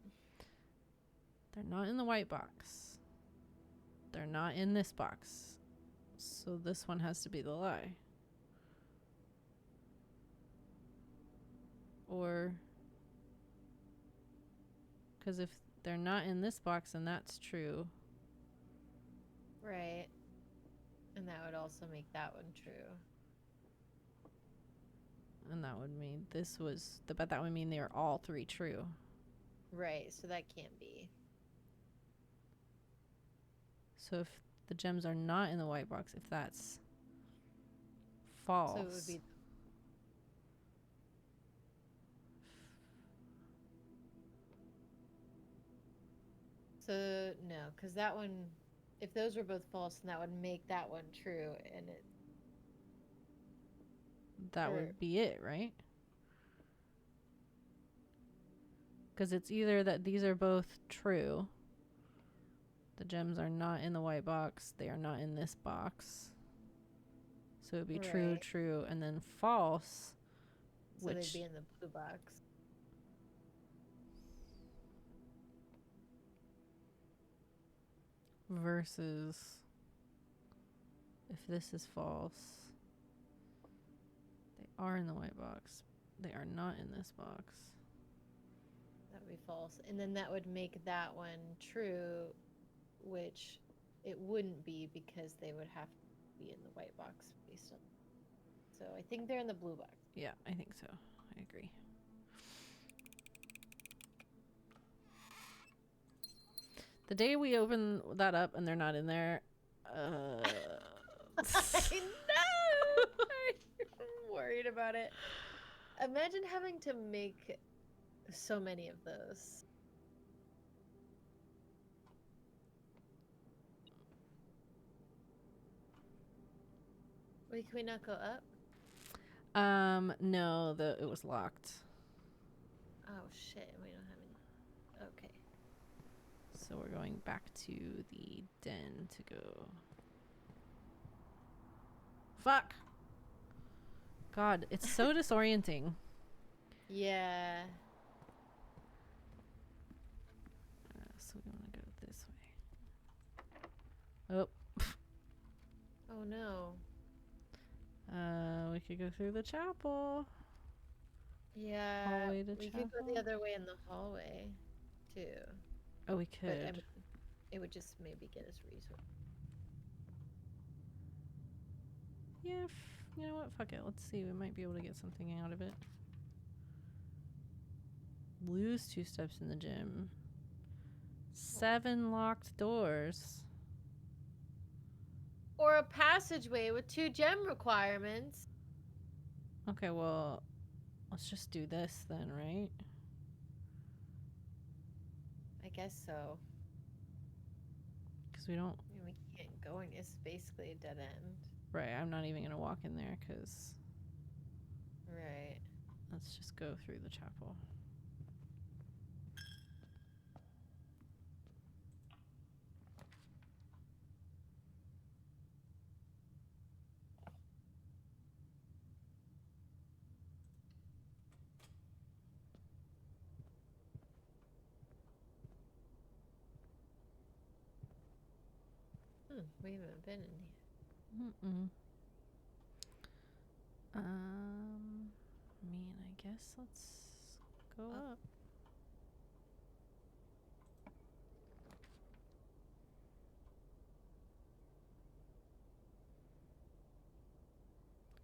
They're not in the white box. They're not in this box. So this one has to be the lie. Or... because if they're not in this box, then that's true. Right. And that would also make that one true. And that would mean this was... but that would mean they are all three true. Right. So that can't be. So if the gems are not in the white box, if that's false... So it would be. So no, because that one, if those were both false, then that would make that one true, and it. that or- would be it, right? Because it's either that these are both true. The gems are not in the white box. They are not in this box. So it would be true, Right. true, and then false. So Which- they'd be in the blue box. Versus if this is false. They are in the white box. They are not in this box. That would be false, and then that would make that one true, which it wouldn't be because they would have to be in the white box based on. So I think they're in the blue box. Yeah, I think so. I agree. The day we open that up and they're not in there, I know. I'm worried about it. Imagine having to make so many of those. Wait, can we not go up? no, it was locked. Oh shit, we don't have any. Okay. So we're going back to the den to go. Fuck. God, it's so disorienting. Yeah. So we want to go this way. Oh, Oh no. we could go through the chapel. Yeah. Hallway to We could go chapel? the other way in the hallway, too. Oh, we But could. I mean, it would just maybe get us resources. Yeah, you know what? Fuck it. Let's see. We might be able to get something out of it. Lose 2 steps in the gym. 7 locked doors. Or a passageway with 2 gem requirements. Okay, well, let's just do this then, right? I guess so. Because we don't... I mean, we can't go in. It's basically a dead end. Right, I'm not even going to walk in there because Right. let's just go through the chapel. We haven't been in here. Mm-mm. I guess let's go up.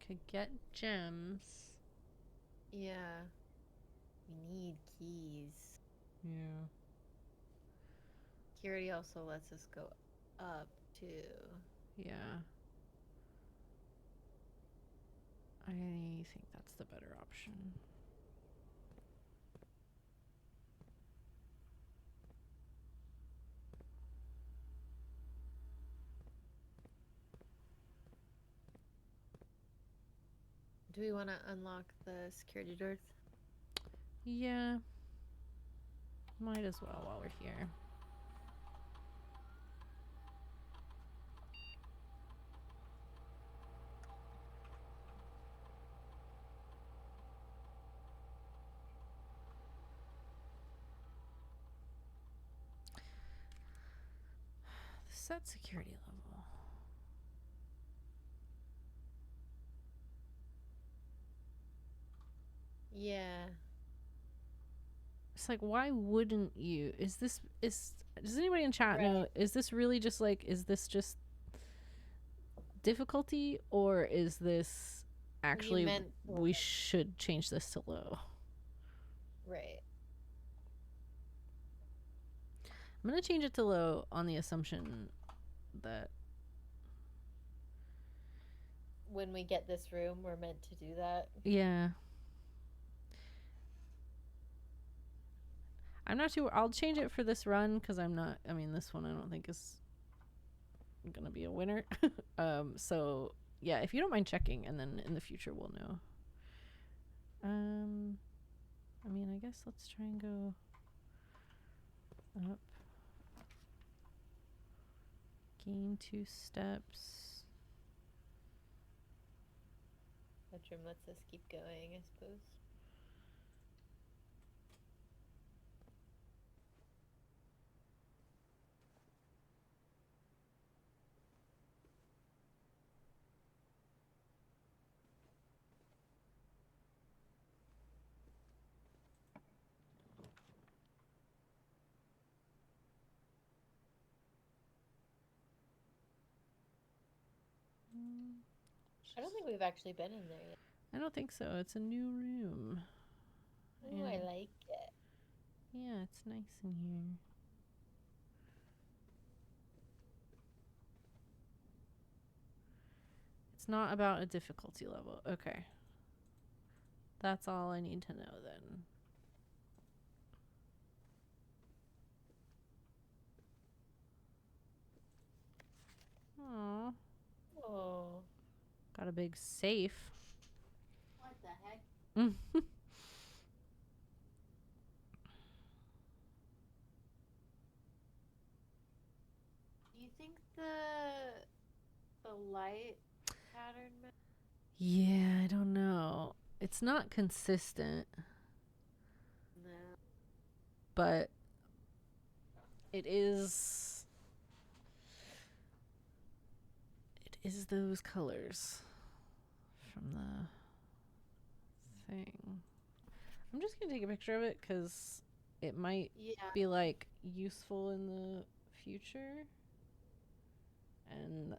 Could get gems. Yeah. We need keys. Yeah. Security also lets us go up too. Yeah. I think that's the better option. Do we want to unlock the security doors? Yeah. Might as well while we're here. Set security level. Yeah. It's like, why wouldn't you? Does anybody in chat know, is this really just like, is this just difficulty, or is this actually meant we should change this to low? Right. I'm gonna change it to low on the assumption that When we get this room, we're meant to do that. yeah. I'm not sure. I'll change it for this run because I mean, this one I don't think is gonna be a winner. So yeah, if you don't mind checking, and then in the future we'll know. I mean, I guess let's try and go up. Gain 2 steps. Bedroom lets us keep going, I suppose. I don't think we've actually been in there yet. I don't think so. It's a new room. Oh, I like it. Yeah, it's nice in here. It's not about a difficulty level. Okay. That's all I need to know then. Aww. Oh. Got a big safe. What the heck? Do you think the light pattern Yeah, I don't know. It's not consistent, No. but it is those colors from the thing. I'm just gonna take a picture of it because it might be like useful in the future, and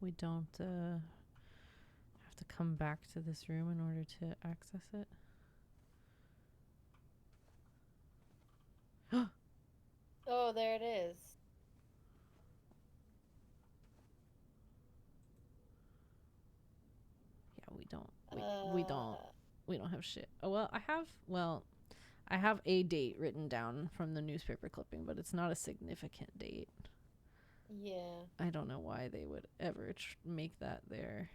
we don't have to come back to this room in order to access it. Oh, there it is. Yeah, we don't have shit. Oh well, I have a date written down from the newspaper clipping, but it's not a significant date. Yeah. I don't know why they would ever make that their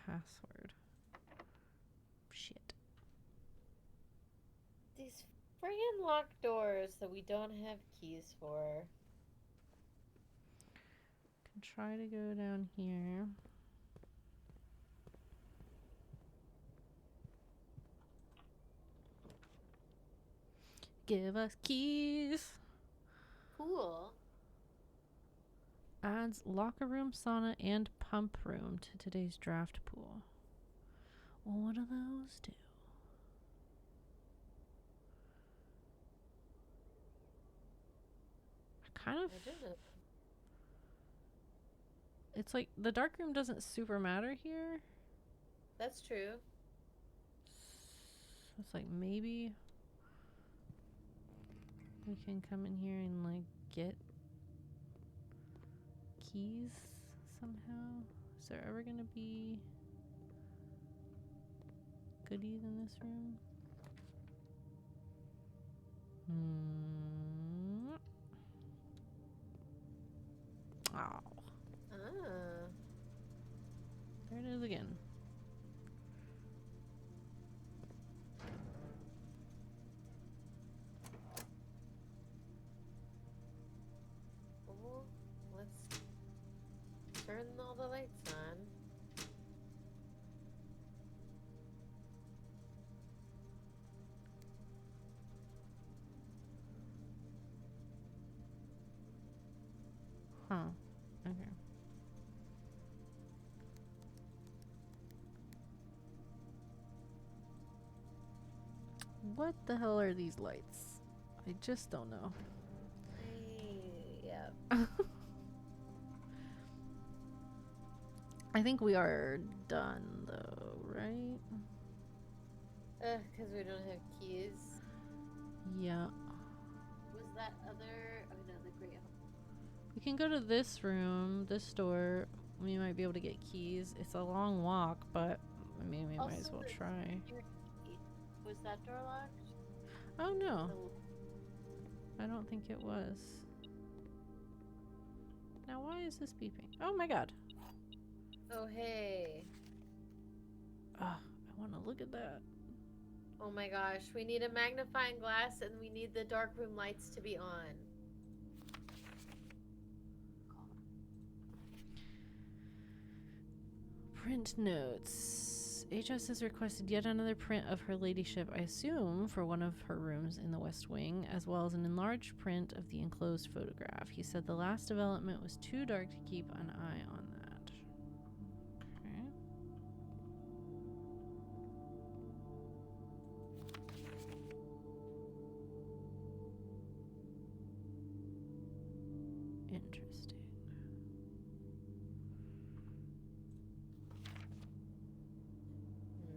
password. Shit. These friggin' locked doors that we don't have keys for. Can try to go down here. Give us keys. Cool. Adds locker room, sauna, and pump room to today's draft pool. Well, what do those do? Kind of. I don't know. It's like the dark room doesn't super matter here. That's true. So it's like maybe we can come in here and like get keys somehow. Is there ever gonna be goodies in this room? Oh, Ah. there it is again. Well, let's turn all the lights on. Huh. Okay. What the hell are these lights? I just don't know. Yeah. I think we are done though, right? Because we don't have keys. Yeah. Was that other? Oh no, the Great Hall. We can go to this room, this door. We might be able to get keys. It's a long walk, but I mean, we might as Also, well the try. security- Was that door locked? Oh no, The- I don't think it was. Now why is this beeping? Oh my god. Oh hey. Ah, I want to look at that. Oh my gosh, we need a magnifying glass and we need the dark room lights to be on. Print notes. HS has requested yet another print of her ladyship, I assume, for one of her rooms in the West Wing, as well as an enlarged print of the enclosed photograph. He said the last development was too dark to keep an eye on that. Okay. Interesting.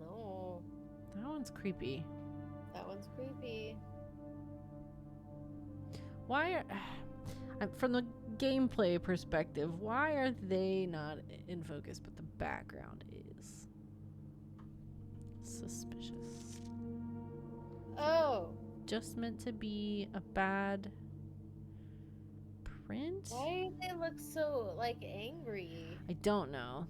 No, That one's creepy. that one's creepy. Why are... from the gameplay perspective, why are they not in focus, but the background is? Suspicious. Oh, Just meant to be a bad print? why do they look so like angry? I don't know.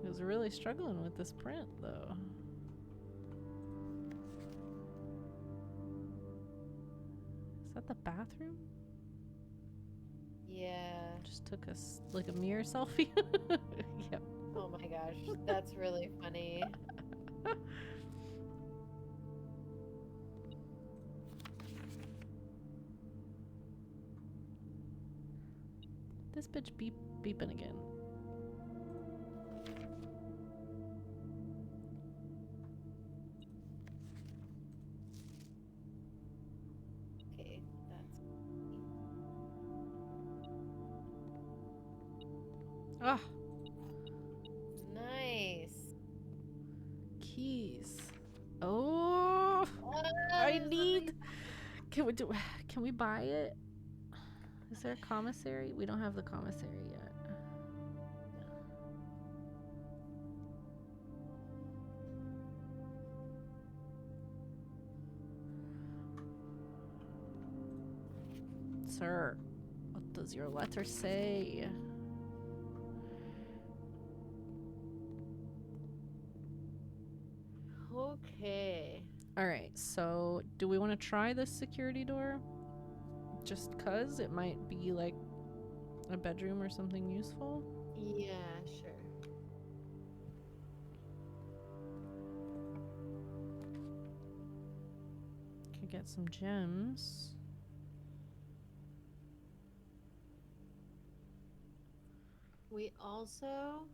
He was really struggling with this print, though. Is that the bathroom? Yeah. Just took us like a mirror selfie. Yep. Oh my gosh, that's really funny. This bitch beeping again. Okay, that's Ah, nice. keys. Oh, I need. Can we buy it? Is there a commissary? We don't have the commissary yet. Sir, what does your letter say? Okay. All right, so do we want to try this security door? Just cuz it might be like a bedroom or something useful? Yeah, sure. Could get some gems. We also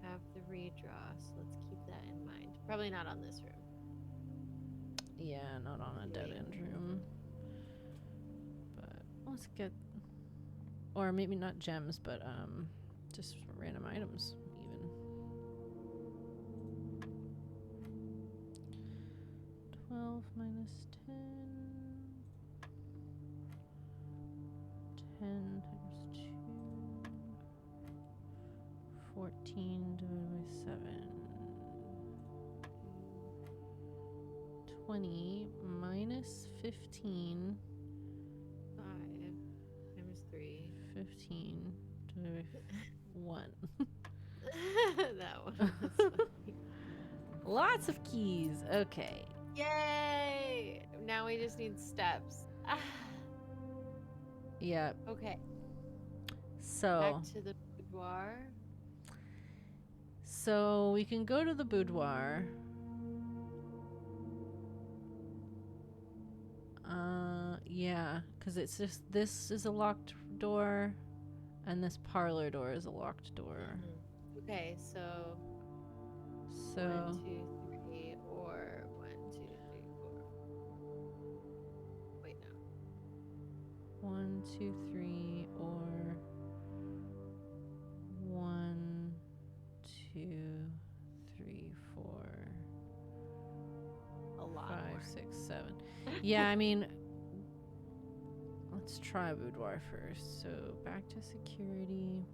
have the redraw, so let's keep that in mind. Probably not on this room. Yeah, not on a dead end room. But let's get or maybe not gems, but just random items even. 12 minus 10. 10 times 2. 14 divided by 7. 20 minus 15. 5 times 3. 15 divided by 1. That one was funny. Lots of keys. Okay. Yay! Now we just need steps. Ah, Yeah. okay, So back to the boudoir. so we can go to the boudoir. Yeah, because it's just this is a locked door, and this parlor door is a locked door. Okay, so So 1, 2, 3, or 1, 2, 3, 4. Wait, no. 1, 2, 3, or 1, 2, 3, 4, A lot 5, more. 6, 7. Yeah, I mean, let's try boudoir first. So back to security,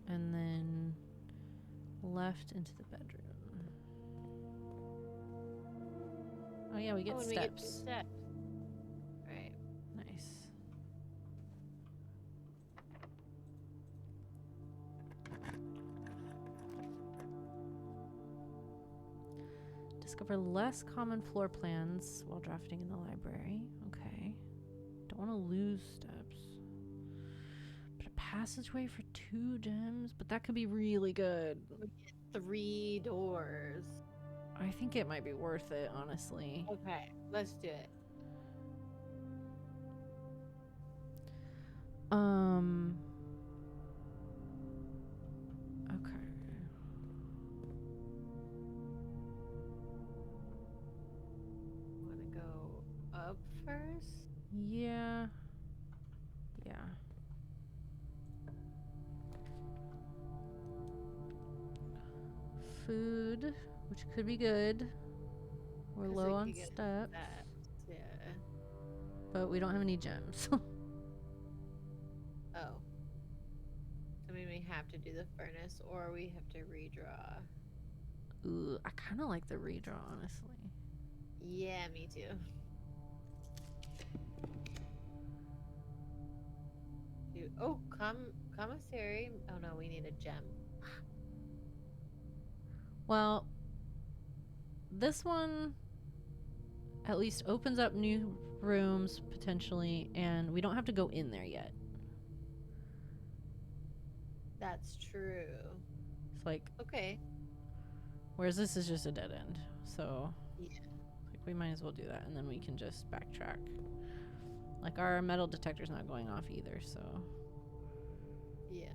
and then left into the bedroom. Oh yeah, we get and we get 2 steps. steps. Right. Nice. Discover less common floor plans while drafting in the library. Okay. Don't want to lose steps. But a passageway for 2 gems? But that could be really good. We get 3 doors. I think it might be worth it, honestly. Okay, let's do it. Okay. Want to go up first? Yeah. Yeah. Food, which could be good. We're 'Cause low it on could get steps, Steps, yeah. but we don't have any gems. Oh. I mean, we have to do the furnace, or we have to redraw. Ooh, I kind of like the redraw, honestly. Yeah, me too. Oh, commissary. Oh no, we need a gem. Well, this one at least opens up new rooms potentially, and we don't have to go in there yet. That's true. It's like, Okay. whereas this is just a dead end, so Yeah. like we might as well do that, and then we can just backtrack. Like our metal detector's not going off either, so Yeah.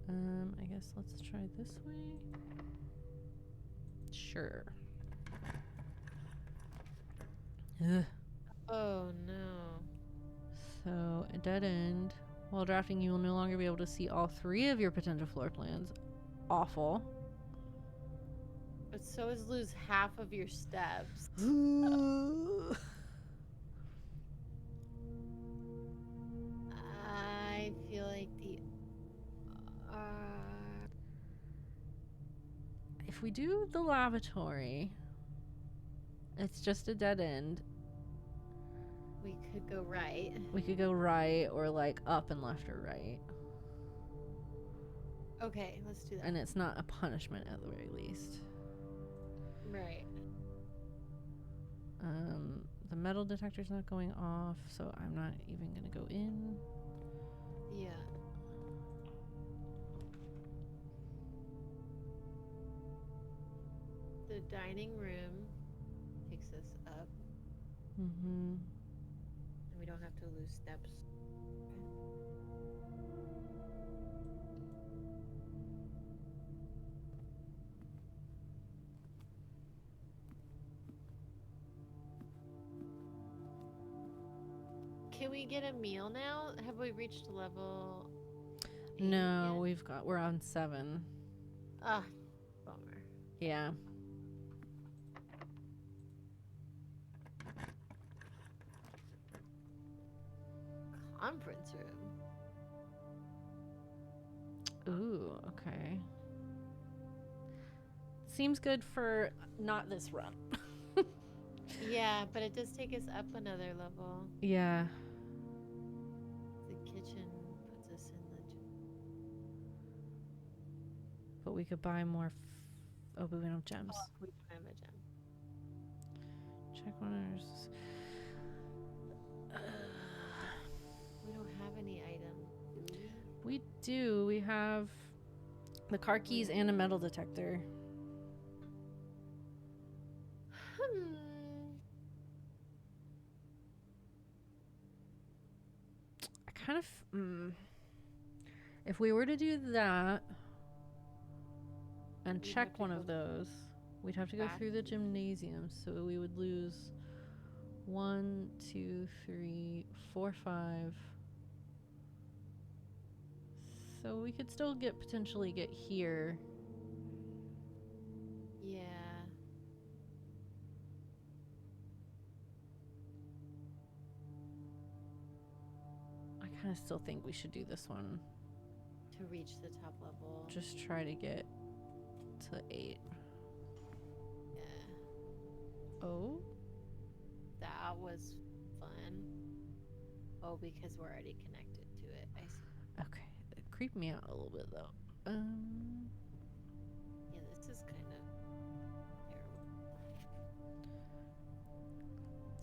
I guess let's try this way. Sure. Ugh. Oh no. So, a dead end. While drafting, you will no longer be able to see all 3 of your potential floor plans. Awful. But so is lose half of your steps. I feel like the. If we do the lavatory, it's just a dead end. We could go right. We could go right or like up and left or right. Okay, let's do that. And it's not a punishment at the very least. Right. The metal detector's not going off, so I'm not even gonna go in. Yeah. The dining room takes us up, Mm-hmm. and we don't have to lose steps. Can we get a meal now? Have we reached level 8 No, yet? we're on 7. Ah, bummer. Yeah. Conference room. Ooh, okay. Seems good for not this run. Yeah, but it does take us up another level. Yeah. The kitchen puts us in the. But we could buy more. Oh, but we don't have gems. Oh, we don't have a gem. Check owners. We don't have any item, do we? We do. We have the car keys and a metal detector. I kind of. If we were to do that and We'd have check to one go of those, we'd have to go back. through the gymnasium. So we would lose 1, 2, 3, 4, 5. So we could still potentially get here. Yeah. I kind of still think we should do this one. To reach the top level. Just try to get to 8. Yeah. Oh? That was fun. Oh, because we're already connected to it. I see. Okay. It creeped me out a little bit though. Yeah, this is kind of terrible.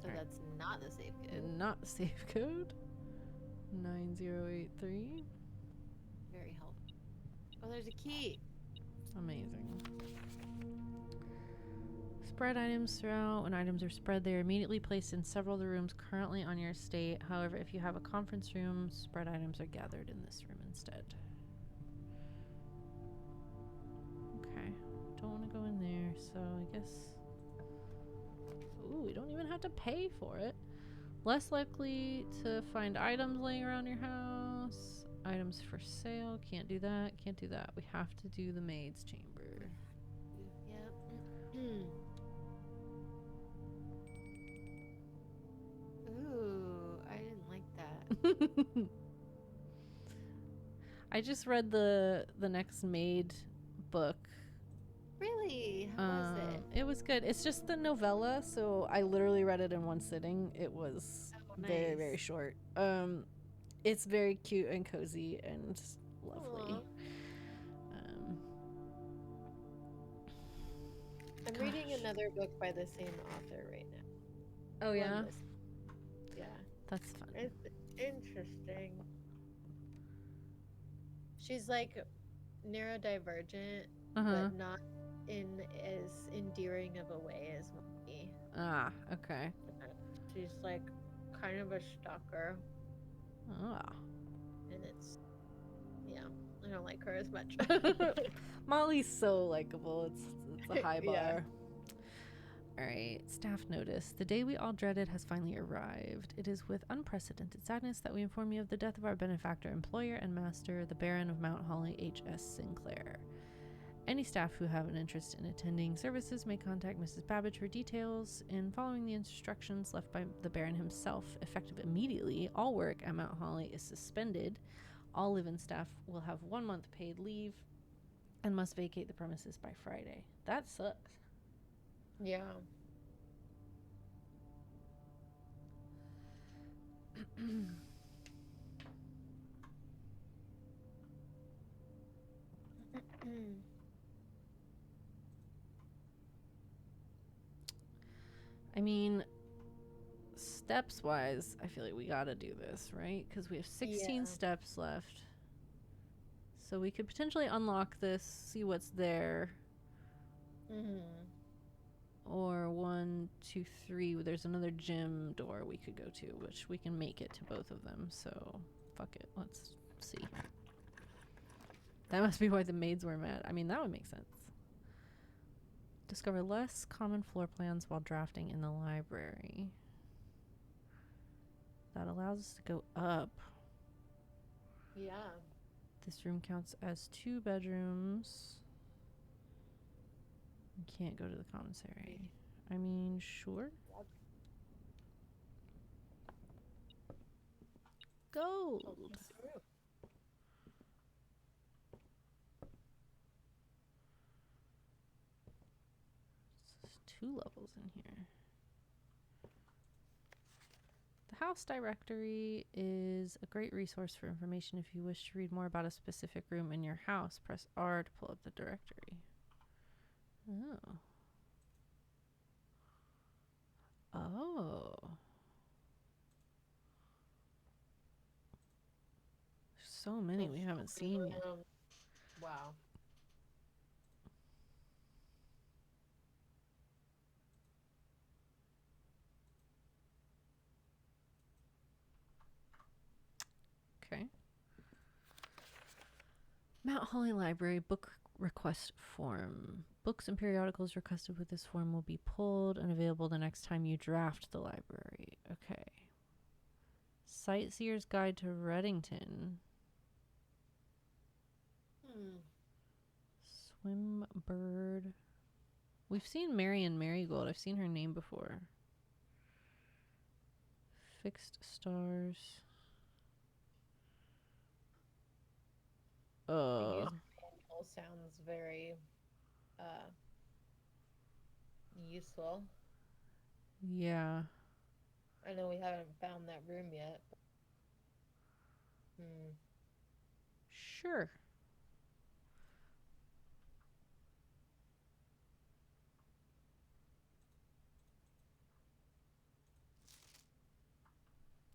So Alright. that's not the safe code. Not the safe code. 9083. Very helpful. Oh, there's a key. Amazing. Spread items throughout. When items are spread, they are immediately placed in several of the rooms currently on your estate. However, if you have a conference room, spread items are gathered in this room instead. Okay. Don't want to go in there, so I guess... Ooh, we don't even have to pay for it. Less likely to find items laying around your house. Items for sale. Can't do that. Can't do that. We have to do the maid's chamber. Yep. Ooh, I didn't like that. I just read the next maid book. Really? How was it? It was good. It's just the novella, so I literally read it in one sitting. It was Oh, very, very nice. short. It's very cute and cozy and lovely. Aw. Um, I'm reading Gosh. another book by the same author right now. oh One yeah, list. Yeah. that's fun. It's interesting. She's like neurodivergent, Uh-huh. but not in as endearing of a way as me. Ah, okay. She's like kind of a stalker, Ah. and it's yeah, I don't like her as much. Molly's so likable. It's a high bar. Yeah. All right, staff notice. The day we all dreaded has finally arrived. It is with unprecedented sadness that we inform you of the death of our benefactor, employer, and master, the Baron of Mount Holly, H.S. Sinclair. Any staff who have an interest in attending services may contact Mrs. Babbage for details. In following the instructions left by the Baron himself, effective immediately, all work at Mount Holly is suspended. All live-in staff will have 1 month paid leave and must vacate the premises by Friday. That sucks. Yeah. I mean, steps wise, I feel like we gotta do this, right? Because we have 16 Yeah. steps left. So we could potentially unlock this, see what's there. Or 1, 2, 3. There's another gym door we could go to, which we can make it to both of them. So, fuck it. Let's see. That must be why the maids were mad. I mean, that would make sense. Discover less common floor plans while drafting in the library. that allows us to go up. Yeah. This room counts as 2 bedrooms. You can't go to the commissary. I mean, sure. Gold. There's 2 levels in here. The house directory is a great resource for information. If you wish to read more about a specific room in your house, press R to pull up the directory. Oh. Oh. There's so many we haven't seen yet. Wow. Okay. Mount Holly Library book request form. Books and periodicals requested with this form will be pulled and available the next time you draft the library. Okay. Sightseer's Guide to Reddington. Swim Bird. We've seen Marion Marigold. I've seen her name before. Fixed Stars. The user manual sounds very useful. Yeah. I know we haven't found that room yet. Sure.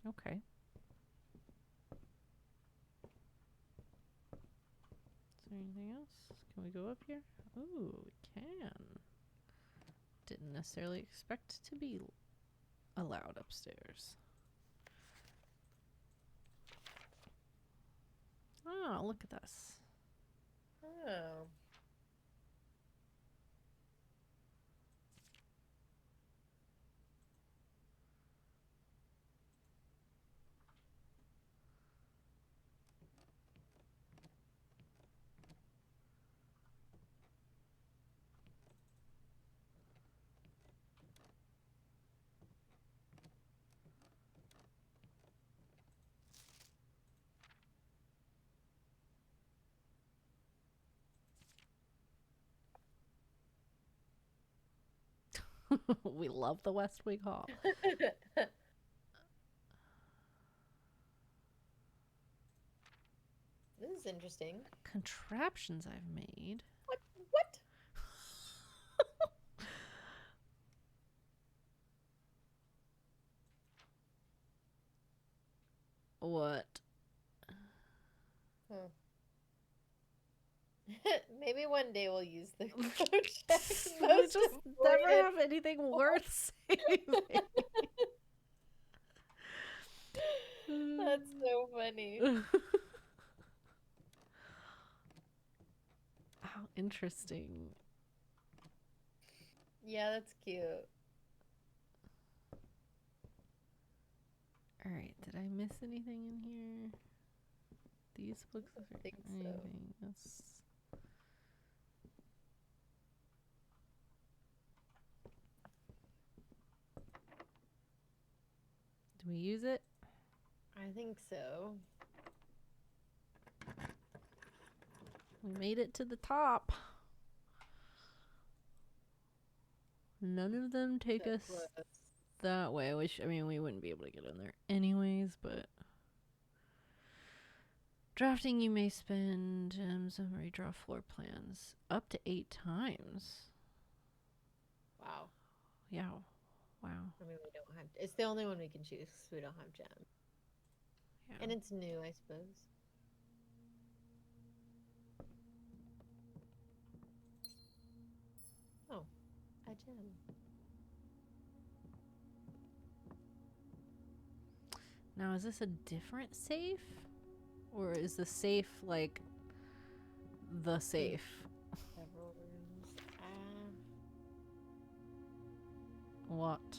Okay. Is there anything else? Can we go up here? Ooh, we can. Didn't necessarily expect to be allowed upstairs. Oh, look at this. Oh. We love the West Wing Hall. This is interesting. Contraptions I've made. What? What? Maybe one day we'll use the We Kochak just most never important- have anything worth saving. That's so funny. How interesting. Yeah, that's cute. Alright, did I miss anything in here? These books I are think so. anything else? Do we use it? I think so. We made it to the top. None of them take So us close. that way, which, I mean, we wouldn't be able to get in there anyways, but... Drafting, you may spend gems and redraw floor plans up to 8 times. Wow. Yeah. Wow. I mean, we don't have. It's the only one we can choose 'cause we don't have gem, Yeah. and it's new, I suppose. Oh, a gem. Now, is this a different safe? Or is the safe like the safe? Several rooms. What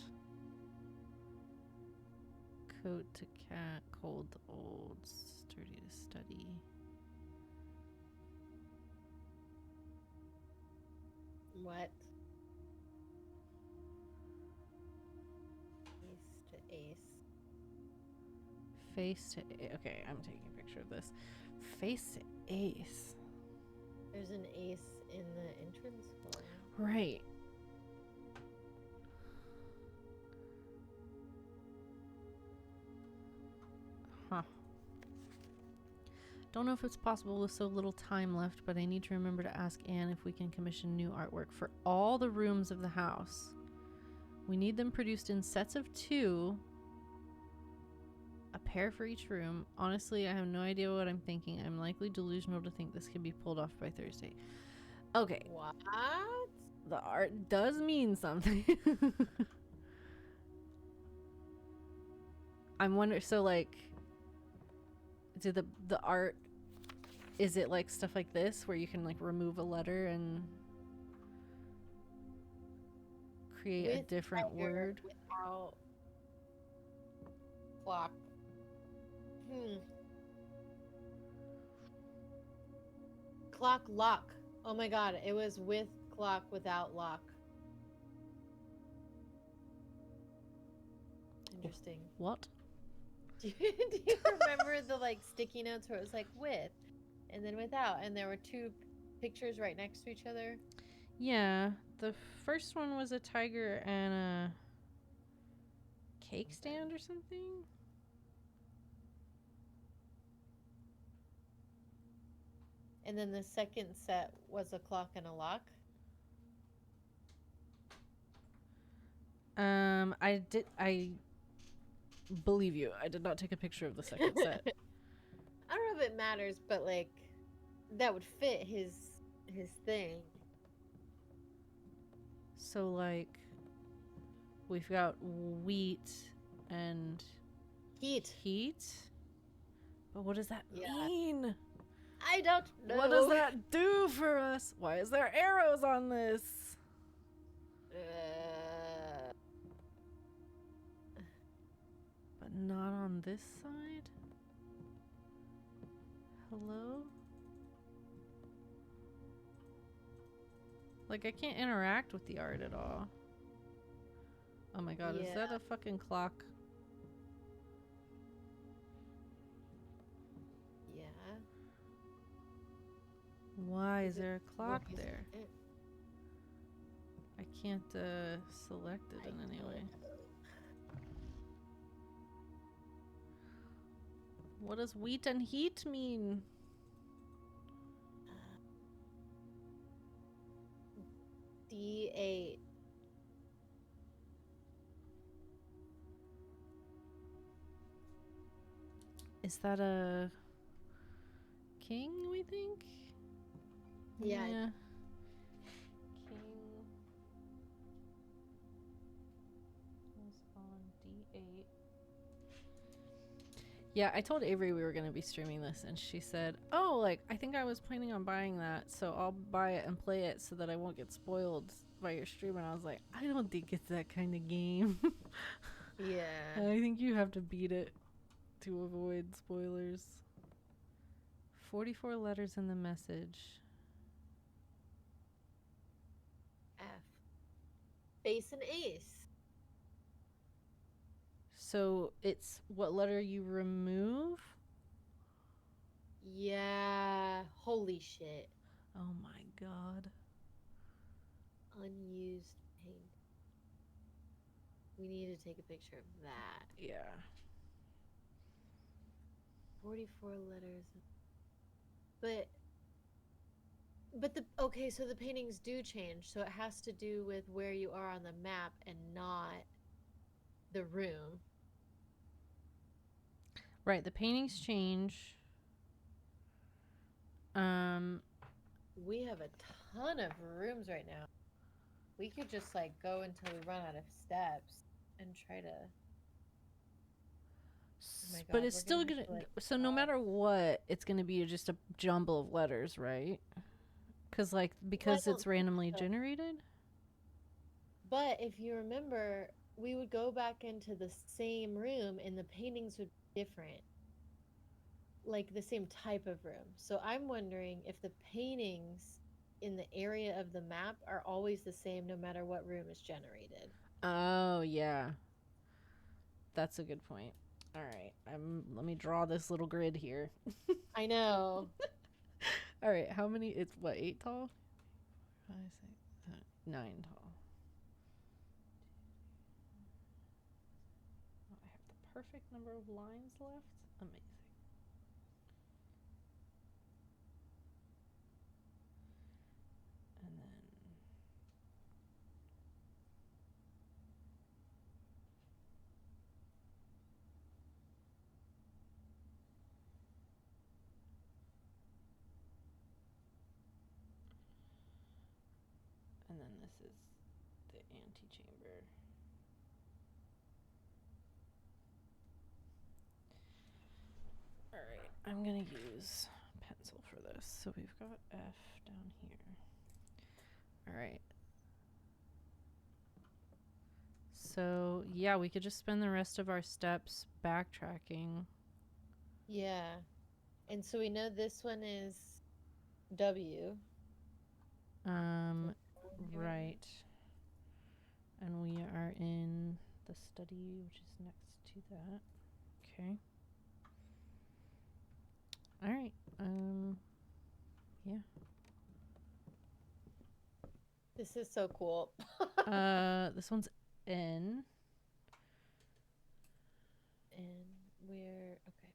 Coat to cat, cold to old, sturdy to study. What? Ace to ace. Face to okay, I'm taking a picture of this. Face to ace. There's an ace in the entrance hall. Right. Huh. Don't know if it's possible with so little time left, but I need to remember to ask Anne if we can commission new artwork for all the rooms of the house. We need them produced in sets of 2, a pair for each room. Honestly, I have no idea what I'm thinking. I'm likely delusional to think this can be pulled off by Thursday. Okay, What? the art does mean something. I'm wondering, so like, do the art, is it like stuff like this where you can like remove a letter and create a With different tiger, word? Without clock. Clock lock. Oh my god, it was with clock without lock. Interesting. What? Do you remember the like sticky notes where it was like with and then without, and there were 2 pictures right next to each other? Yeah, the first one was a tiger and a cake stand or something. And then the second set was a clock and a lock. I believe you. I did not take a picture of the second set. I don't know if it matters, but like that would fit his thing. So like we've got wheat and Heat. heat. But what does that Yeah. mean? I don't know. What does that do for us? Why is there arrows on this? But not on this side? Hello? Like, I can't interact with the art at all. Oh my god, is that Yeah. a fucking clock? Yeah. Why is Is it- there a clock What is there? it? I can't select it in any way. What does wheat and heat mean? D8. Is that a king, we think? Yeah. King. Was on D8. Yeah, I told Avery we were going to be streaming this, and she said, oh, like, I think I was planning on buying that, so I'll buy it and play it so that I won't get spoiled by your stream. And I was like, I don't think it's that kind of game. Yeah. I think you have to beat it to avoid spoilers. 44 letters in the message. F. Base and ace. So it's what letter you remove? Yeah. Holy shit. Oh my god. Unused paint. We need to take a picture of that. Yeah. 44 letters. But the okay, so the paintings do change. So it has to do with where you are on the map and not the room. Right, the paintings change. We have a ton of rooms right now. We could just like go until we run out of steps and try to. my But God, it's we're still gonna gonna, have to, like, so no matter what, it's gonna be just a jumble of letters, right? Because don't it's think randomly so. generated. But if you remember, we would go back into the same room and the paintings would be different, like the same type of room. So I'm wondering if the paintings in the area of the map are always the same no matter what room is generated. Oh, yeah. That's a good point. All right. Let me draw this little grid here. I know. All right. How many? It's what, 8 tall? 5, 6, 9 tall. Oh, I have the perfect number of lines left. Amazing. And then this is the antechamber. All right, I'm gonna use pencil for this. So we've got F down here. All right. So yeah, we could just spend the rest of our steps backtracking. Yeah. And so we know this one is W. Right. And we are in the study, which is next to that. Okay. All right. Yeah. This is so cool. This one's N. And we're okay.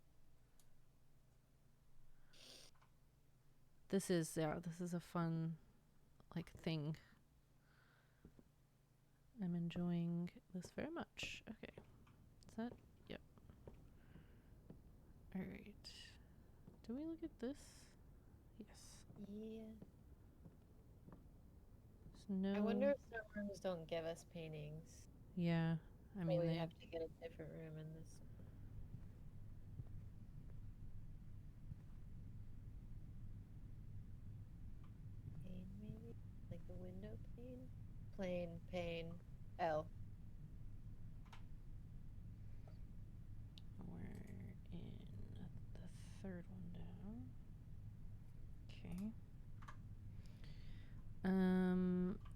This is a fun thing. I'm enjoying this very much. Okay. Is that? Yep. All right. Do we look at this? Yes. Yeah. No. I wonder if some rooms don't give us paintings. Yeah. I mean, we they have to get a different room in this. Pane, maybe? Like the window pane? Pane. L. We're in the third one down. Okay.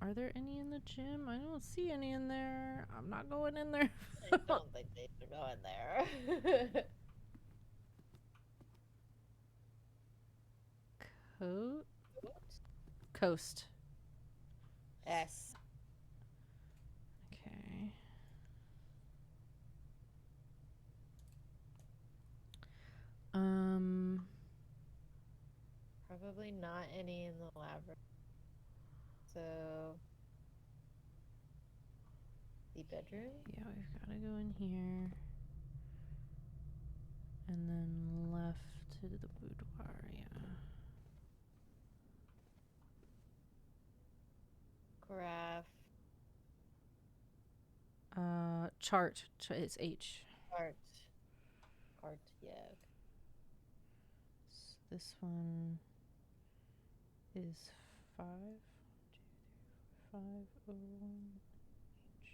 Are there any in the gym? I don't see any in there. I'm not going in there. I don't think they should go in there. Coast. S. Okay. Probably not any in the labyrinth. So the bedroom? Yeah, we've got to go in here. And then left to the boudoir, yeah. Graph. Chart. It's H. Cart, yeah. Okay. So this one is 5, 2, 3, 4, 5, 0, 1, H.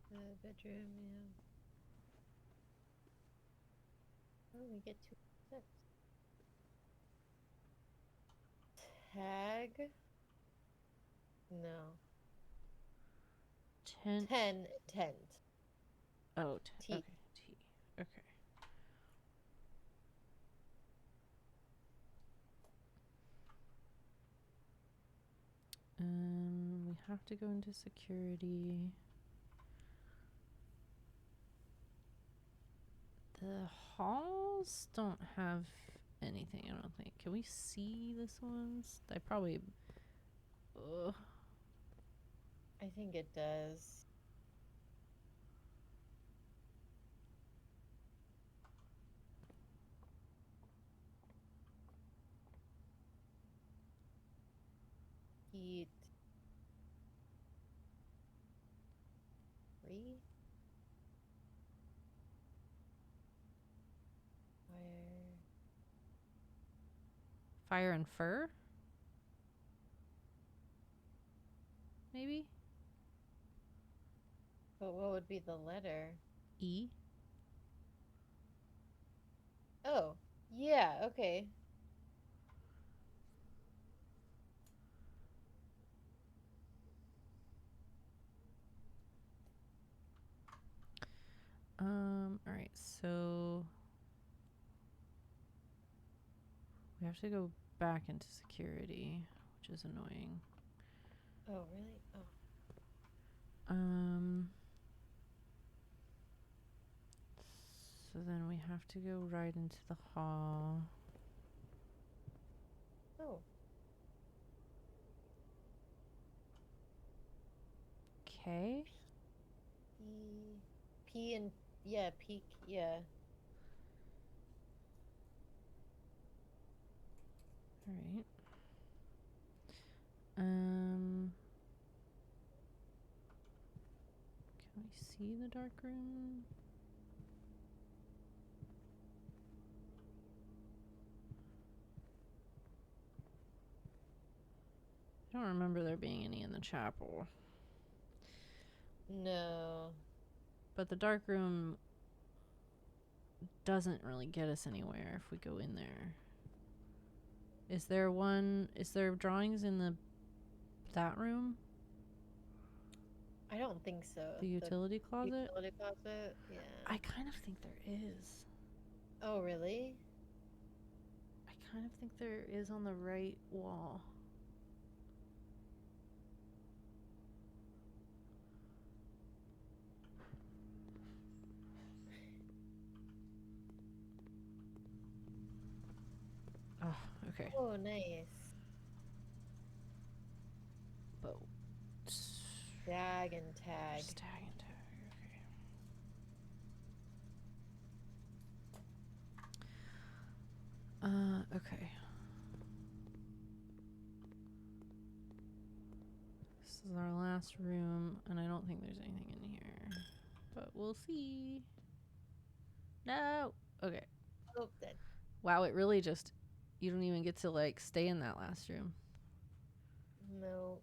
The bedroom, yeah. Oh, we get 2 steps. Tag? No. Tent. Tent. Oh, T. okay. T. Okay. We have to go into security. The halls don't have anything, I don't think. Can we see this one's? I probably... I think it does. Heat. 3. Fire. Fire and fur? Maybe? But what would be the letter? E? Oh, yeah, okay. Alright, so we have to go back into security, which is annoying. Oh, really? Oh. So then we have to go right into the hall. Oh. Okay. P and yeah, peak, yeah. Alright. Can we see the dark room? I don't remember there being any in the chapel. No. But the dark room doesn't really get us anywhere if we go in there. Is there drawings in that room? I don't think so. The utility closet? Utility closet? Yeah. I kind of think there is. Oh, really? I kind of think there is on the right wall. Oh, okay. Oh, nice. But Tag and tag. just tag and tag. Okay. Okay. This is our last room, and I don't think there's anything in here. But we'll see. No! Okay. Oh, that. Wow, it really just... You don't even get to, like, stay in that last room. No.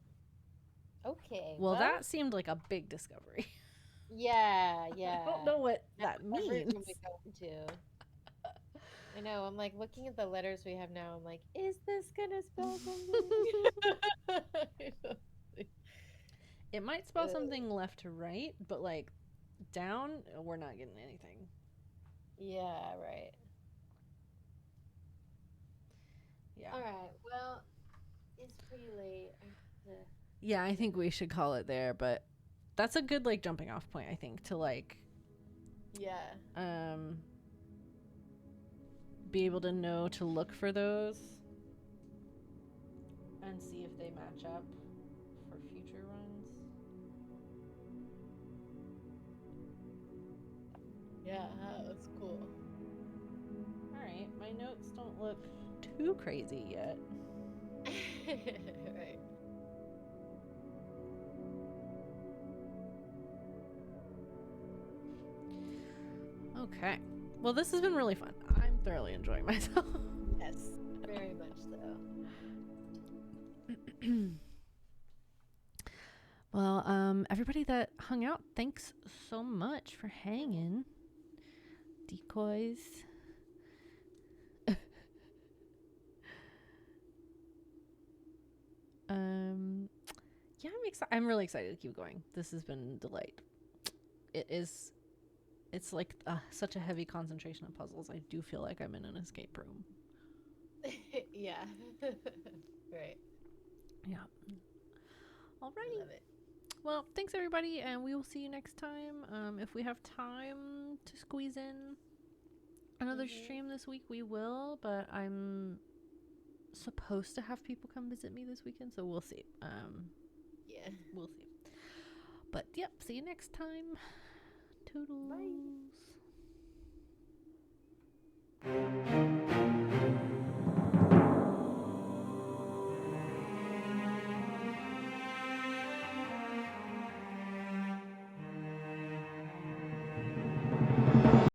Okay. Well, that seemed like a big discovery. Yeah, yeah. I don't know what that Every means. room we go into. I know. I'm like looking at the letters we have now. I'm like, is this gonna spell something? It might spell something left to right, but, like, down, we're not getting anything. Yeah, right. Yeah. All right. Well, it's pretty late. Yeah, I think we should call it there, but that's a good, like, jumping off point, I think, to, like, yeah. be able to know to look for those and see if they match up for future runs. Yeah, that's cool. All right, my notes don't look too crazy yet. Right. Okay. Well, this has been really fun. I'm thoroughly enjoying myself. Yes, very much so. Well, everybody that hung out, thanks so much for hanging. Decoys. Yeah, I'm really excited to keep going. This has been a delight. It's like such a heavy concentration of puzzles. I do feel like I'm in an escape room. Yeah. Right. Yeah. Alrighty. Love it. Well, thanks everybody, and we will see you next time. If we have time to squeeze in another stream this week, we will, but I'm supposed to have people come visit me this weekend, so we'll see. Yeah. We'll see. But yep, see you next time. Toodles. Bye.